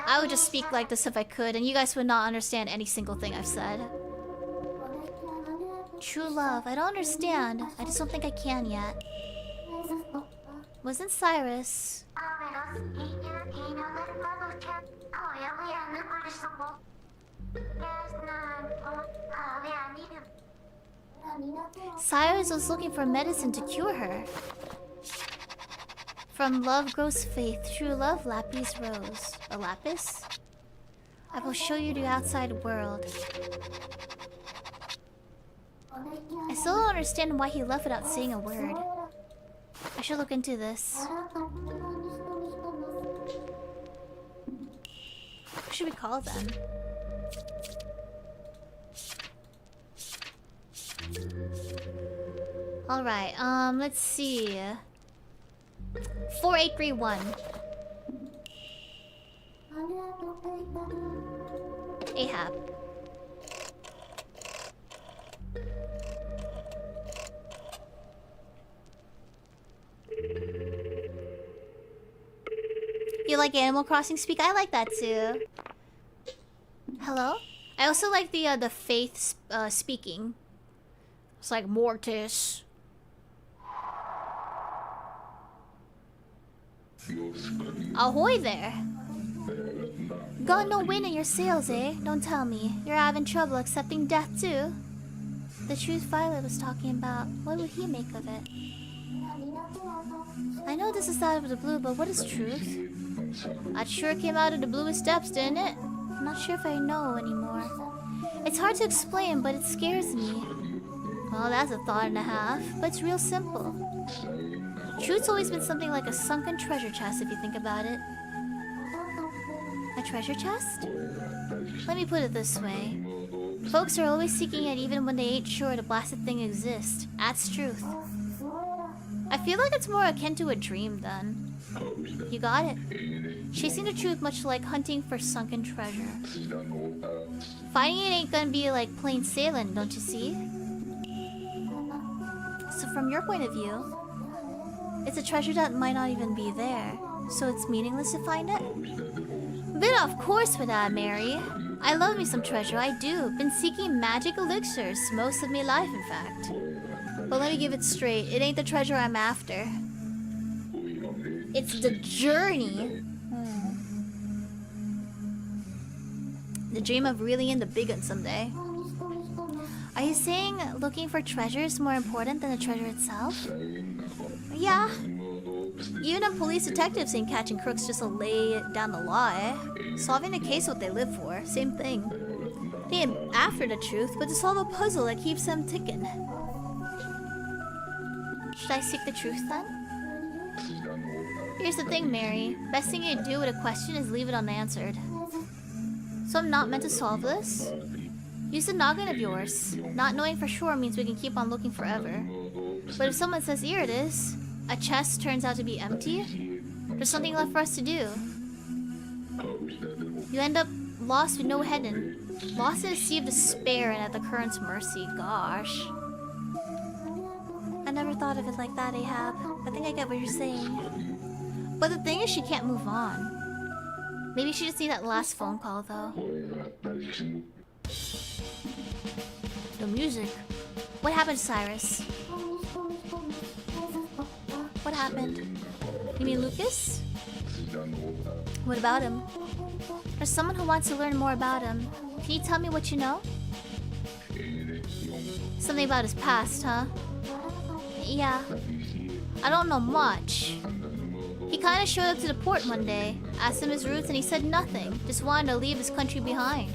I would just speak like this if I could, and you guys would not understand any single thing I've said. True love, I don't understand. I just don't think I can yet. Wasn't Cyrus... Cyrus was looking for medicine to cure her. From love grows faith, true love lapis rose. A lapis? I will show you the outside world. I still don't understand why he left without saying a word. I should look into this. What should we call them? Alright, let's see. 4831. Ahab. You like Animal Crossing speak? I like that too. Hello? I also like the faith speaking. It's like Mortis. Ahoy there! Got no wind in your sails, eh? Don't tell me. You're having trouble accepting death too. The truth Violet was talking about, what would he make of it? I know this is out of the blue, but what is truth? That sure came out of the bluest depths, didn't it? I'm not sure if I know anymore. It's hard to explain, but it scares me. Well, that's a thought and a half, but it's real simple. Truth's always been something like a sunken treasure chest, if you think about it. A treasure chest? Let me put it this way. Folks are always seeking it even when they ain't sure the blasted thing exists. That's truth. I feel like it's more akin to a dream, then. You got it. Chasing the truth much like hunting for sunken treasure. Finding it ain't gonna be like plain sailing, don't you see? So from your point of view, it's a treasure that might not even be there. So it's meaningless to find it? Bit off course for that, Mary. I love me some treasure, I do. Been seeking magic elixirs most of me life, in fact. But let me give it straight, it ain't the treasure I'm after. It's the journey. The dream of reeling in the big one someday. Are you saying looking for treasure is more important than the treasure itself? Yeah. Even a police detectives ain't catching crooks just to lay down the law, eh? Solving the case what they live for, same thing. They ain't after the truth, but to solve a puzzle that keeps them ticking. Should I seek the truth then? Here's the thing, Mary. Best thing you do with a question is leave it unanswered. So I'm not meant to solve this? Use the noggin of yours. Not knowing for sure means we can keep on looking forever. But if someone says, here it is, a chest turns out to be empty, there's something left for us to do. You end up lost with no heading. Lost in a sea of despair and at the current's mercy. Gosh. I never thought of it like that, Ahab. I think I get what you're saying. But the thing is, she can't move on. Maybe she just needs that last phone call, though. The music. What happened, Cyrus? What happened? You mean Lucas? What about him? There's someone who wants to learn more about him. Can you tell me what you know? Something about his past, huh? Yeah. I don't know much. He kinda showed up to the port one day, asked him his roots, and he said nothing. Just wanted to leave his country behind.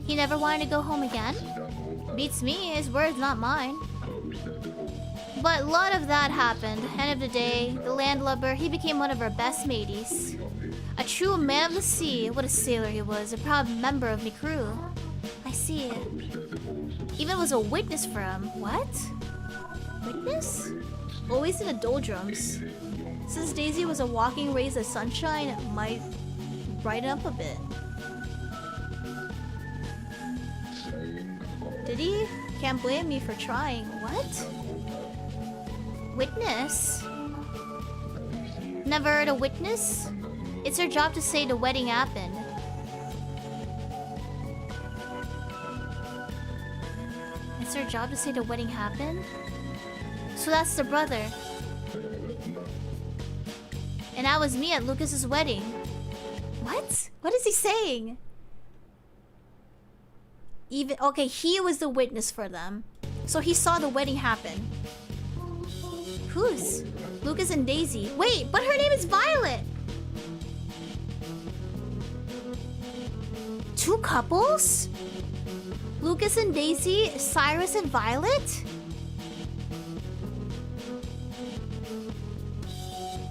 He never wanted to go home again? Beats me, his words, not mine. But a lot of that happened. End of the day, the landlubber, he became one of our best mateys. A true man of the sea. What a sailor he was, a proud member of me crew. I see. Even was a witness for him. What? Witness? Always in the doldrums. Since Daisy was a walking rays of sunshine, it might brighten up a bit. Did he? Can't blame me for trying. What? Witness? Never heard a witness? It's her job to say the wedding happened. It's her job to say the wedding happened? So that's the brother. And that was me at Lucas's wedding. What? What is he saying? Even okay, he was the witness for them. So he saw the wedding happen. Who's? Lucas and Daisy. Wait, but her name is Violet! Two couples? Lucas and Daisy, Cyrus and Violet?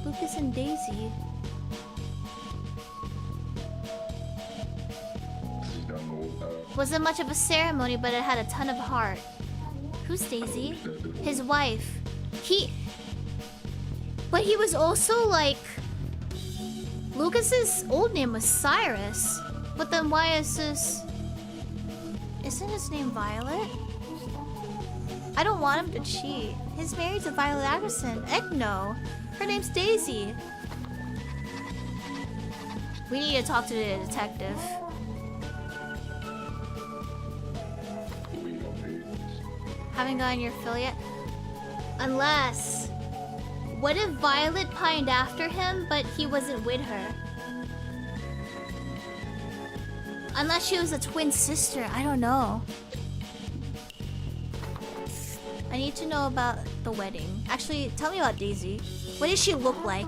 Lucas and Daisy. Wasn't much of a ceremony, but it had a ton of heart. Who's Daisy? His wife. But he was also like... Lucas's old name was Cyrus. But then why is this... Isn't his name Violet? I don't want him to cheat. He's married to Violet Anderson. Heck no. Her name's Daisy. We need to talk to the detective. Haven't gotten your fill yet? Unless... What if Violet pined after him, but he wasn't with her? Unless she was a twin sister, I don't know. I need to know about the wedding. Actually, tell me about Daisy. What does she look like?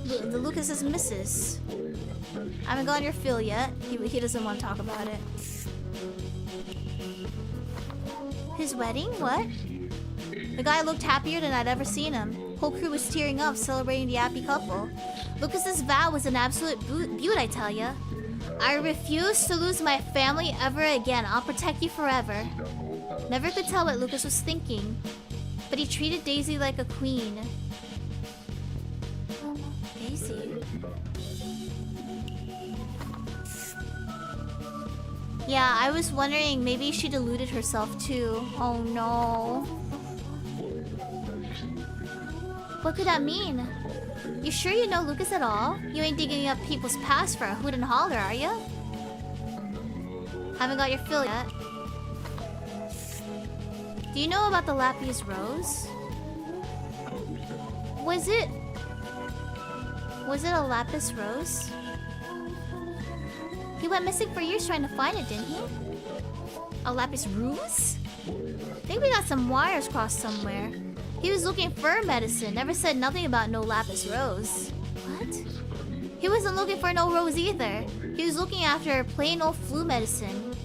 The Lucas's missus. I haven't gotten your fill yet. He doesn't want to talk about it. His wedding? What? The guy looked happier than I'd ever seen him. Whole crew was tearing up, celebrating the happy couple. Lucas's vow was an absolute beaut, I tell ya. I refuse to lose my family ever again. I'll protect you forever. Never could tell what Lucas was thinking, but he treated Daisy like a queen. Daisy? Yeah, I was wondering maybe she deluded herself too. Oh no. What could that mean? You sure you know Lucas at all? You ain't digging up people's past for a hoot and holler, are ya? Haven't got your fill yet. Do you know about the Lapis Rose? Was it a Lapis Rose? He went missing for years trying to find it, didn't he? A Lapis Rose? Think we got some wires crossed somewhere. He was looking for medicine, never said nothing about no Lapis Rose. What? He wasn't looking for no rose either. He was looking after plain old flu medicine.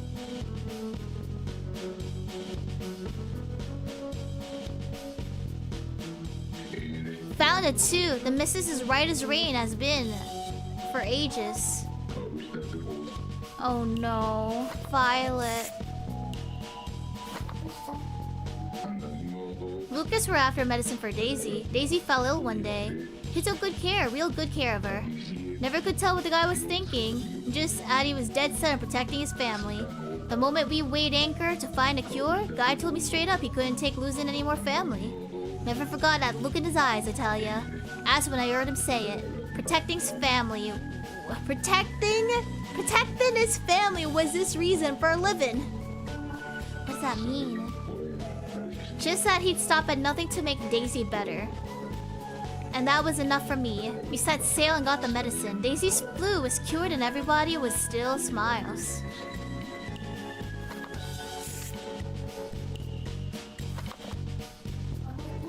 Found it too. The missus is right as rain has been for ages. Oh no, Violet. Lucas were after medicine for Daisy. Daisy fell ill one day. He took good care, real good care of her. Never could tell what the guy was thinking. Just Addy was dead set on protecting his family. The moment we weighed anchor to find a cure, guy told me straight up he couldn't take losing any more family. Never forgot that look in his eyes, I tell ya. As when I heard him say it. Protecting his family. Protecting his family was his reason for living. What does that mean? Just that he'd stop at nothing to make Daisy better. And that was enough for me. We set sail and got the medicine. Daisy's flu was cured and everybody was still smiles.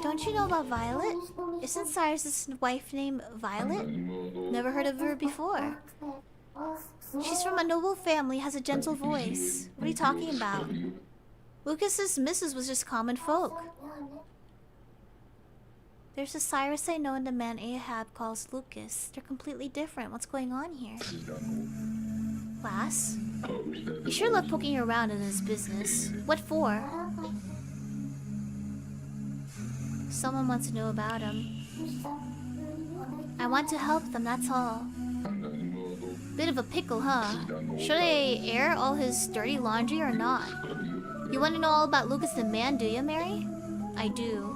Don't you know about Violet? Isn't Cyrus's wife named Violet? Never heard of her before. She's from a noble family, has a gentle voice. What are you talking about? Lucas's missus was just common folk. There's a Cyrus I know and the man Ahab calls Lucas. They're completely different. What's going on here? Lass? You sure love poking around in his business. What for? Someone wants to know about him. I want to help them, that's all. Bit of a pickle, huh? Should I air all his dirty laundry or not? You want to know all about Lucas the man, do you, Mary? I do.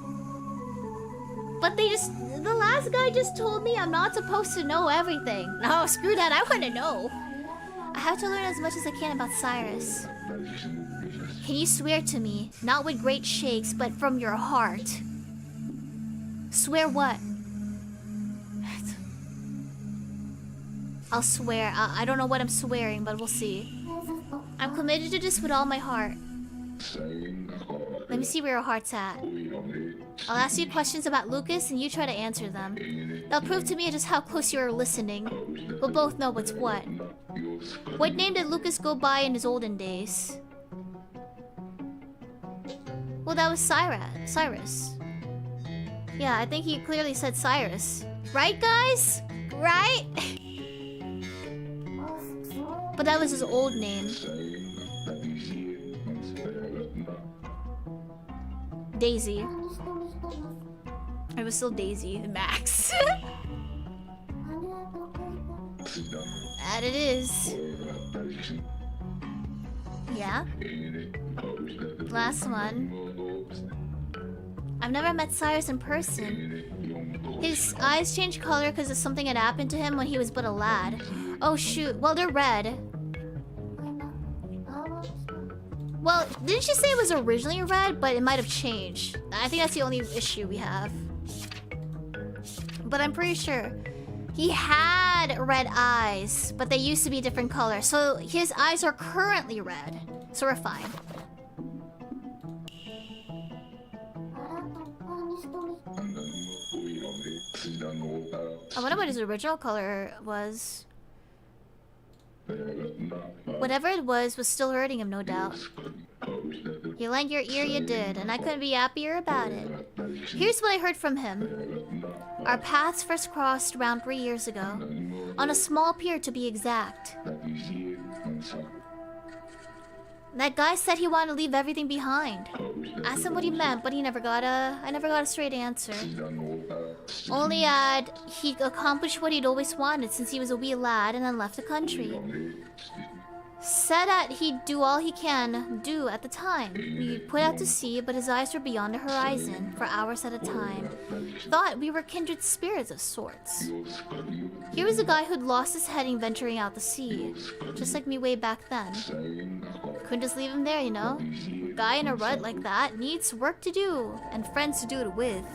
But the last guy just told me I'm not supposed to know everything. No, screw that, I want to know. I have to learn as much as I can about Cyrus. Can you swear to me, not with great shakes, but from your heart? Swear what? I'll swear. I don't know what I'm swearing, but we'll see. I'm committed to this with all my heart. Let me see where your heart's at. I'll ask you questions about Lucas and you try to answer them. They'll prove to me just how close you are listening. We'll both know what's what. What name did Lucas go by in his olden days? Well, that was Cyrus. Yeah, I think he clearly said Cyrus. Right, guys? Right? But that was his old name. Daisy. It was still Daisy, Max. That it is. Yeah? Last one. I've never met Cyrus in person. His eyes changed color because of something had happened to him when he was but a lad. Oh shoot, well they're red. Well, didn't she say it was originally red, but it might have changed? I think that's the only issue we have. But I'm pretty sure he had red eyes, but they used to be a different color. So his eyes are currently red. So we're fine. I wonder what his original color was. Whatever it was still hurting him, no doubt. You lent your ear, you did, and I couldn't be happier about it. Here's what I heard from him. Our paths first crossed around 3 years ago. On a small pier, to be exact. That guy said he wanted to leave everything behind. Asked him what he meant, but I never got a straight answer. Only he'd accomplished what he'd always wanted since he was a wee lad and then left the country. Said that he'd do all he can do at the time. We'd put out to sea, but his eyes were beyond the horizon for hours at a time. Thought we were kindred spirits of sorts. Here was a guy who'd lost his head in venturing out to sea, just like me way back then. Couldn't just leave him there, you know? A guy in a rut like that needs work to do and friends to do it with.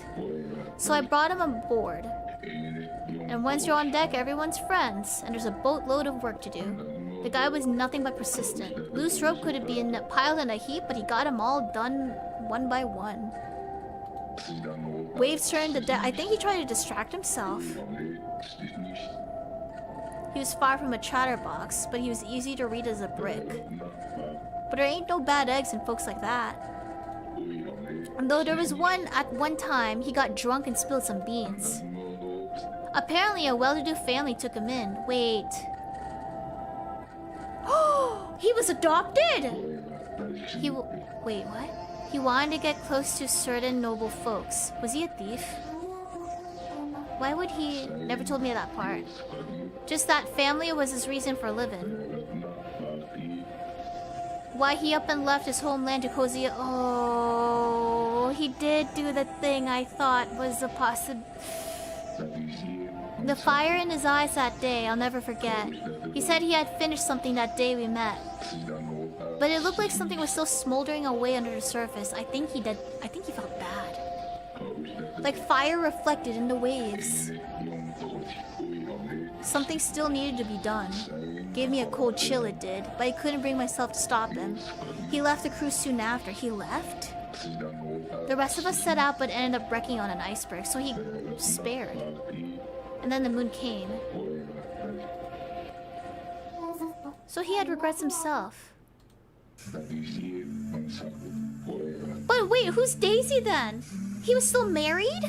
So I brought him aboard. And once you're on deck, everyone's friends, and there's a boatload of work to do. The guy was nothing but persistent. Loose rope could have been piled in a heap, but he got them all done one by one. Waves turned to death. I think he tried to distract himself. He was far from a chatterbox, but he was easy to read as a brick. But there ain't no bad eggs in folks like that. And though there was one at one time, he got drunk and spilled some beans. Apparently a well-to-do family took him in. Wait. Oh, he was adopted! Wait, what? He wanted to get close to certain noble folks. Was he a thief? Why would he... Never told me that part. Just that family was his reason for living. Why he up and left his homeland to cozy... Oh, he did do the thing I thought was a The fire in his eyes that day, I'll never forget. He said he had finished something that day we met. But it looked like something was still smoldering away under the surface. I think he felt bad. Like fire reflected in the waves. Something still needed to be done. Gave me a cold chill, it did, but I couldn't bring myself to stop him. He left the cruise soon after. He left? The rest of us set out but ended up wrecking on an iceberg, so he spared. And then the moon came. So he had regrets himself. But wait, who's Daisy then? He was still married?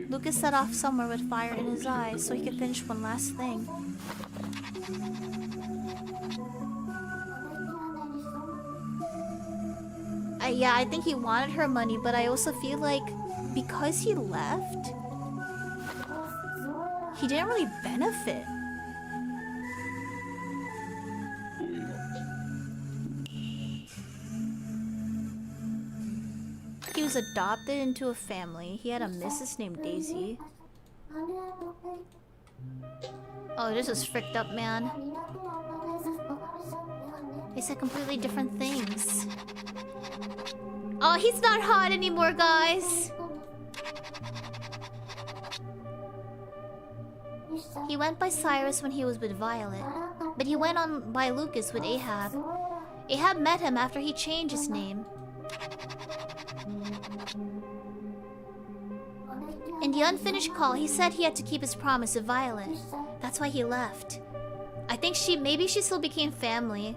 Lucas set off somewhere with fire in his eyes so he could finish one last thing. Yeah, I think he wanted her money, but I also feel like because he left, he didn't really benefit. He was adopted into a family. He had a missus named Daisy. Oh, this is fricked up, man. They said completely different things. Oh, he's not hot anymore, guys. He went by Cyrus when he was with Violet, but he went on by Lucas with Ahab. Ahab met him after he changed his name. In the unfinished call, he said he had to keep his promise to Violet. That's why he left. I think maybe she still became family.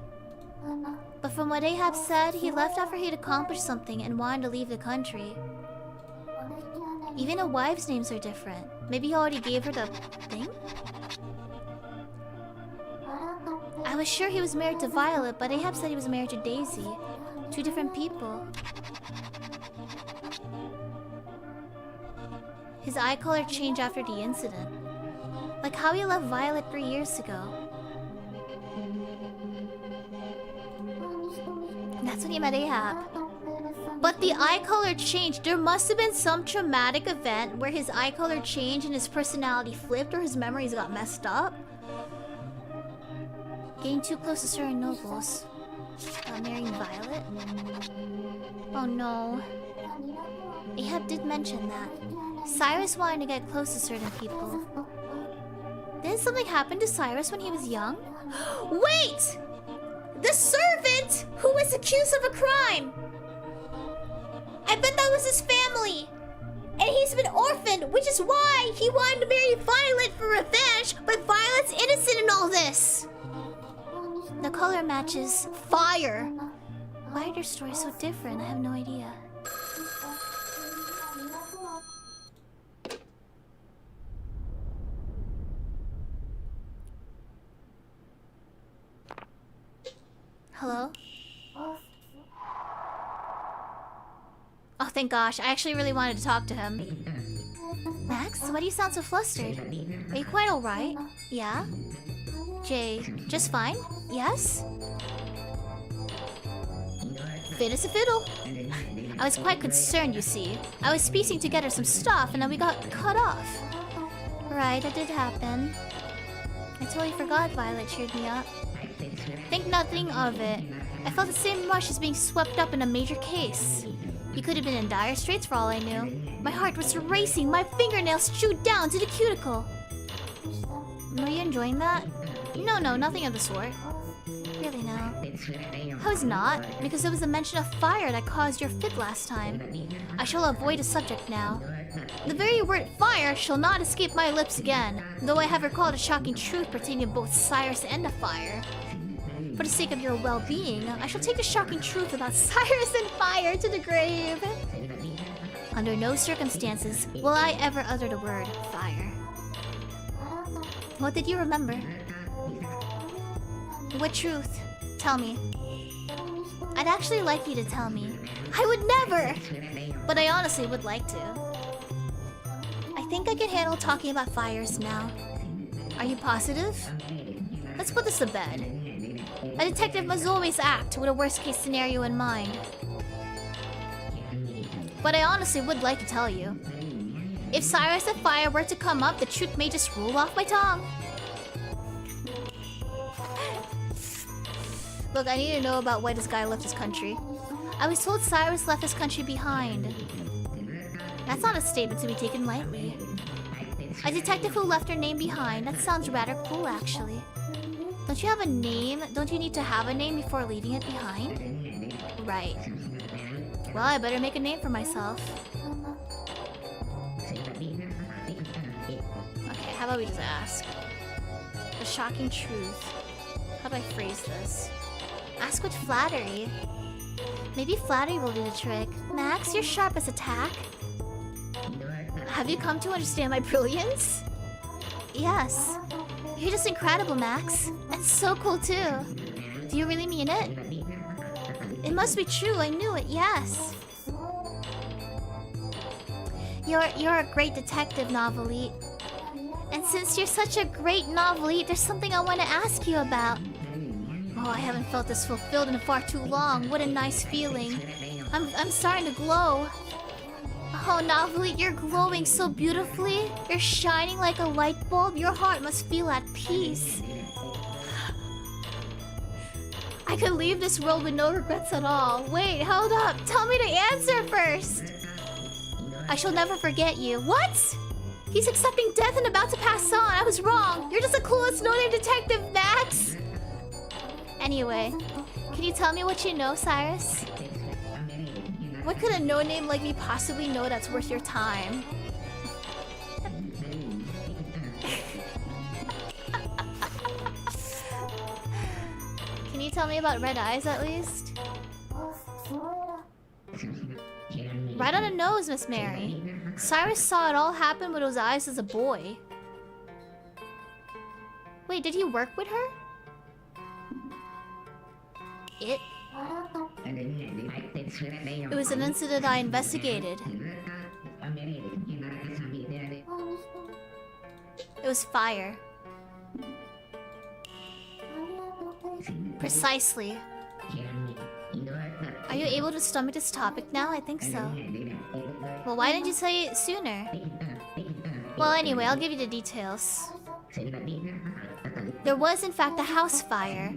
But from what Ahab said, he left after he'd accomplished something and wanted to leave the country. Even a wife's names are different. Maybe he already gave her the thing? I was sure he was married to Violet, but Ahab said he was married to Daisy. Two different people. His eye color changed after the incident. Like how he left Violet 3 years ago. That's when he met Ahab. But the eye color changed. There must have been some traumatic event where his eye color changed and his personality flipped or his memories got messed up. Getting too close to certain nobles. Marrying Violet? Oh no. Ahab did mention that. Cyrus wanted to get close to certain people. Didn't something happen to Cyrus when he was young? Wait! The servant who was accused of a crime! I bet that was his family! And he's been orphaned, which is why he wanted to marry Violet for revenge, but Violet's innocent in all this! The color matches fire! Why are their stories so different? I have no idea. Hello? Oh, thank gosh. I actually really wanted to talk to him. Max, why do you sound so flustered? Are you quite alright? Yeah? Jay, just fine? Yes? Fit as a fiddle. I was quite concerned, you see. I was piecing together some stuff and then we got cut off. Right, that did happen. I totally forgot Violet cheered me up. Think nothing of it. I felt the same rush as being swept up in a major case. You could have been in dire straits for all I knew. My heart was racing, my fingernails chewed down to the cuticle. Were you enjoying that? No, nothing of the sort. Really, no. I was not, because there was a mention of fire that caused your fit last time. I shall avoid the subject now. The very word fire shall not escape my lips again, though I have recalled a shocking truth pertaining to both Cyrus and the fire. For the sake of your well-being, I shall take the shocking truth about Cyrus and fire to the grave. Under no circumstances will I ever utter the word fire. What did you remember? What truth? Tell me. I'd actually like you to tell me. I would never! But I honestly would like to. I think I can handle talking about fires now. Are you positive? Let's put this to bed. A detective must always act with a worst-case scenario in mind. But I honestly would like to tell you. If Cyrus and fire were to come up, the truth may just roll off my tongue. Look, I need to know about why this guy left his country. I was told Cyrus left his country behind. That's not a statement to be taken lightly. A detective who left her name behind. That sounds rather cool, actually. Don't you have a name? Don't you need to have a name before leaving it behind? Right. Well, I better make a name for myself. Okay, how about we just ask? The shocking truth. How do I phrase this? Ask with flattery. Maybe flattery will do the trick. Max, you're sharp as a tack. Have you come to understand my brilliance? Yes. You're just incredible, Max. And so cool, too. Do you really mean it? It must be true, I knew it, yes. You're a great detective, Novelite. And since you're such a great Novelite, there's something I want to ask you about. Oh, I haven't felt this fulfilled in far too long. What a nice feeling. I'm starting to glow. Oh, Novelite, you're glowing so beautifully. You're shining like a light bulb. Your heart must feel at peace. I could leave this world with no regrets at all. Wait, hold up. Tell me the answer first. I shall never forget you. What? He's accepting death and about to pass on. I was wrong. You're just the coolest no-name detective, Max. Anyway, can you tell me what you know, Cyrus? What could a no-name like me possibly know that's worth your time? Can you tell me about red eyes at least? Right on the nose, Miss Mary. Cyrus saw it all happen with those eyes as a boy. Wait, did he work with her? It was an incident I investigated. It was fire. Precisely. Are you able to stomach this topic now? I think so. Well, why didn't you say it sooner? Well, anyway, I'll give you the details. There was, in fact, a house fire.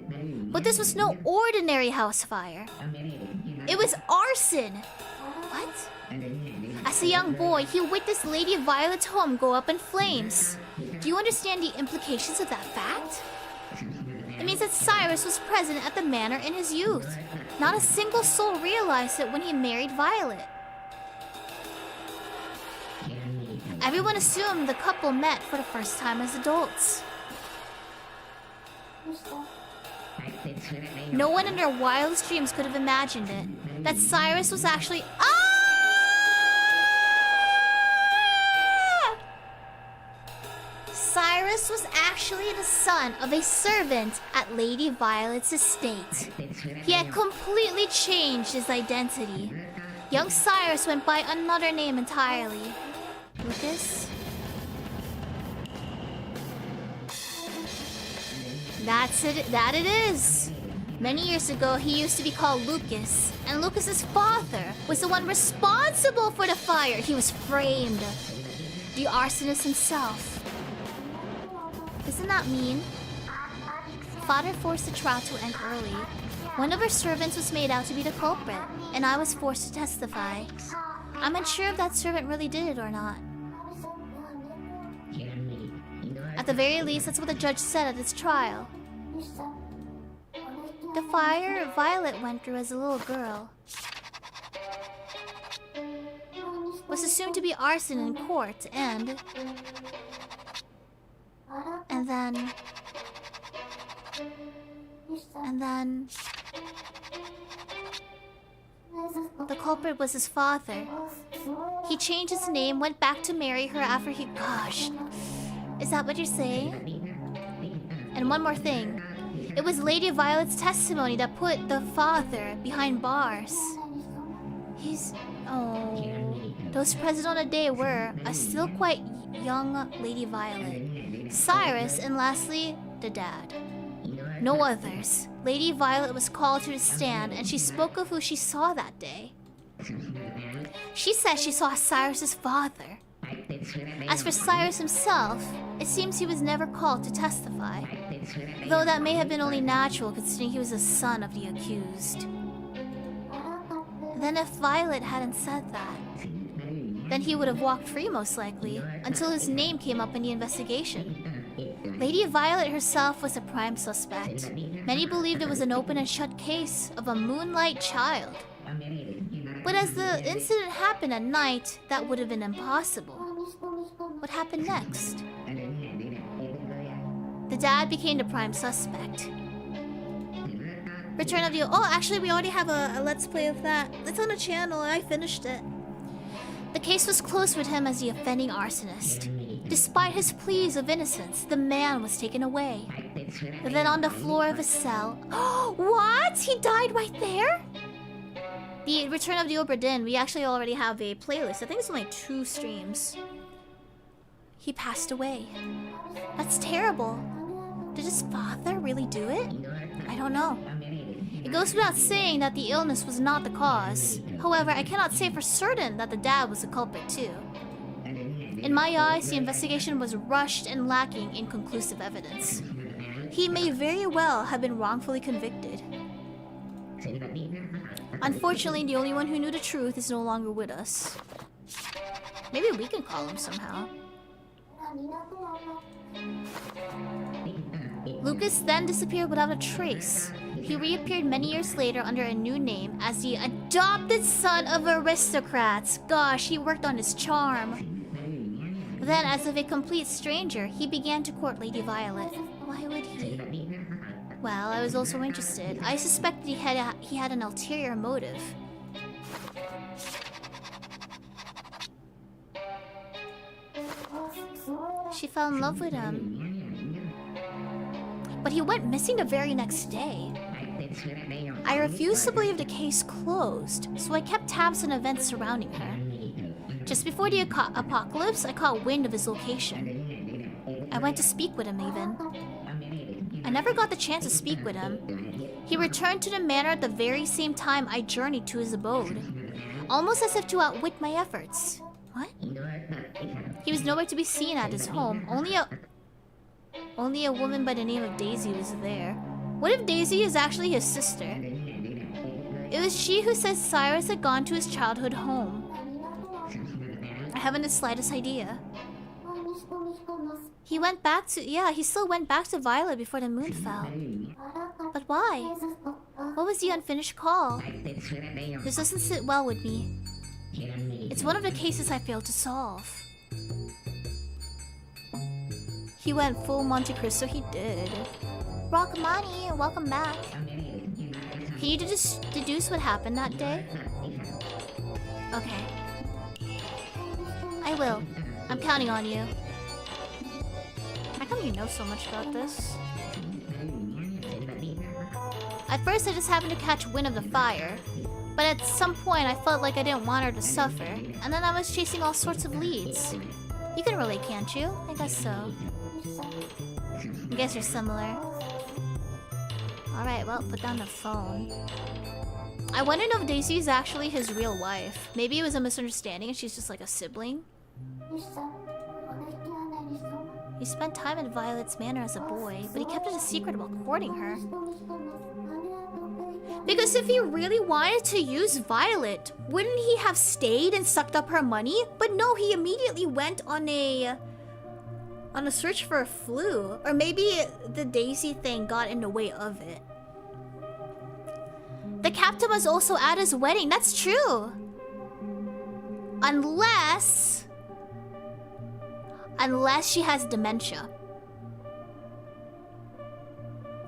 But this was no ordinary house fire. It was arson! What? As a young boy, he witnessed Lady Violet's home go up in flames. Do you understand the implications of that fact? It means that Cyrus was present at the manor in his youth. Not a single soul realized it when he married Violet. Everyone assumed the couple met for the first time as adults. No one in their wildest dreams could have imagined it. That Cyrus was actually... Cyrus was actually the son of a servant at Lady Violet's estate. He had completely changed his identity. Young Cyrus went by another name entirely. Lucas? That it is! Many years ago, he used to be called Lucas, and Lucas's father was the one responsible for the fire. He was framed. The arsonist himself. Isn't that mean? Father forced the trial to end early. One of her servants was made out to be the culprit, and I was forced to testify. I'm unsure if that servant really did it or not. At the very least, that's what the judge said at his trial. The fire Violet went through as a little girl was assumed to be arson in court, and then the culprit was his father. He changed his name, went back to marry her after he... Gosh. Is that what you're saying? And one more thing. It was Lady Violet's testimony that put the father behind bars. He's... Oh... Those present on the day were a still quite young Lady Violet, Cyrus, and lastly, the dad. No others. Lady Violet was called to the stand, and she spoke of who she saw that day. She said she saw Cyrus's father. As for Cyrus himself, it seems he was never called to testify, though that may have been only natural considering he was the son of the accused. Then if Violet hadn't said that, then he would have walked free most likely, until his name came up in the investigation. Lady Violet herself was a prime suspect. Many believed it was an open and shut case of a moonlight child. But as the incident happened at night, that would have been impossible. What happened next? The dad became the prime suspect. Return of the... Oh, actually, we already have a Let's Play of that. It's on the channel, I finished it. The case was closed with him as the offending arsonist. Despite his pleas of innocence, the man was taken away. Then on the floor of his cell... What? He died right there? The Return of the Obra Dinn, we actually already have a playlist. I think it's only 2 streams. He passed away. That's terrible. Did his father really do it? I don't know. It goes without saying that the illness was not the cause. However, I cannot say for certain that the dad was the culprit too. In my eyes, the investigation was rushed and lacking in conclusive evidence. He may very well have been wrongfully convicted. Unfortunately, the only one who knew the truth is no longer with us. Maybe we can call him somehow. Lucas then disappeared without a trace. He reappeared many years later under a new name as the adopted son of aristocrats. Gosh, he worked on his charm. Then, as if a complete stranger, he began to court Lady Violet. Why would he? Well, I was also interested. I suspected he had an ulterior motive. She fell in love with him. But he went missing the very next day. I refused to believe the case closed, so I kept tabs on events surrounding her. Just before the apocalypse, I caught wind of his location. I went to speak with him even. I never got the chance to speak with him. He returned to the manor at the very same time I journeyed to his abode, almost as if to outwit my efforts. What? He was nowhere to be seen at his home. Only a woman by the name of Daisy was there. What if Daisy is actually his sister? It was she who said Cyrus had gone to his childhood home. I haven't the slightest idea. He went back to... Yeah, he still went back to Violet before the moon fell. But why? What was the unfinished call? This doesn't sit well with me. It's one of the cases I failed to solve. He went full Monte Cristo, he did. Rockmani, welcome back. Can you deduce what happened that day? Okay. I will. I'm counting on you. How come you know so much about this? At first I just happened to catch wind of the fire. But at some point I felt like I didn't want her to suffer. And then I was chasing all sorts of leads. You can relate, can't you? I guess so. I guess you're similar. Alright, well, put down the phone. I want to know if Daisy is actually his real wife. Maybe it was a misunderstanding and she's just like a sibling. He spent time at Violet's manor as a boy, but he kept it a secret about courting her. Because if he really wanted to use Violet, wouldn't he have stayed and sucked up her money? But no, he immediately went on a On a search for a flu. Or maybe the Daisy thing got in the way of it. The captain was also at his wedding. That's true. Unless she has dementia.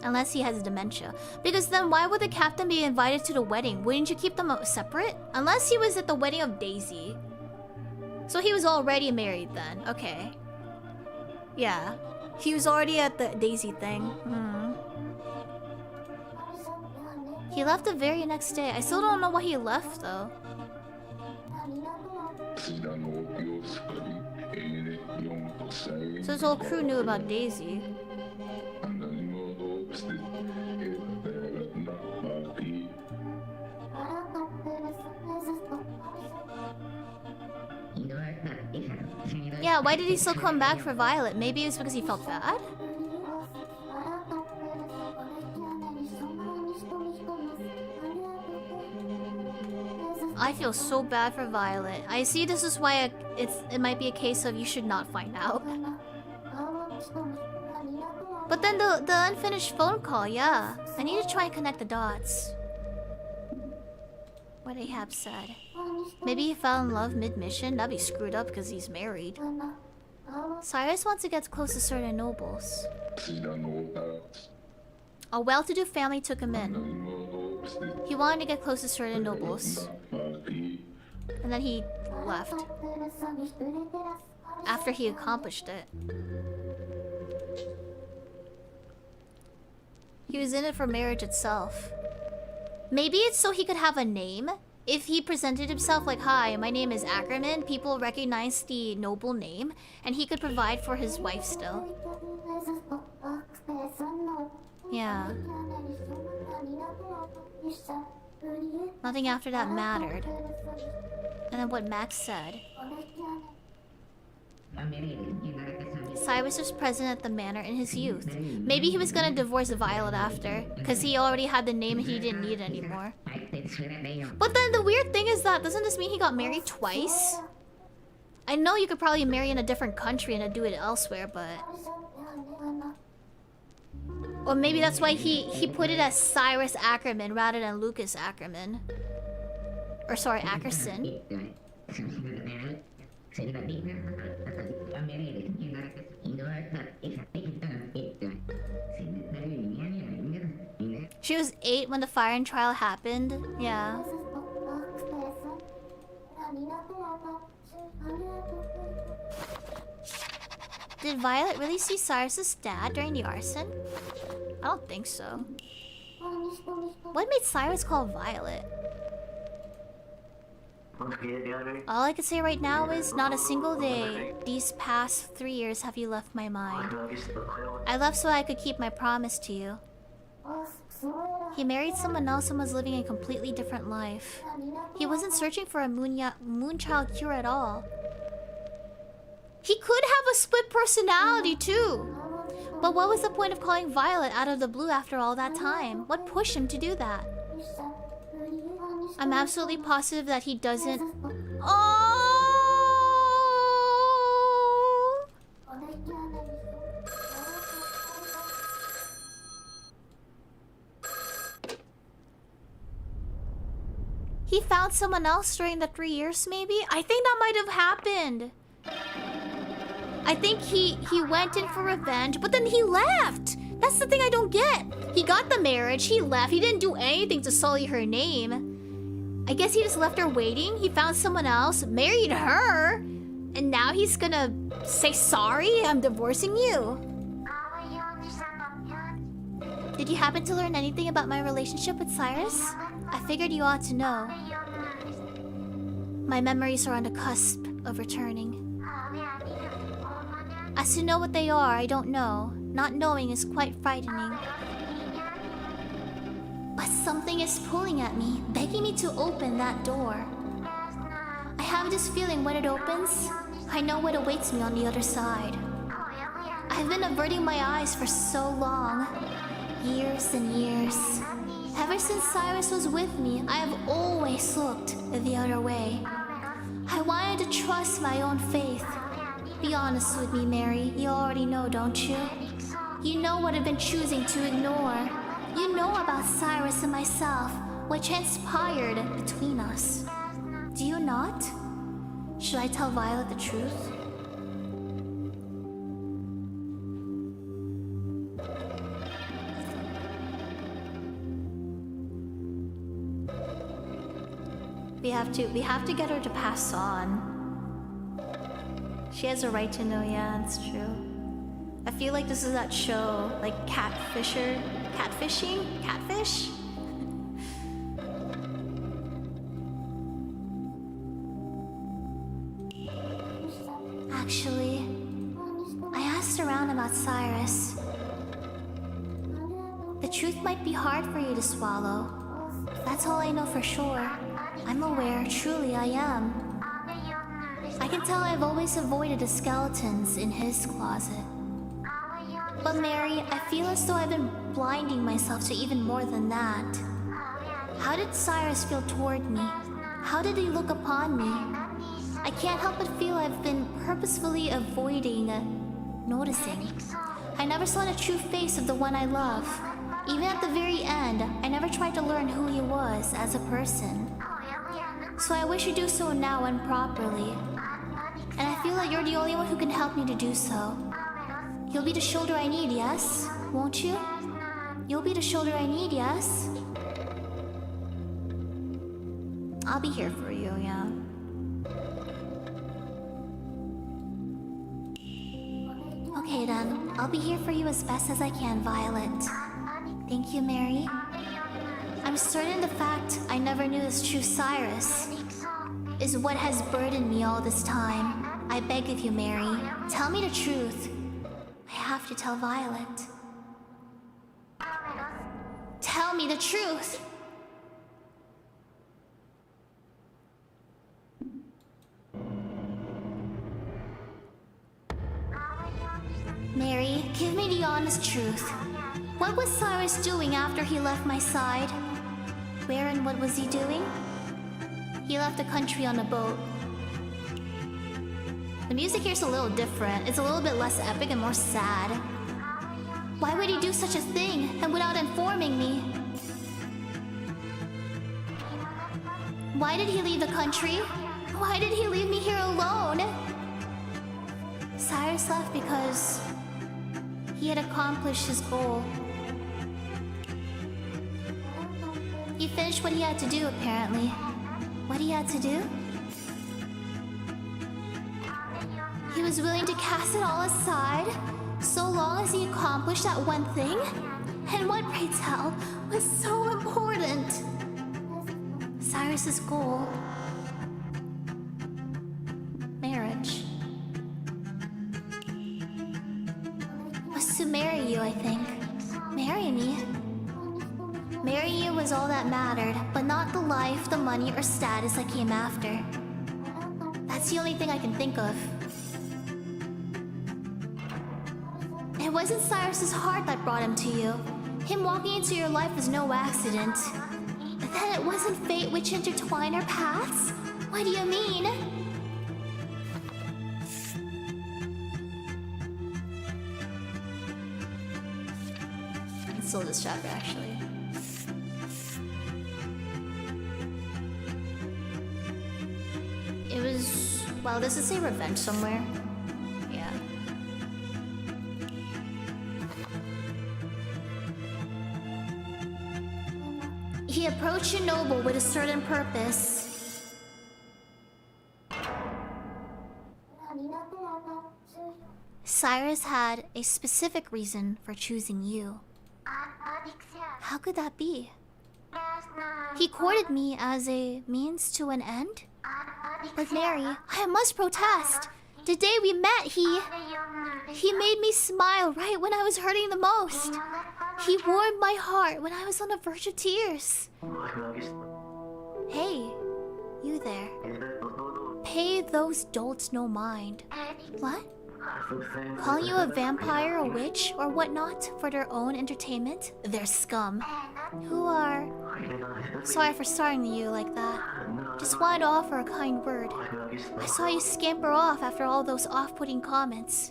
Unless he has dementia. Because then why would the captain be invited to the wedding? Wouldn't you keep them separate? Unless he was at the wedding of Daisy. So he was already married then. Okay. Yeah. He was already at the Daisy thing. He left the very next day. I still don't know why he left though. So his whole crew knew about Daisy. Yeah, why did he still come back for Violet? Maybe it was because he felt bad? I feel so bad for Violet. I see this is why it might be a case of you should not find out. But then the unfinished phone call, yeah. I need to try and connect the dots. What Ahab said. Maybe he fell in love mid-mission? That'd be screwed up because he's married. Cyrus wants to get close to certain nobles. A well-to-do family took him in. He wanted to get close to certain nobles. And then he left. After he accomplished it. He was in it for marriage itself. Maybe it's so he could have a name. If he presented himself like, "Hi, my name is Ackerman," people recognize the noble name, and he could provide for his wife still. Yeah. Nothing after that mattered. And then what Max said. Cyrus was present at the manor in his youth. Maybe he was gonna divorce Violet after, because he already had the name and he didn't need it anymore. But then the weird thing is that, doesn't this mean he got married twice? I know you could probably marry in a different country and do it elsewhere, but... Or maybe that's why he put it as Cyrus Ackerman rather than Lucas Ackerman. Or sorry, Ackerson. She was 8 when the firing trial happened. Yeah. Did Violet really see Cyrus's dad during the arson? I don't think so. What made Cyrus call Violet? All I can say right now is not a single day these past 3 years have you left my mind. I left so I could keep my promise to you. He married someone else and was living a completely different life. He wasn't searching for a moonchild cure at all. He could have a split personality too. But what was the point of calling Violet out of the blue after all that time? What pushed him to do that? I'm absolutely positive that he doesn't... Oh! He found someone else during the 3 years, maybe? I think that might have happened. I think he went in for revenge, but then he left. That's the thing I don't get. He got the marriage, he left. He didn't do anything to sully her name. I guess he just left her waiting. He found someone else, married her, and now he's gonna say, "Sorry, I'm divorcing you." Did you happen to learn anything about my relationship with Cyrus? I figured you ought to know. My memories are on the cusp of returning. As to know what they are, I don't know. Not knowing is quite frightening. But something is pulling at me, begging me to open that door. I have this feeling when it opens, I know what awaits me on the other side. I've been averting my eyes for so long. Years and years. Ever since Cyrus was with me, I have always looked the other way. I wanted to trust my own faith. Be honest with me, Mary. You already know, don't you? You know what I've been choosing to ignore. You know about Cyrus and myself, what transpired between us. Do you not? Should I tell Violet the truth? We have to get her to pass on. She has a right to know, yeah, it's true. I feel like this is that show, like Catfishing? Catfish? Actually, I asked around about Cyrus. The truth might be hard for you to swallow. That's all I know for sure. I'm aware, truly I am. I can tell I've always avoided the skeletons in his closet. But Mary, I feel as though I've been blinding myself to even more than that. How did Cyrus feel toward me? How did he look upon me? I can't help but feel I've been purposefully avoiding noticing. I never saw the true face of the one I love. Even at the very end, I never tried to learn who he was as a person. So I wish you do so now and properly. And I feel that you're the only one who can help me to do so. You'll be the shoulder I need, yes? Won't you? You'll be the shoulder I need, yes? I'll be here for you, yeah. Okay then, I'll be here for you as best as I can, Violet. Thank you, Mary. I'm certain the fact I never knew this true Cyrus is what has burdened me all this time. I beg of you, Mary, tell me the truth. I have to tell Violet. Tell me the truth! Mary, give me the honest truth. What was Cyrus doing after he left my side? Where and what was he doing? He left the country on a boat. The music here's a little different. It's a little bit less epic and more sad. Why would he do such a thing, and without informing me? Why did he leave the country? Why did he leave me here alone? Cyrus left because he had accomplished his goal. He finished what he had to do, apparently. What he had to do? He was willing to cast it all aside, so long as he accomplished that one thing? And what, pray tell, was so important? Cyrus's goal. Marriage. Was to marry you, I think. Marry me? Marrying you was all that mattered, but not the life, the money, or status I came after. That's the only thing I can think of. It wasn't Cyrus's heart that brought him to you. Him walking into your life was no accident. But then it wasn't fate which intertwined our paths? What do you mean? It's still this chapter, actually. It was... Wow, does it say revenge somewhere? Yeah. He approached a noble with a certain purpose. Cyrus had a specific reason for choosing you. How could that be? He courted me as a means to an end? But Mary, I must protest. The day we met, he made me smile right when I was hurting the most. He warmed my heart when I was on the verge of tears. Hey, you there. Pay those dolts no mind. What? Calling you a vampire, a witch, or whatnot for their own entertainment? They're scum. Who are Sorry for starting you like that. Just wanted to offer a kind word. I saw you scamper off after all those off-putting comments.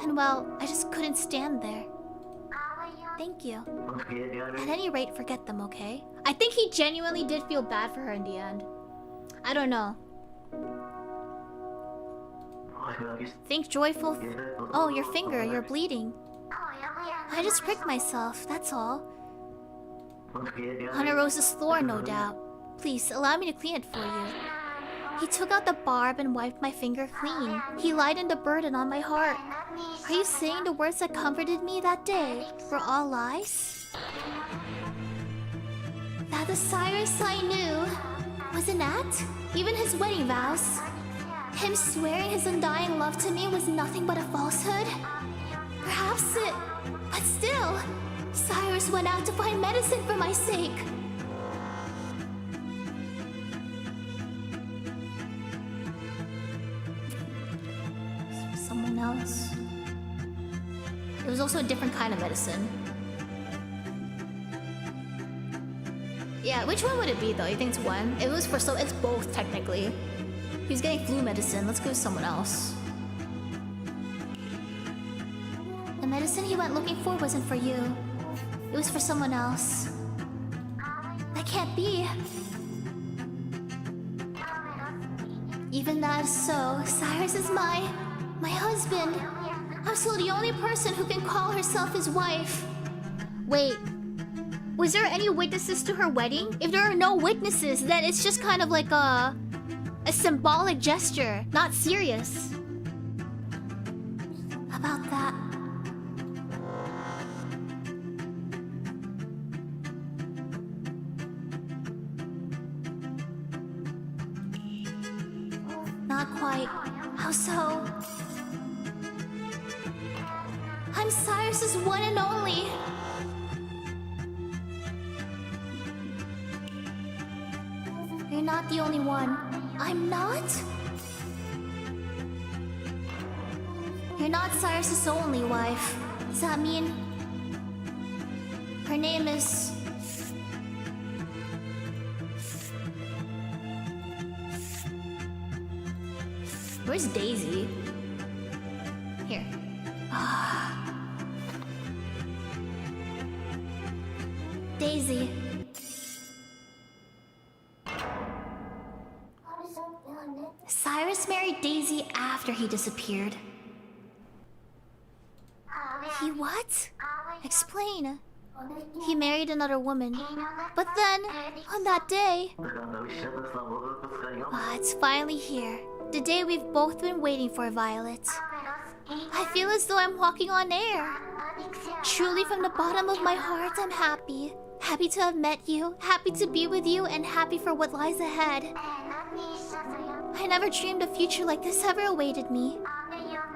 And well, I just couldn't stand there. Thank you. At any rate, forget them, okay? I think he genuinely did feel bad for her in the end. I don't know. Think joyful. Oh, your finger, you're bleeding. I just pricked myself, that's all. On a rose's thorn, no doubt. Please, allow me to clean it for you. He took out the barb and wiped my finger clean. He lightened the burden on my heart. Are you saying the words that comforted me that day were all lies? That the Cyrus I knew was an act? Even his wedding vows? Him swearing his undying love to me was nothing but a falsehood? Perhaps it... But still, Cyrus went out to find medicine for my sake. Someone else. It was also a different kind of medicine. Yeah, which one would it be though? You think it's one? It was for so it's both technically. He's getting flu medicine. Let's go with someone else. The medicine he went looking for wasn't for you. It was for someone else. That can't be. Even that is so. Cyrus is my husband. I'm still the only person who can call herself his wife. Wait. Was there any witnesses to her wedding? If there are no witnesses, then it's just kind of like a symbolic gesture, not serious. About that. Not quite. How so? I'm Cyrus's one and only. You're not the only one. I'm not? You're not Cyrus's only wife. Does that mean... Her name is... Where's Daisy? Here. Daisy. Cyrus married Daisy after he disappeared. He what? Explain. He married another woman. But then, on that day... it's finally here. The day we've both been waiting for, Violet. I feel as though I'm walking on air. Truly, from the bottom of my heart, I'm happy. Happy to have met you, happy to be with you, and happy for what lies ahead. I never dreamed a future like this ever awaited me.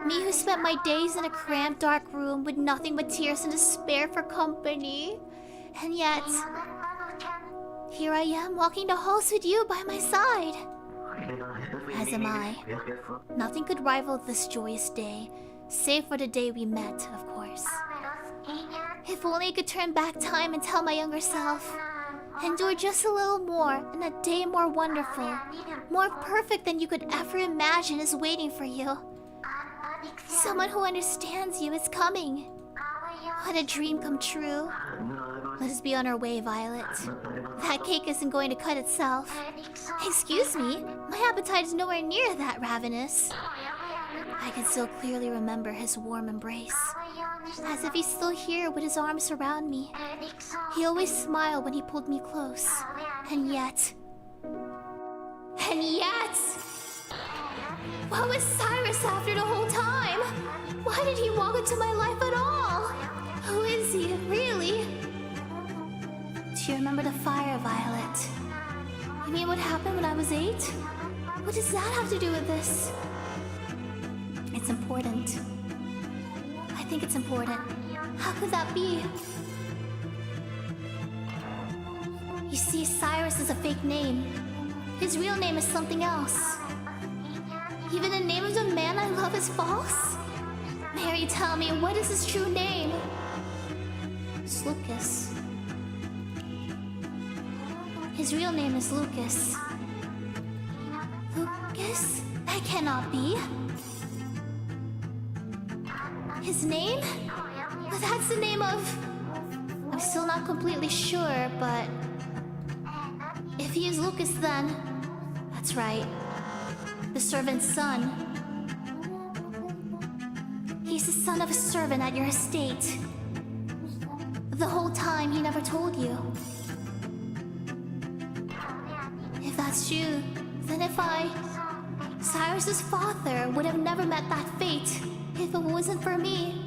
Me who spent my days in a cramped, dark room with nothing but tears and despair for company. And yet, here I am walking the halls with you by my side. As am I. Nothing could rival this joyous day, save for the day we met, of course. If only I could turn back time and tell my younger self, endure just a little more, and a day more wonderful, more perfect than you could ever imagine is waiting for you. Someone who understands you is coming. Let a dream come true. Let us be on our way, Violet. That cake isn't going to cut itself. Excuse me, my appetite is nowhere near that ravenous. I can still clearly remember his warm embrace. As if he's still here with his arms around me. He always smiled when he pulled me close. And yet... What was Cyrus after the whole time? Why did he walk into my life at all? Who is he, really? Do you remember the fire, Violet? You mean what happened when I was 8? What does that have to do with this? It's important. I think it's important. How could that be? You see, Cyrus is a fake name. His real name is something else. Even the name of the man I love is false? Mary, tell me, what is his true name? Lucas. His real name is Lucas. Lucas? That cannot be. His name? But that's the name of... I'm still not completely sure, but... if he is Lucas, then... that's right. The servant's son. He's the son of a servant at your estate. The whole time he never told you. If that's true, then Cyrus's father would have never met that fate if it wasn't for me.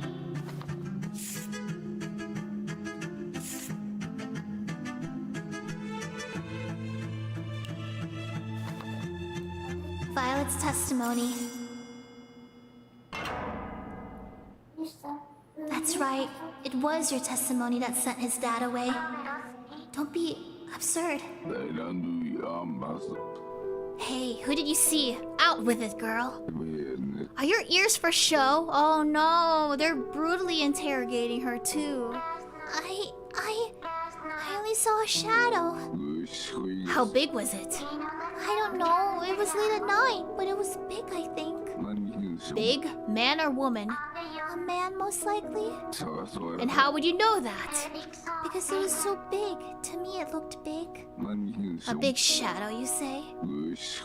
Violet's testimony. That's right. It was your testimony that sent his dad away. Don't be absurd. Hey, who did you see? Out with it, girl. Are your ears for show? Oh no, they're brutally interrogating her too. I only saw a shadow. How big was it? I don't know. It was late at night, but it was big, I think. Big? Man or woman? A man, most likely. And how would you know that? Because it was so big. To me, it looked big. A big shadow, you say?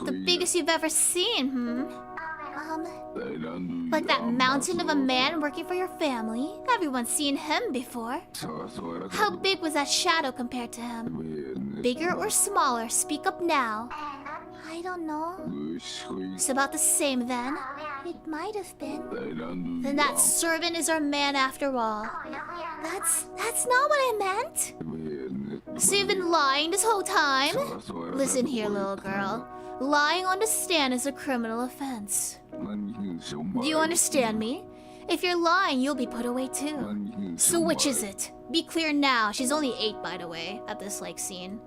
The biggest you've ever seen, Like that mountain of a man working for your family. Everyone's seen him before. How big was that shadow compared to him? Bigger or smaller? Speak up now. I don't know. It's about the same then. It might have been. Then that servant is our man after all. That's not what I meant. So you've been lying this whole time? Listen here, little girl. Lying on the stand is a criminal offense. Do you understand me? If you're lying, you'll be put away too. So which is it? Be clear now. She's only 8, by the way, at this scene.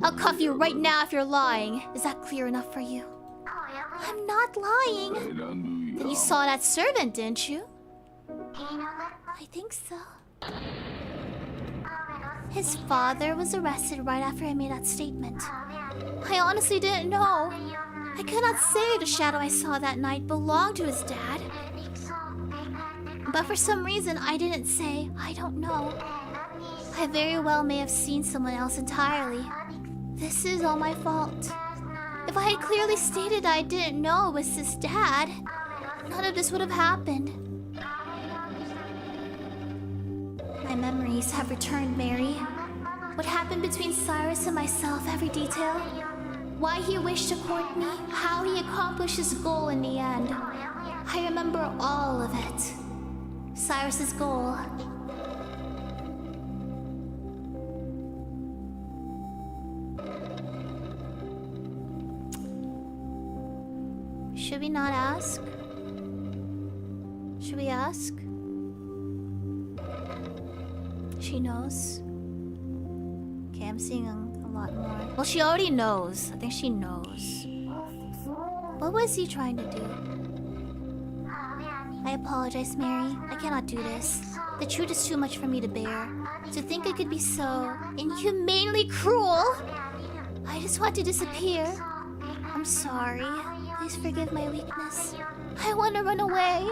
I'll cuff you right now if you're lying. Is that clear enough for you? I'm not lying. Then you saw that servant, didn't you? I think so. His father was arrested right after I made that statement. I honestly didn't know. I cannot say the shadow I saw that night belonged to his dad. But for some reason, I didn't say, I don't know. I very well may have seen someone else entirely. This is all my fault. If I had clearly stated I didn't know it was his dad, none of this would have happened. My memories have returned, Mary. What happened between Cyrus and myself, every detail. Why he wished to court me, how he accomplished his goal in the end. I remember all of it. Cyrus's goal. Should we not ask? Should we ask? She knows. Okay, I'm seeing a lot more. Well, she already knows. I think she knows. What was he trying to do? I apologize, Mary. I cannot do this. The truth is too much for me to bear. To think I could be so inhumanely cruel. I just want to disappear. I'm sorry. Please forgive my weakness. I want to run away.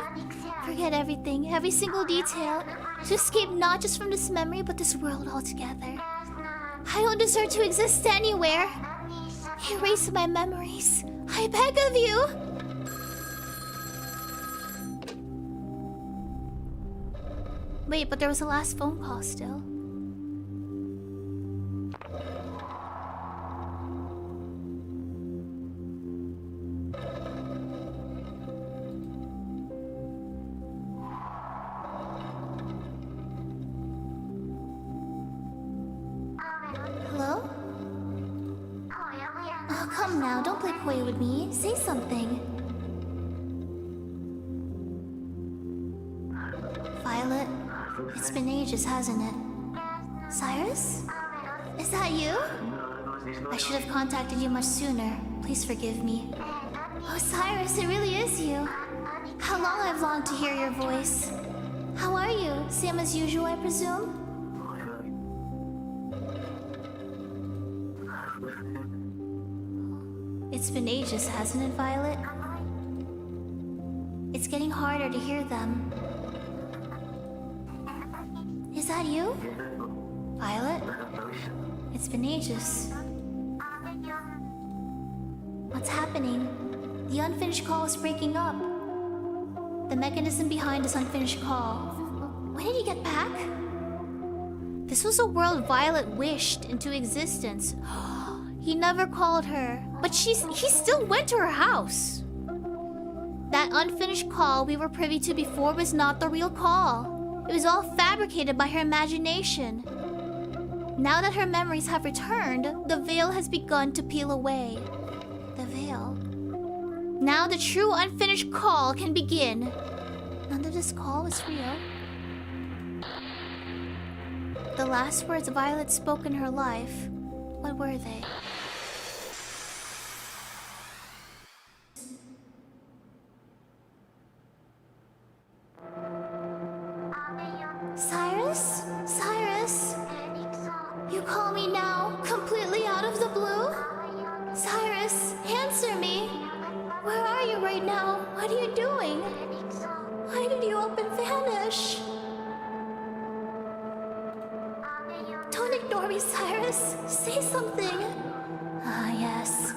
Forget everything, every single detail. To escape not just from this memory, but this world altogether. I don't deserve to exist anywhere. Erase my memories. I beg of you. Wait, but there was a last phone call still. Hello? Oh, come now, don't play coy with me. Say something. Violet, it's been ages, hasn't it? Cyrus? Is that you? I should have contacted you much sooner. Please forgive me. Oh, Cyrus, it really is you. How long I've longed to hear your voice. How are you? Same as usual, I presume? It's been ages, hasn't it, Violet? It's getting harder to hear them. Is that you? Violet? It's been ages. What's happening? The unfinished call is breaking up. The mechanism behind this unfinished call. When did he get back? This was a world Violet wished into existence. He never called her, but he still went to her house. That unfinished call we were privy to before was not the real call. It was all fabricated by her imagination. Now that her memories have returned, the veil has begun to peel away. The veil. Now the true unfinished call can begin. None of this call was real. The last words Violet spoke in her life, what were they? Cyrus? Cyrus? You call me now, completely out of the blue? Cyrus, answer me. Where are you right now? What are you doing? Why did you up and vanish? Don't ignore me, Cyrus. Say something. Ah, yes.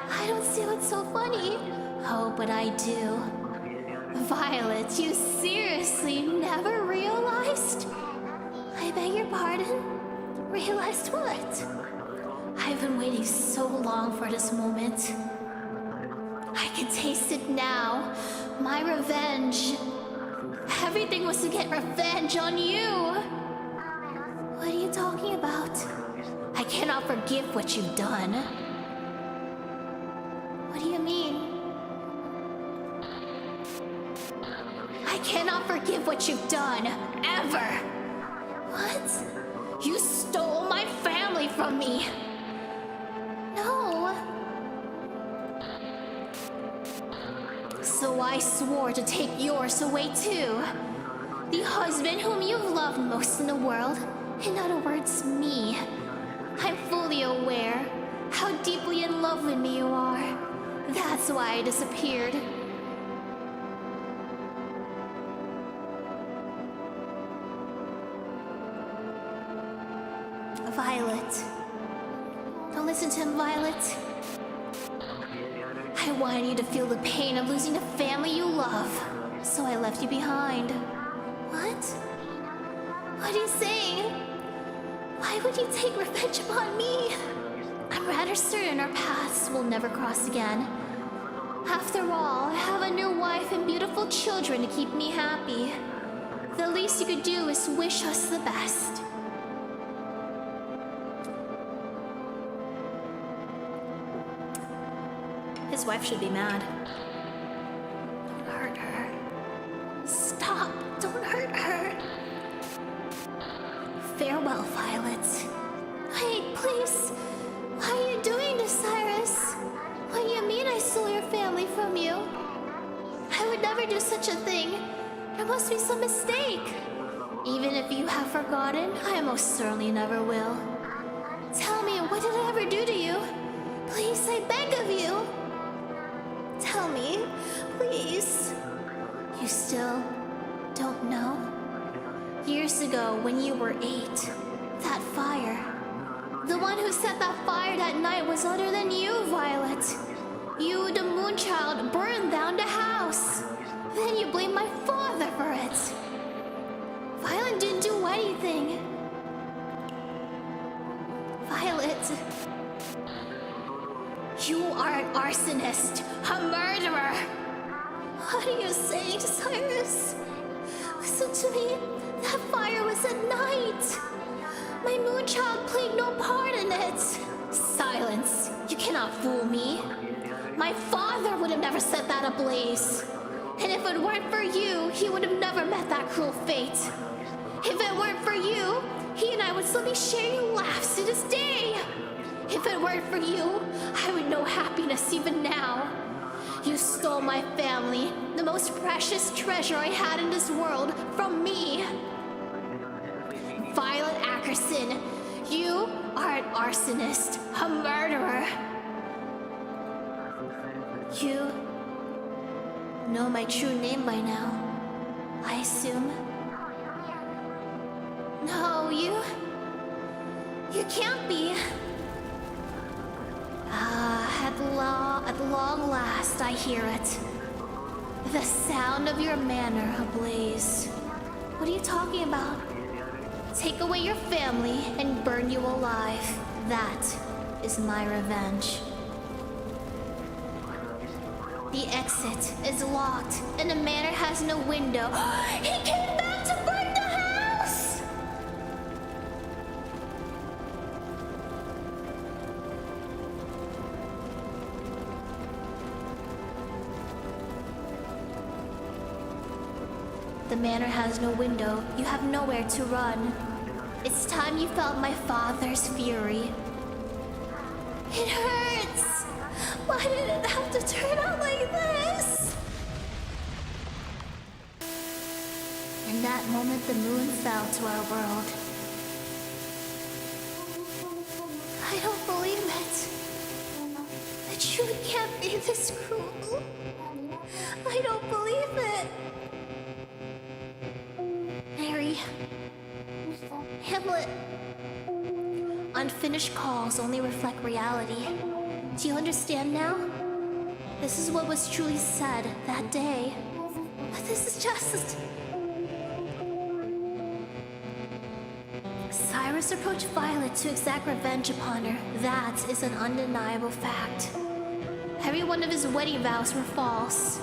I don't see what's so funny. Oh, but I do. Violet, you seriously never realized? I beg your pardon? Realized what? I've been waiting so long for this moment. I can taste it now. My revenge. Everything was to get revenge on you. What are you talking about? I cannot forgive what you've done. What do you mean? I cannot forgive what you've done, ever. What? You stole my family from me. No. So I swore to take yours away too. The husband whom you've loved most in the world. In other words, me. I'm fully aware how deeply in love with me you are. That's why I disappeared. Violet. Don't listen to him, Violet. I wanted you to feel the pain of losing the family you love, so I left you behind. What? What are you saying? Why would you take revenge upon me? I'm rather certain our paths will never cross again. After all, I have a new wife and beautiful children to keep me happy. The least you could do is wish us the best. His wife should be mad. Don't hurt her. Stop! Don't hurt her! Farewell, Violet. Wait, please! Why are you doing this, Cyrus? What do you mean I stole your family from you? I would never do such a thing. There must be some mistake. Even if you have forgotten, I most certainly never will. Tell me, what did I ever do to you? Please, I beg of you. Tell me, please. You still don't know? Years ago, when you were 8, that fire. The one who set that fire that night was other than you, Violet. You, the Moonchild, burned down the house. Then you blamed my father for it. Violet didn't do anything. Violet. You are an arsonist, a murderer. What are you saying, Cyrus? Listen to me. That fire was at night. My Moonchild played no part in it. Silence. You cannot fool me. My father would have never set that ablaze. And if it weren't for you, he would have never met that cruel fate. If it weren't for you, he and I would still be sharing laughs to this day. If it weren't for you, I would know happiness even now. You stole my family, the most precious treasure I had in this world, from me. Violet Ackerson, you are an arsonist, a murderer. You know my true name by now, I assume. No, you can't be. At long last I hear it. The sound of your manor ablaze. What are you talking about? Take away your family and burn you alive. That is my revenge. The exit is locked and the manor has no window. He came back to burn the house! The manor has no window. You have nowhere to run. It's time you felt my father's fury. It hurts! Why did it have to turn out like this? In that moment, the moon fell to our world. I don't believe it. The truth can't be this cruel. I don't believe it. Mary. Hamlet. Unfinished calls only reflect reality. Do you understand now? This is what was truly said that day. But this is just... Cyrus approached Violet to exact revenge upon her. That is an undeniable fact. Every one of his wedding vows were false.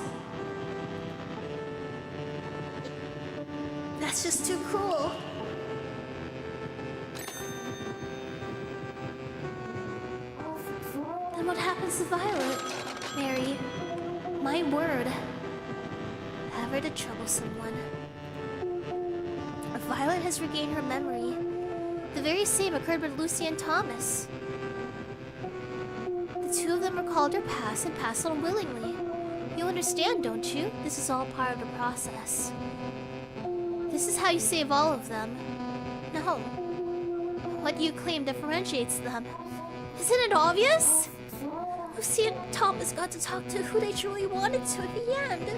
That's just too cruel. Then what happens to Violet? Mary, my word. Ever to trouble someone. Violet has regained her memory. The very same occurred with Lucy and Thomas. The two of them recalled their past and passed on willingly. You understand, don't you? This is all part of the process. This is how you save all of them. No. What do you claim differentiates them? Isn't it obvious? Lucy and Thomas got to talk to who they truly wanted to at the end.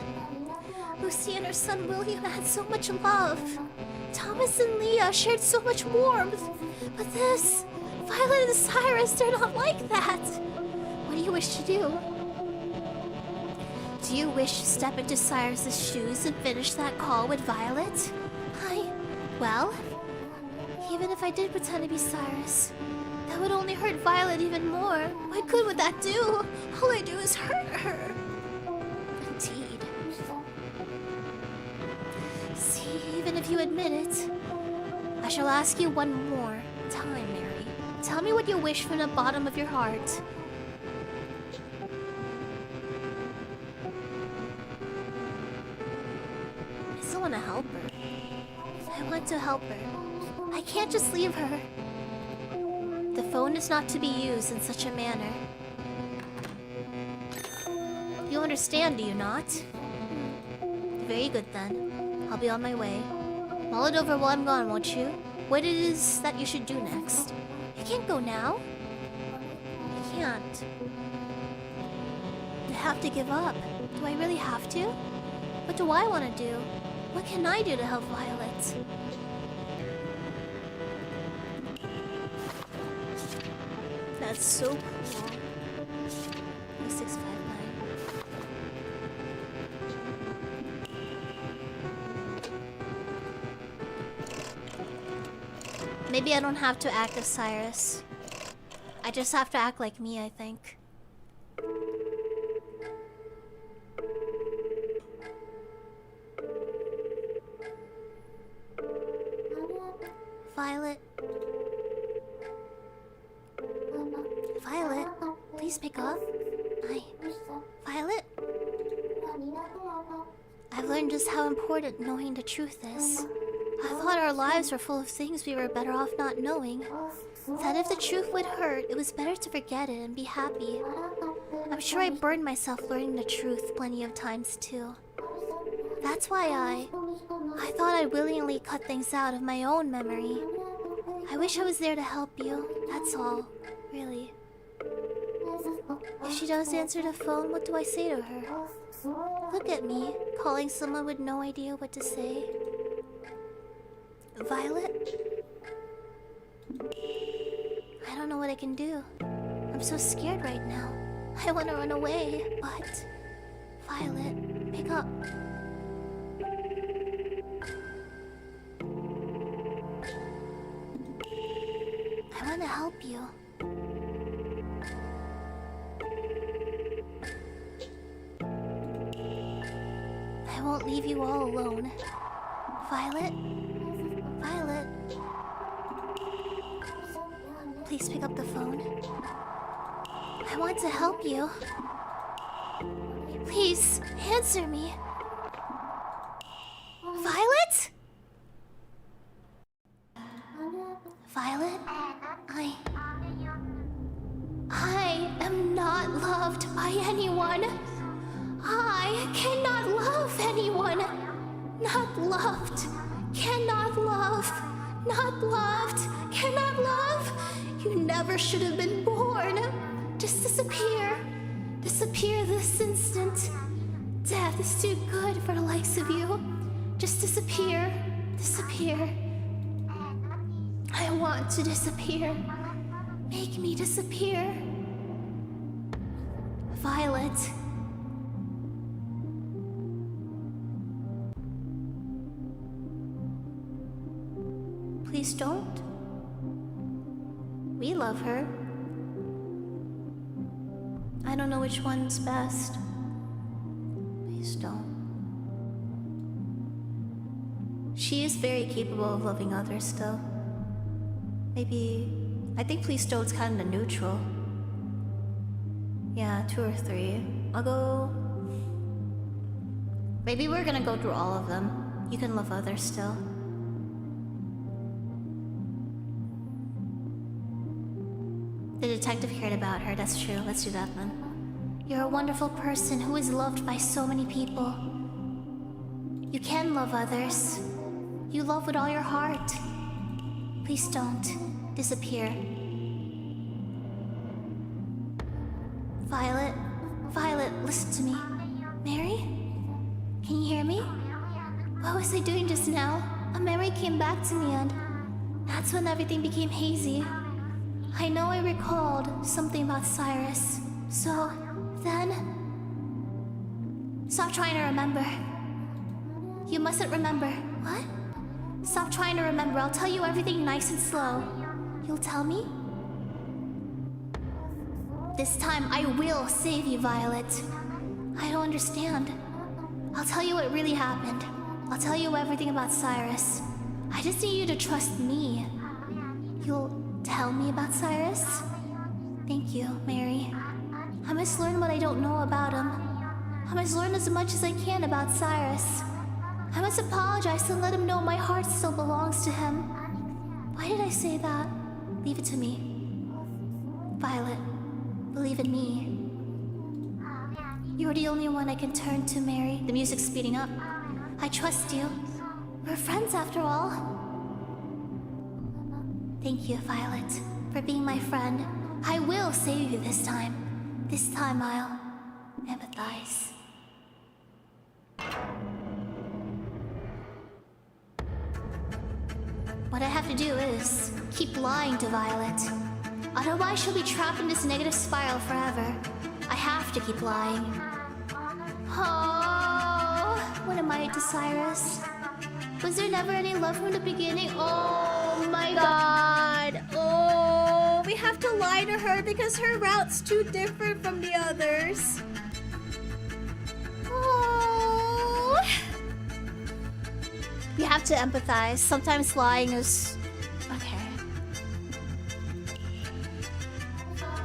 Lucy and her son William had so much love. Thomas and Leah shared so much warmth. But this, Violet and Cyrus, they're not like that. What do you wish to do? Do you wish to step into Cyrus's shoes and finish that call with Violet? Well, even if I did pretend to be Cyrus, that would only hurt Violet even more. What good would that do? All I do is hurt her. Indeed. See, even if you admit it, I shall ask you one more time, Mary. Tell me what you wish from the bottom of your heart. I still want to help her. I want to help her. I can't just leave her. The phone is not to be used in such a manner. You understand, do you not? Very good then. I'll be on my way. Mull it over while I'm gone, won't you? What it is that you should do next. You can't go now. I can't. I have to give up. Do I really have to? What do I want to do? What can I do to help Violet? That's so cool. 659. Maybe I don't have to act as Cyrus. I just have to act like me, I think. Violet. Violet, please pick up. Violet? I've learned just how important knowing the truth is. I thought our lives were full of things we were better off not knowing. That if the truth would hurt, it was better to forget it and be happy. I'm sure I burned myself learning the truth plenty of times too. That's why I thought I'd willingly cut things out of my own memory. I wish I was there to help you, that's all. Really. If she does answer the phone, what do I say to her? Look at me, calling someone with no idea what to say. Violet? I don't know what I can do. I'm so scared right now. I want to run away, but... Violet, pick up. I want to help you. I won't leave you all alone. Violet? Violet? Please pick up the phone. I want to help you. Please, answer me. Violet? Violet? I am not loved by anyone. I cannot love anyone. Not loved. Cannot love. Not loved. Cannot love. You never should have been born. Just disappear. Disappear this instant. Death is too good for the likes of you. Just disappear. Disappear. I want to disappear. Make me disappear. Violet. Please don't. We love her. I don't know which one's best. Please don't. She is very capable of loving others still. Maybe... I think please don't's kinda neutral. Yeah, 2 or 3. I'll go... Maybe we're gonna go through all of them. You can love others still. The detective cared about her, that's true. Let's do that then. You're a wonderful person who is loved by so many people. You can love others. You love with all your heart. Please don't disappear. Violet, Violet, listen to me. Mary? Can you hear me? What was I doing just now? A memory came back to me and that's when everything became hazy. I know I recalled something about Cyrus. So, then... Stop trying to remember. You mustn't remember. What? Stop trying to remember. I'll tell you everything nice and slow. You'll tell me? This time I will save you, Violet. I don't understand. I'll tell you what really happened. I'll tell you everything about Cyrus. I just need you to trust me. You'll tell me about Cyrus? Thank you, Mary. I must learn what I don't know about him. I must learn as much as I can about Cyrus. I must apologize and let him know my heart still belongs to him. Why did I say that? Leave it to me. Violet, believe in me. You're the only one I can turn to, Mary. The music's speeding up. I trust you. We're friends after all. Thank you, Violet, for being my friend. I will save you this time. This time I'll empathize. What I have to do is keep lying to Violet. Otherwise she'll be trapped in this negative spiral forever. I have to keep lying. Oh, what am I to Cyrus? Was there never any love from the beginning? Oh my god. Oh, we have to lie to her because her route's too different from the others. Oh. You have to empathize. Sometimes lying is... okay.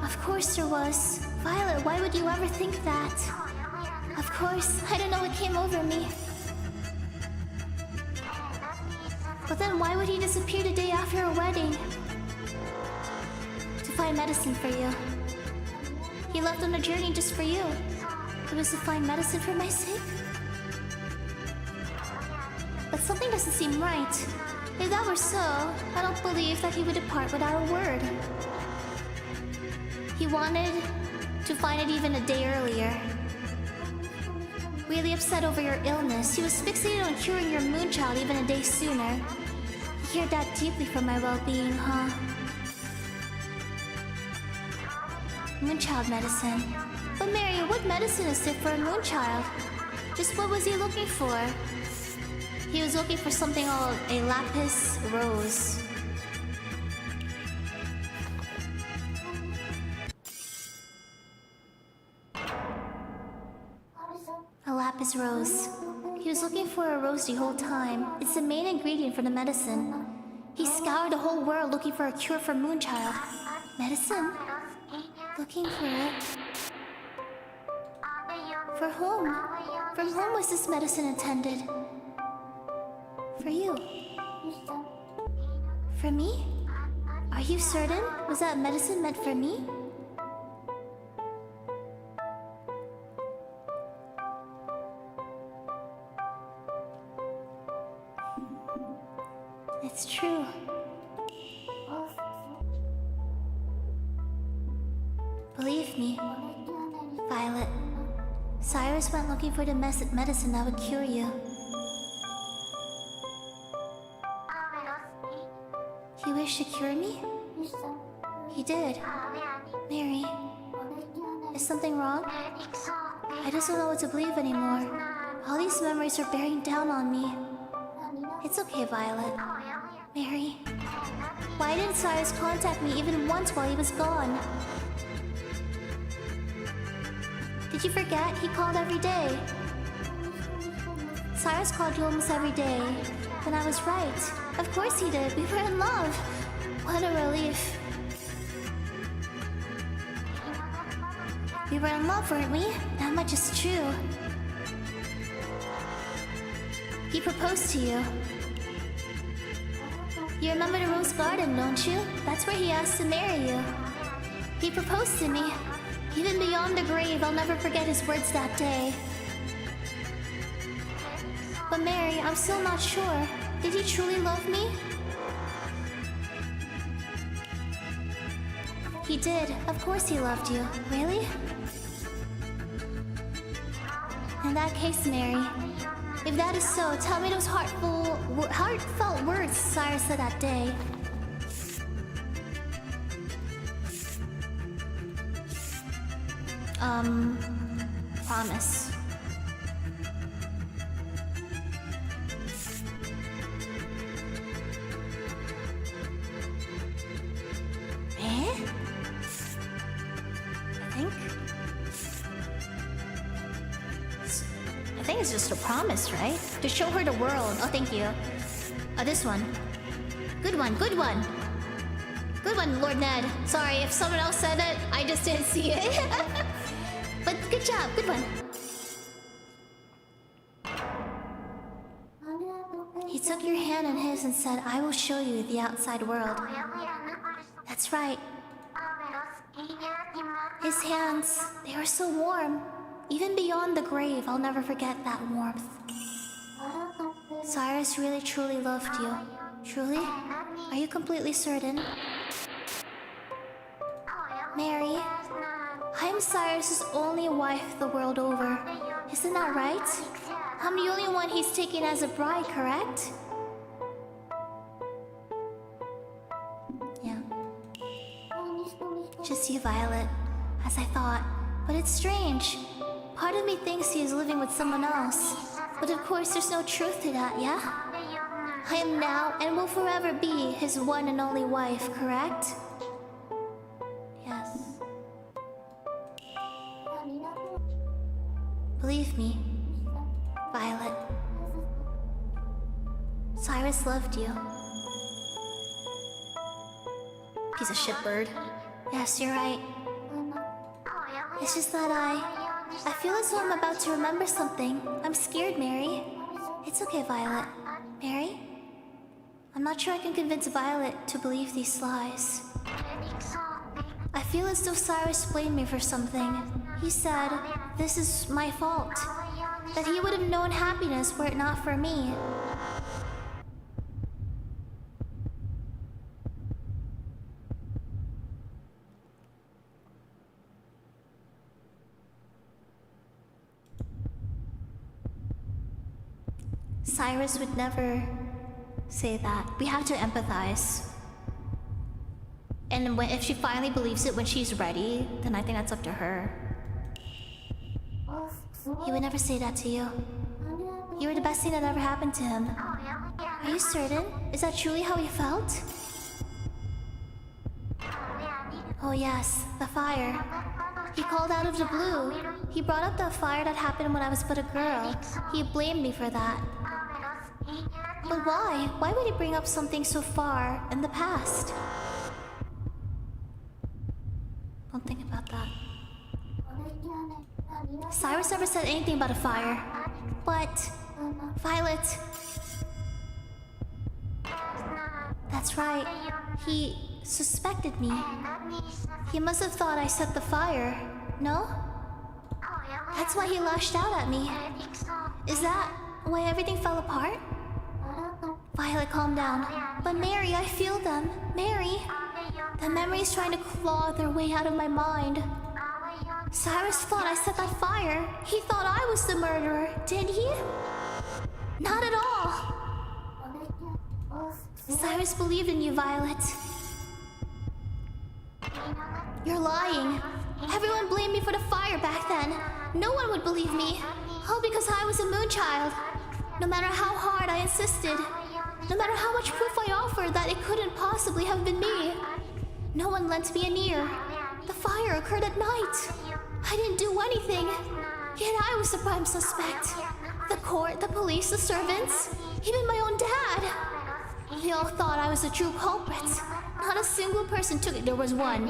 Of course there was. Violet, why would you ever think that? Of course, I don't know what came over me. But then why would he disappear the day after our wedding? To find medicine for you. He left on a journey just for you. It was to find medicine for my sake? but something doesn't seem right. If that were so, I don't believe that he would depart without a word. He wanted to find it even a day earlier. Really upset over your illness, he was fixated on curing your moonchild even a day sooner. He cared that deeply for my well-being, huh? Moonchild medicine. But Mary, what medicine is there for a moonchild? Just what was he looking for? He was looking for something called a lapis rose. A lapis rose. He was looking for a rose the whole time. It's the main ingredient for the medicine. He scoured the whole world looking for a cure for moonchild. Medicine? Looking for it. For whom? From whom was this medicine intended? For you. For me? Are you certain? Was that medicine meant for me? It's true. Believe me, Violet. Cyrus went looking for the medicine that would cure you. He wished to cure me? He did. Mary, is something wrong? I just don't know what to believe anymore. All these memories are bearing down on me. It's okay, Violet. Mary, why didn't Cyrus contact me even once while he was gone? Did you forget? He called every day. Cyrus called you almost every day. Then I was right. Of course he did. We were in love. What a relief. We were in love, weren't we? That much is true. He proposed to you. You remember the Rose Garden, don't you? That's where he asked to marry you. He proposed to me. Even beyond the grave, I'll never forget his words that day. But Mary, I'm still not sure. Did he truly love me? He did. Of course he loved you. Really? In that case, Mary, if that is so, tell me those heartfelt words Cyrus said that day. Promise. I think it's just a promise, right? To show her the world. Oh, thank you. This one. Good one, good one. Good one, Lord Ned. Sorry, if someone else said it, I just didn't see it. But good job, good one. He took your hand in his and said, I will show you the outside world. That's right. His hands, they were so warm. Even beyond the grave, I'll never forget that warmth. Cyrus really truly loved you. Truly? Are you completely certain? Mary, I am Cyrus's only wife the world over. Isn't that right? I'm the only one he's taken as a bride, correct? Yeah. Just you, Violet, as I thought. But it's strange. Part of me thinks he is living with someone else. But of course, there's no truth to that, yeah? I am now and will forever be his one and only wife, correct? Yes. Believe me, Violet. Cyrus loved you. Piece of shit bird. Yes, you're right. It's just that I feel as though I'm about to remember something. I'm scared, Mary. It's okay, Violet. Mary? I'm not sure I can convince Violet to believe these lies. I feel as though Cyrus blamed me for something. He said, this is my fault. that he would have known happiness were it not for me. Cyrus would never say that. We have to empathize. And if she finally believes it when she's ready, then I think that's up to her. He would never say that to you. You were the best thing that ever happened to him. Are you certain? Is that truly how he felt? Oh yes, the fire. He called out of the blue. He brought up the fire that happened when I was but a girl. He blamed me for that. But why? Why would he bring up something so far in the past? Don't think about that. Cyrus never said anything about a fire. But... Violet... That's right. He suspected me. He must have thought I set the fire. No? That's why he lashed out at me. Is that why everything fell apart? Violet, calm down. But Mary, I feel them. Mary! The memories trying to claw their way out of my mind. Cyrus thought I set that fire. He thought I was the murderer, did he? Not at all! Cyrus believed in you, Violet. You're lying. Everyone blamed me for the fire back then. No one would believe me. All because I was a moonchild. No matter how hard I insisted. No matter how much proof I offered that it couldn't possibly have been me. No one lent me an ear. The fire occurred at night. I didn't do anything. Yet I was the prime suspect. The court, the police, the servants, even my own dad. They all thought I was the true culprit. Not a single person took it. There was one.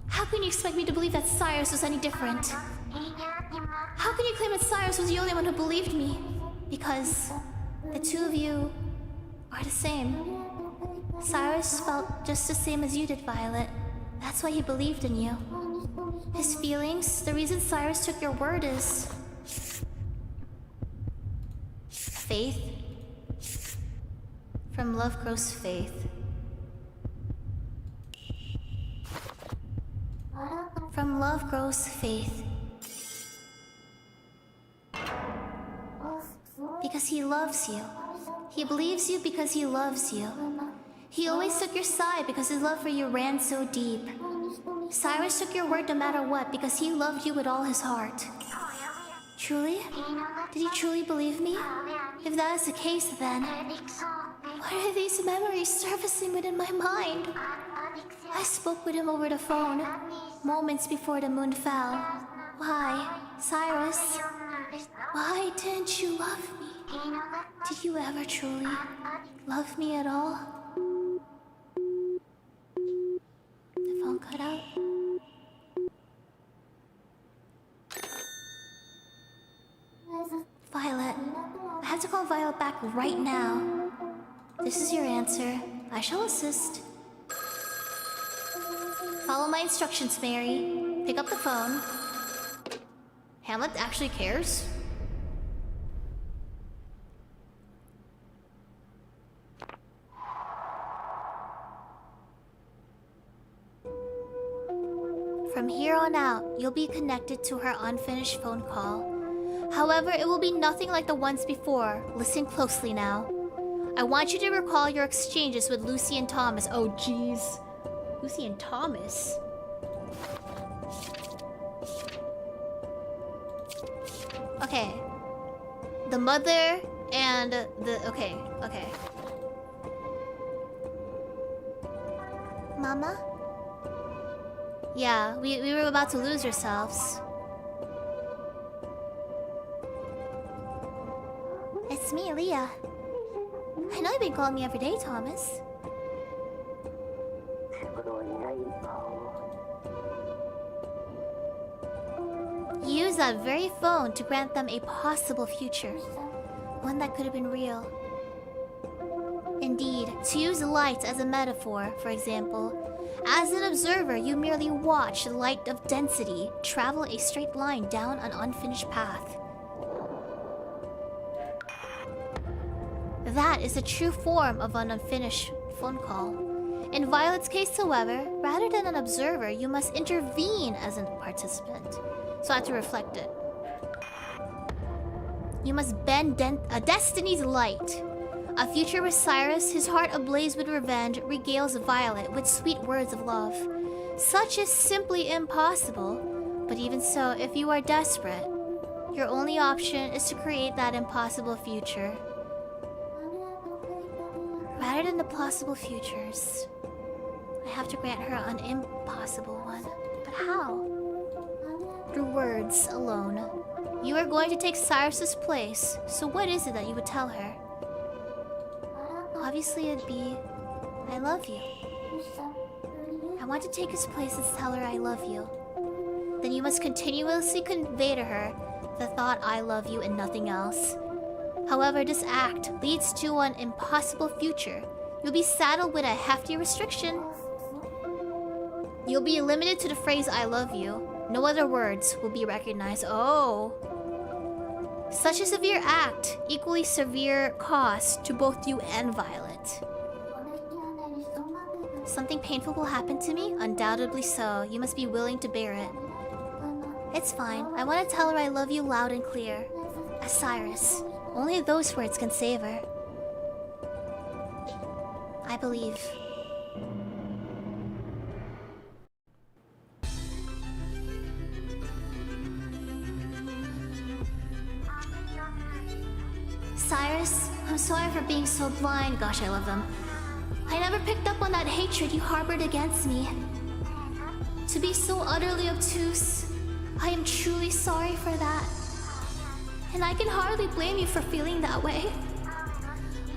How can you expect me to believe that Cyrus was any different? How can you claim that Cyrus was the only one who believed me? Because the two of you are the same. Cyrus felt just the same as you did, Violet. That's why he believed in you. His feelings, the reason Cyrus took your word is... faith. From love grows faith. From love grows faith. Because he loves you. He believes you because he loves you. He always took your side because his love for you ran so deep. Cyrus took your word no matter what because he loved you with all his heart. Truly? Did he truly believe me? If that is the case, then... why are these memories surfacing within my mind? I spoke with him over the phone, moments before the moon fell. Why, Cyrus? Why didn't you love me? Did you ever truly love me at all? The phone cut out. Violet, I have to call Violet back right now. This is your answer. I shall assist. Follow my instructions, Mary. Pick up the phone. Hamlet actually cares? From here on out, you'll be connected to her unfinished phone call. However, it will be nothing like the ones before. Listen closely now. I want you to recall your exchanges with Lucy and Thomas. Oh, jeez. Lucy and Thomas? Okay. The mother and the... Okay. Mama? Yeah, we were about to lose ourselves. It's me, Leah. I know you've been calling me every day, Thomas. You used that very phone to grant them a possible future. One that could have been real. Indeed, to use light as a metaphor, for example, as an observer, you merely watch light of density travel a straight line down an unfinished path. That is the true form of an unfinished phone call. In Violet's case, however, rather than an observer, you must intervene as a participant. So I have to reflect it. You must bend a destiny's light. A future where Cyrus, his heart ablaze with revenge, regales Violet with sweet words of love. Such is simply impossible. But even so, if you are desperate, your only option is to create that impossible future. Rather than the plausible futures, I have to grant her an impossible one. But how? Through words alone. You are going to take Cyrus's place, so what is it that you would tell her? Obviously it'd be, I love you. I want to take his place and tell her I love you. Then you must continuously convey to her the thought I love you and nothing else. However, this act leads to an impossible future. You'll be saddled with a hefty restriction. You'll be limited to the phrase I love you. No other words will be recognized. Oh. Such a severe act, equally severe cost to both you and Violet. Something painful will happen to me? Undoubtedly so. You must be willing to bear it. It's fine. I want to tell her I love you loud and clear. As Cyrus. Only those words can save her. I believe. Cyrus, I'm sorry for being so blind. Gosh, I love them. I never picked up on that hatred you harbored against me. To be so utterly obtuse, I am truly sorry for that. And I can hardly blame you for feeling that way.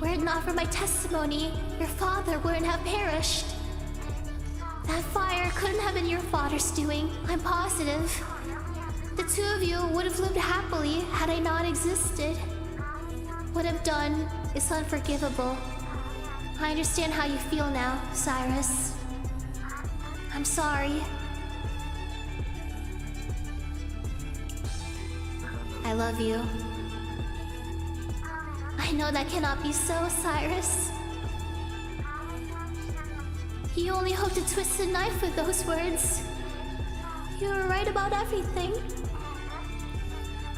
Were it not for my testimony, your father wouldn't have perished. That fire couldn't have been your father's doing, I'm positive. The two of you would have lived happily had I not existed. What I've done is unforgivable. I understand how you feel now, Cyrus. I'm sorry. I love you. I know that cannot be so, Cyrus. You only hope to twist the knife with those words. You were right about everything.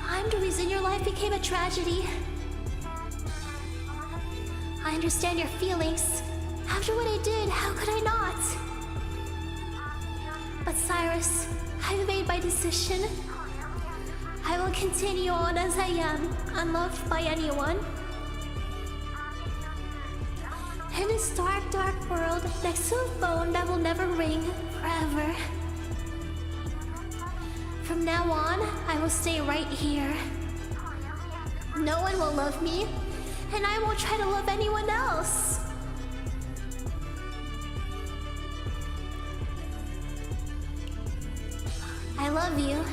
I'm the reason your life became a tragedy. I understand your feelings. After what I did, how could I not? But Cyrus, I've made my decision. I will continue on as I am, unloved by anyone. In this dark, dark world, next to a phone that will never ring forever. From now on, I will stay right here. No one will love me, and I won't try to love anyone else. I love you.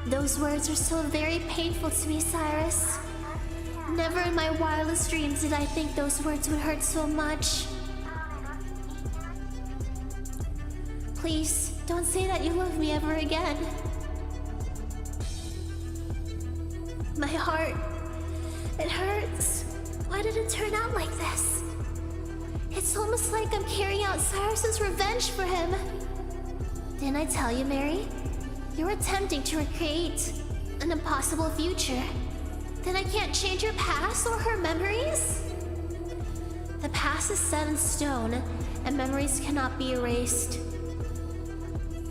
Those words are so very painful to me, Cyrus. Never in my wildest dreams did I think those words would hurt so much. Please, don't say that you love me ever again. My heart, it hurts. Why did it turn out like this? It's almost like I'm carrying out Cyrus's revenge for him. Didn't I tell you, Mary? You're attempting to recreate an impossible future. Then I can't change her past or her memories? The past is set in stone, and memories cannot be erased.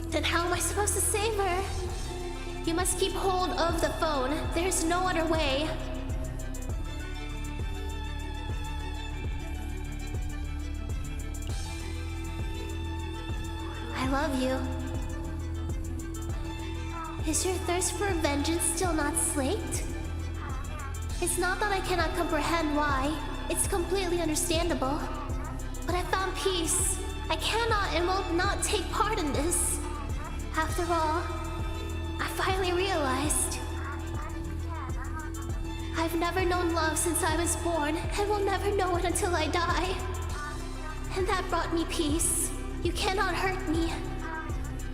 Then how am I supposed to save her? You must keep hold of the phone. There's no other way. I love you. Is your thirst for vengeance still not slaked? It's not that I cannot comprehend why. It's completely understandable. But I found peace. I cannot and will not take part in this. After all, I finally realized I've never known love since I was born and will never know it until I die. And that brought me peace. You cannot hurt me.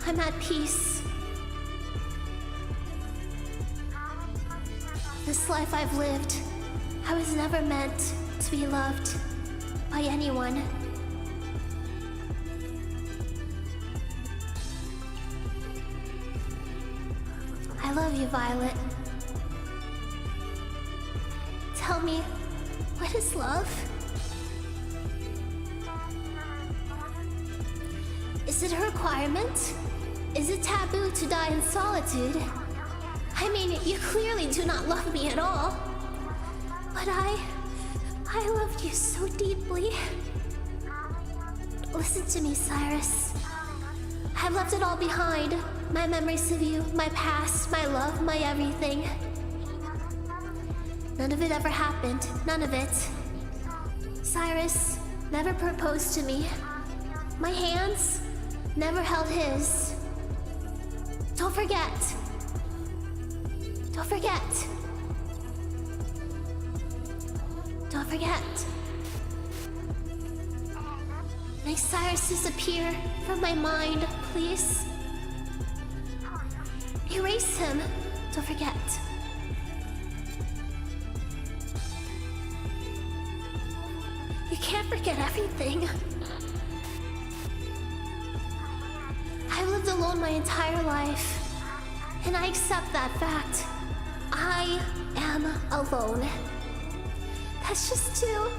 I'm at peace. This life I've lived, I was never meant to be loved by anyone. I love you, Violet. Tell me, what is love? Is it a requirement? Is it taboo to die in solitude? I mean, you clearly do not love me at all. But I loved you so deeply. Listen to me, Cyrus. I've left it all behind. My memories of you, my past, my love, my everything. None of it ever happened. None of it. Cyrus never proposed to me. My hands never held his. Don't forget. Don't forget. Don't forget. Make Cyrus disappear from my mind, please. Erase him. Don't forget. You can't forget everything. I've lived alone my entire life, and I accept that fact. I am alone. That's just too...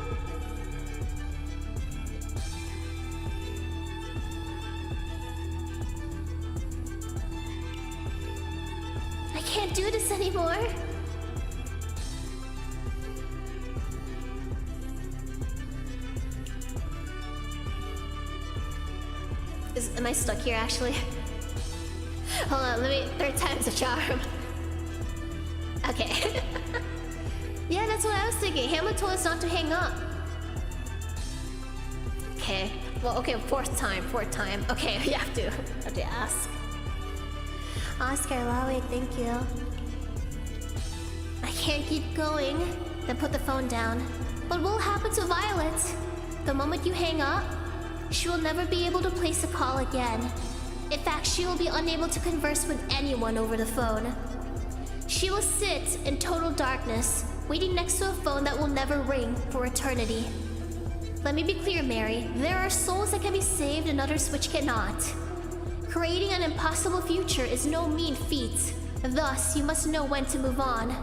I can't do this anymore. Am I stuck here, actually? Hold on, third time's a charm. Okay. Yeah, that's what I was thinking. Hamlet told us not to hang up. Okay. Well, okay, fourth time. Okay, you have to ask. Oscar Lowick, thank you. I can't keep going. Then put the phone down. What will happen to Violet? The moment you hang up, she will never be able to place a call again. In fact, she will be unable to converse with anyone over the phone. She will sit in total darkness, waiting next to a phone that will never ring for eternity. Let me be clear, Mary. There are souls that can be saved and others which cannot. Creating an impossible future is no mean feat. Thus, you must know when to move on.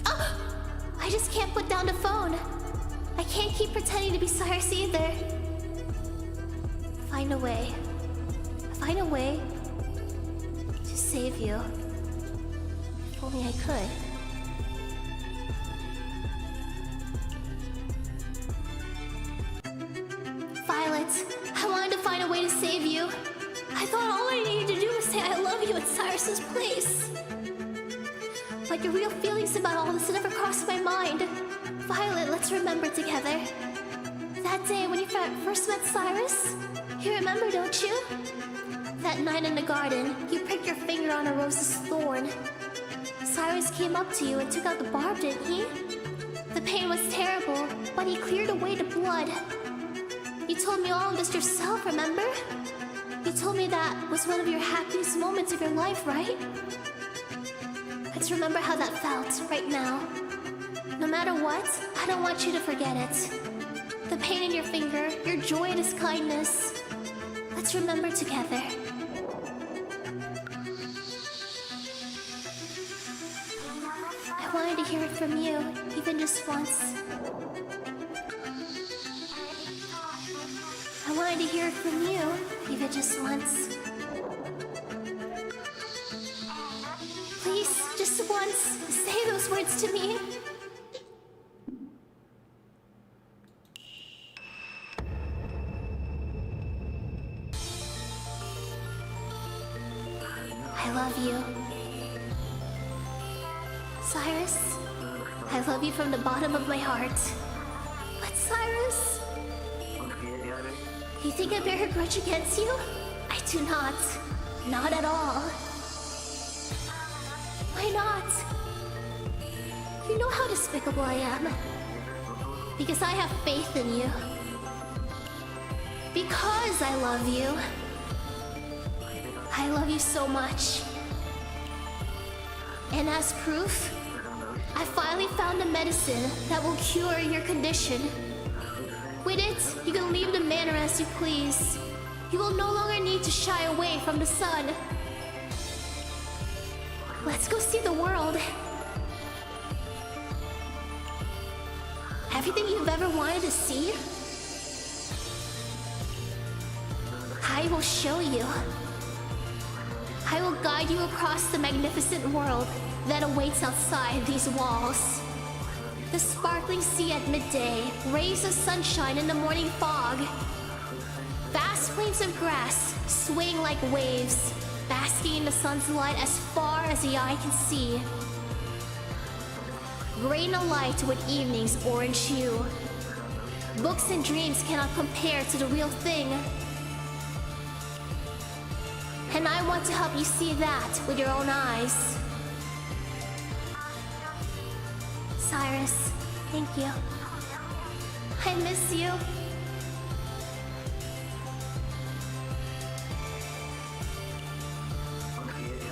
Oh! I just can't put down the phone. I can't keep pretending to be Cyrus either. Find a way. Find a way to save you. If only I could. Violet, I wanted to find a way to save you. I thought all I needed to do was say I love you in Cyrus's place. But your real feelings about all this never crossed my mind. Violet, let's remember together. That day when you first met Cyrus, you remember, don't you? That night in the garden, you pricked your finger on a rose's thorn. Cyrus came up to you and took out the barb, didn't he? The pain was terrible, but he cleared away the blood. You told me all of this yourself, remember? You told me that was one of your happiest moments of your life, right? Let's remember how that felt right now. No matter what, I don't want you to forget it. The pain in your finger, your joy and his kindness. Let's remember together. I wanted to hear it from you, even just once. I wanted to hear it from you, even just once. Please, just once, say those words to me. I love you. Cyrus, I love you from the bottom of my heart. But Cyrus, you think I bear a grudge against you? I do not. Not at all. Why not? You know how despicable I am. Because I have faith in you. Because I love you. I love you so much. And as proof, I finally found a medicine that will cure your condition. With it, you can leave the manor as you please. You will no longer need to shy away from the sun. Let's go see the world. Everything you've ever wanted to see, I will show you. I will guide you across the magnificent world that awaits outside these walls. The sparkling sea at midday, rays of sunshine in the morning fog. Vast plains of grass swaying like waves, basking in the sun's light as far as the eye can see. Rain alight with evening's orange hue. Books and dreams cannot compare to the real thing. And I want to help you see that with your own eyes. Cyrus, thank you. I miss you.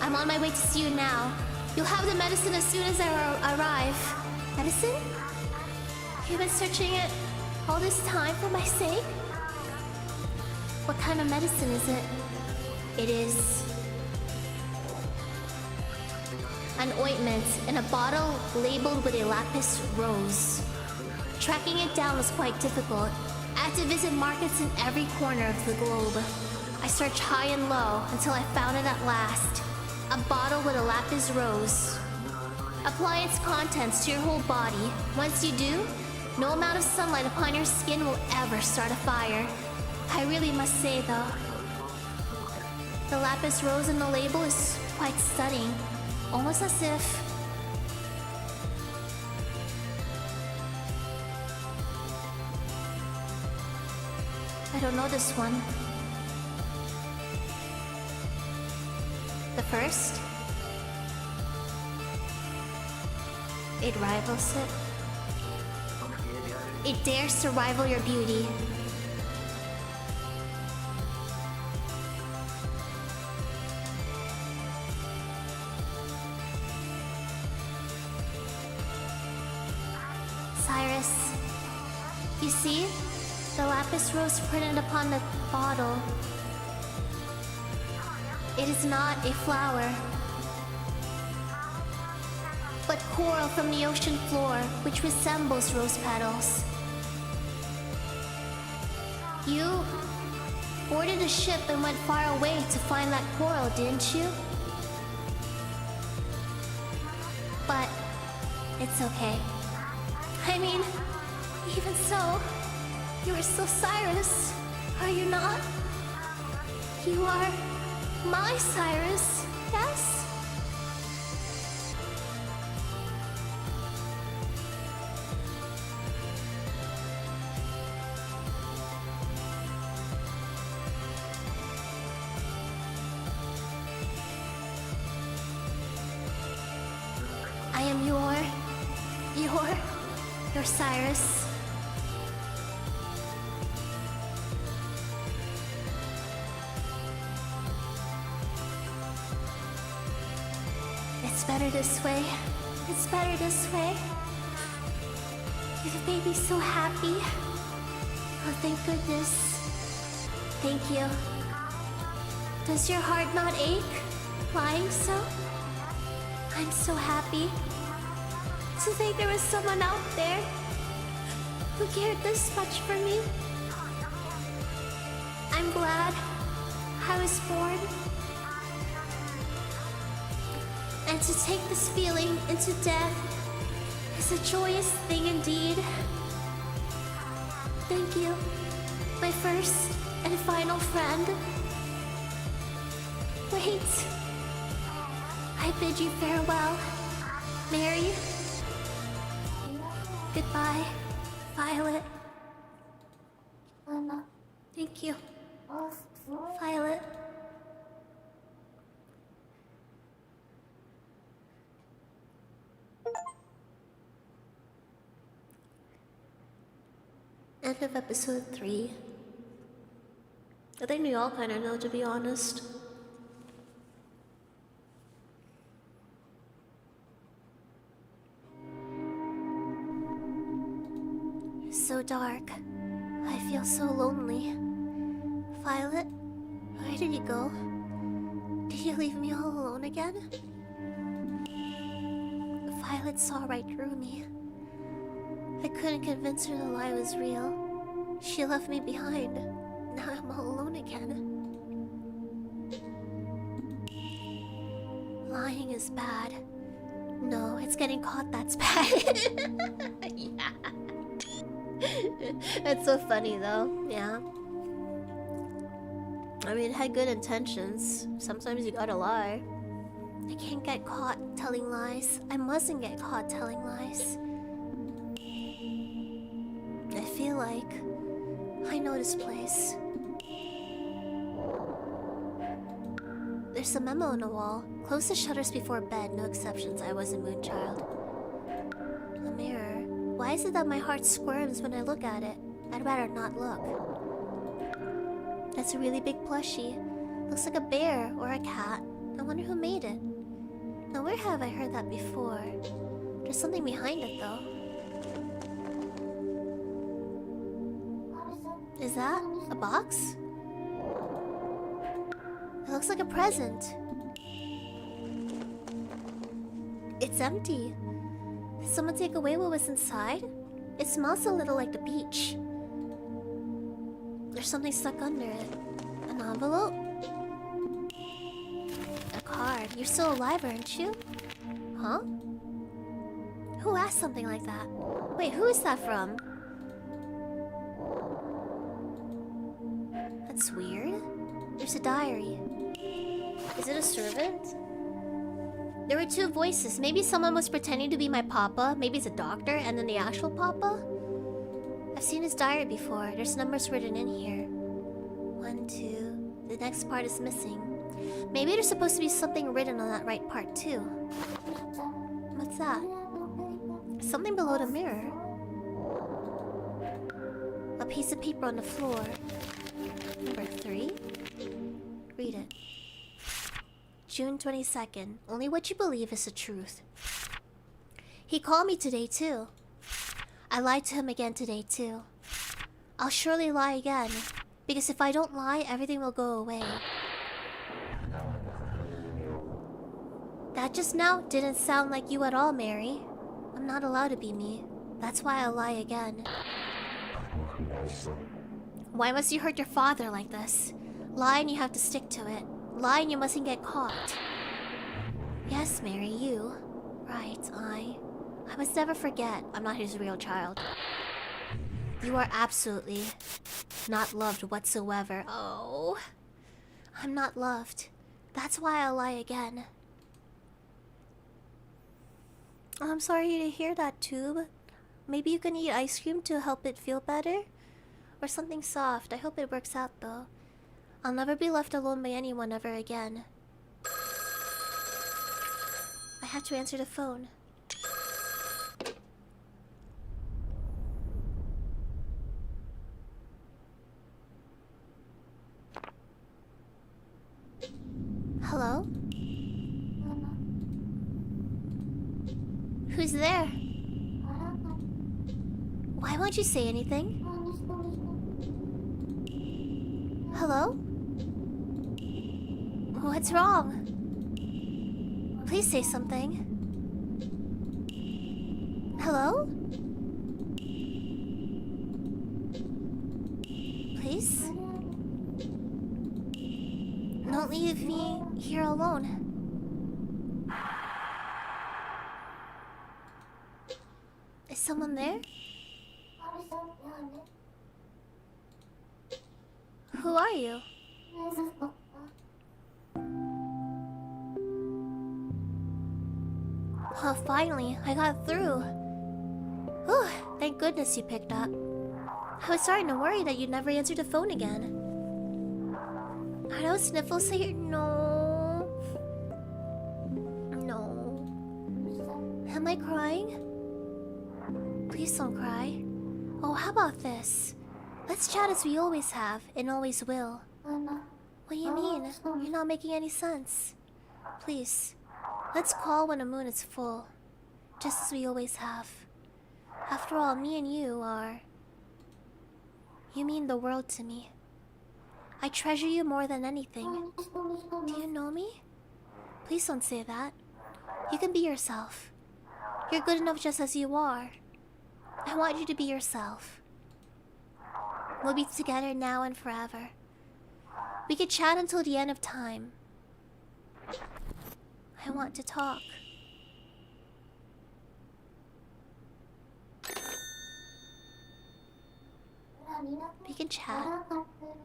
I'm on my way to see you now. You'll have the medicine as soon as I arrive. Medicine? You've been searching it all this time for my sake? What kind of medicine is it? It is an ointment in a bottle labeled with a lapis rose. Tracking it down was quite difficult. I had to visit markets in every corner of the globe. I searched high and low until I found it at last. A bottle with a lapis rose. Apply its contents to your whole body. Once you do, no amount of sunlight upon your skin will ever start a fire. I really must say though, the lapis rose in the label is quite stunning. Almost as if... I don't know this one. The first? It rivals it. It dares to rival your beauty. Cyrus, you see? The lapis rose printed upon the bottle. It is not a flower, but coral from the ocean floor, which resembles rose petals. You boarded a ship and went far away to find that coral, didn't you? But it's okay. I mean, even so, you are still Cyrus, are you not? You are my Cyrus, yes? I am your Cyrus. It's better this way. It's better this way. The baby's so happy. Oh, thank goodness. Thank you. Does your heart not ache? Lying so? I'm so happy to think there was someone out there who cared this much for me. I'm glad I was born. And to take this feeling into death is a joyous thing indeed. Thank you, my first and final friend. Wait. I bid you farewell, Mary. Goodbye, Violet. Thank you, Violet. End of episode 3. I think we all kind of know, to be honest. so dark. I feel so lonely. Violet, where did you go? Did you leave me all alone again? Violet saw right through me. I couldn't convince her the lie was real. She left me behind. Now I'm all alone again. Lying is bad. No, it's getting caught that's bad. Yeah. That's so funny though, yeah. I mean, it had good intentions. Sometimes you gotta lie. I can't get caught telling lies. I mustn't get caught telling lies. I feel like I know this place. There's a memo on the wall. Close the shutters before bed, no exceptions. I was a moonchild. A mirror. Why is it that my heart squirms when I look at it? I'd rather not look. That's a really big plushie. Looks like a bear or a cat. I wonder who made it. Now where have I heard that before? There's something behind it though. Is that a box? It looks like a present. It's empty. Did someone take away what was inside? It smells a little like the beach. There's something stuck under it. An envelope? A card. You're still alive, aren't you? Huh? Who asked something like that? Wait, who is that from? That's weird. There's a diary. Is it a servant? There were two voices. Maybe someone was pretending to be my papa. Maybe it's a doctor and then the actual papa. I've seen his diary before. There's numbers written in here. 1, 2. The next part is missing. Maybe there's supposed to be something written on that right part too. What's that? Something below the mirror. A piece of paper on the floor. Number 3? Read it. June 22nd. Only what you believe is the truth. He called me today too. I lied to him again today too. I'll surely lie again. Because if I don't lie, everything will go away. That just now didn't sound like you at all, Mary. I'm not allowed to be me. That's why I'll lie again. Why must you hurt your father like this? Lie and you have to stick to it. Lie and you mustn't get caught. Yes, Mary, you. Right, I must never forget I'm not his real child. You are absolutely not loved whatsoever. Oh. I'm not loved. That's why I'll lie again. I'm sorry to hear that, Tube. Maybe you can eat ice cream to help it feel better? Or something soft. I hope it works out, though. I'll never be left alone by anyone ever again. I have to answer the phone. Hello? Who's there? Why won't you say anything? Hello? What's wrong? Please say something. Hello? Please? Don't leave me here alone. Is someone there? Who are you? Oh, finally, I got through. Whew, thank goodness you picked up. I was starting to worry that you'd never answer the phone again. Are those sniffles here? No. No. Am I crying? Please don't cry. Oh, how about this? Let's chat as we always have, and always will. What do you mean? You're not making any sense. Please, let's call when the moon is full. Just as we always have. After all, me and you are You mean the world to me. I treasure you more than anything. Do you know me? Please don't say that. You can be yourself. You're good enough just as you are. I want you to be yourself. We'll be together now and forever. We can chat until the end of time. I want to talk. We can chat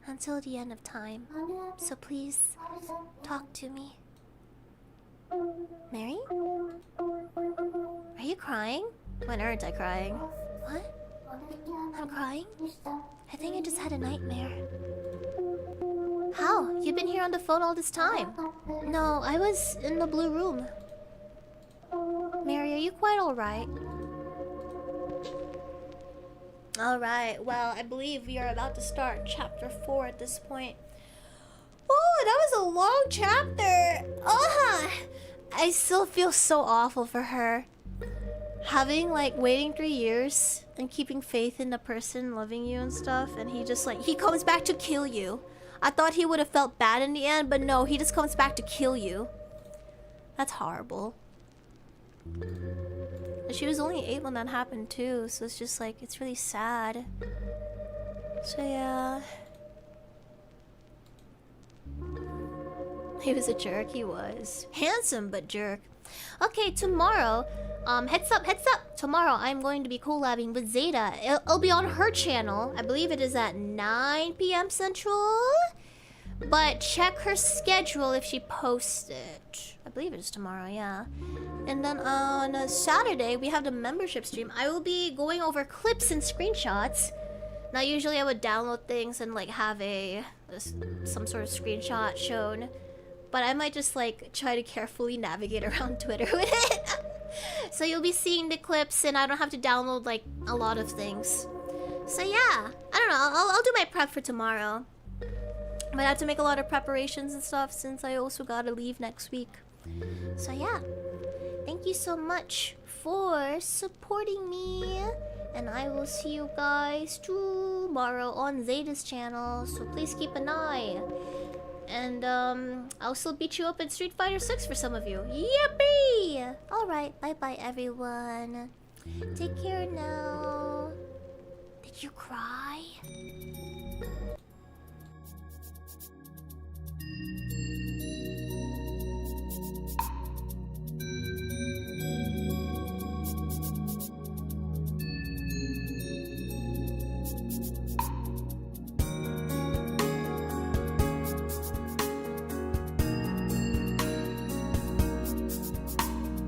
until the end of time. So please, talk to me. Mary? Are you crying? When aren't I crying? What? I'm crying? I think I just had a nightmare. How? You've been here on the phone all this time. No, I was in the blue room. Mary, are you quite alright? Alright, well, I believe we are about to start chapter 4 at this point. Oh, that was a long chapter! I still feel so awful for her. Having, like, waiting 3 years and keeping faith in the person loving you and stuff, and he just, like, he comes back to kill you. I thought he would have felt bad in the end, but no, he just comes back to kill you. That's horrible. She was only 8 when that happened too, so it's just like, it's really sad. So yeah. He was a jerk, he was. Handsome, but jerk. Okay, tomorrow, heads up. Tomorrow I'm going to be collabing with Zeta. It'll be on her channel. I believe it is at 9 p.m. Central. But check her schedule if she posts it. I believe it is tomorrow, yeah. And then on Saturday, we have the membership stream. I will be going over clips and screenshots. Now, usually I would download things and, like, have some sort of screenshot shown. But I might just, like, try to carefully navigate around Twitter with it. So you'll be seeing the clips and I don't have to download, like, a lot of things. So yeah, I don't know. I'll do my prep for tomorrow. Might have to make a lot of preparations and stuff since I also gotta leave next week. So yeah, thank you so much for supporting me. And I will see you guys tomorrow on Zeta's channel. So please keep an eye. And I'll still beat you up in Street Fighter 6 for some of you. Yippee! Alright, bye-bye everyone. Take care now. Did you cry?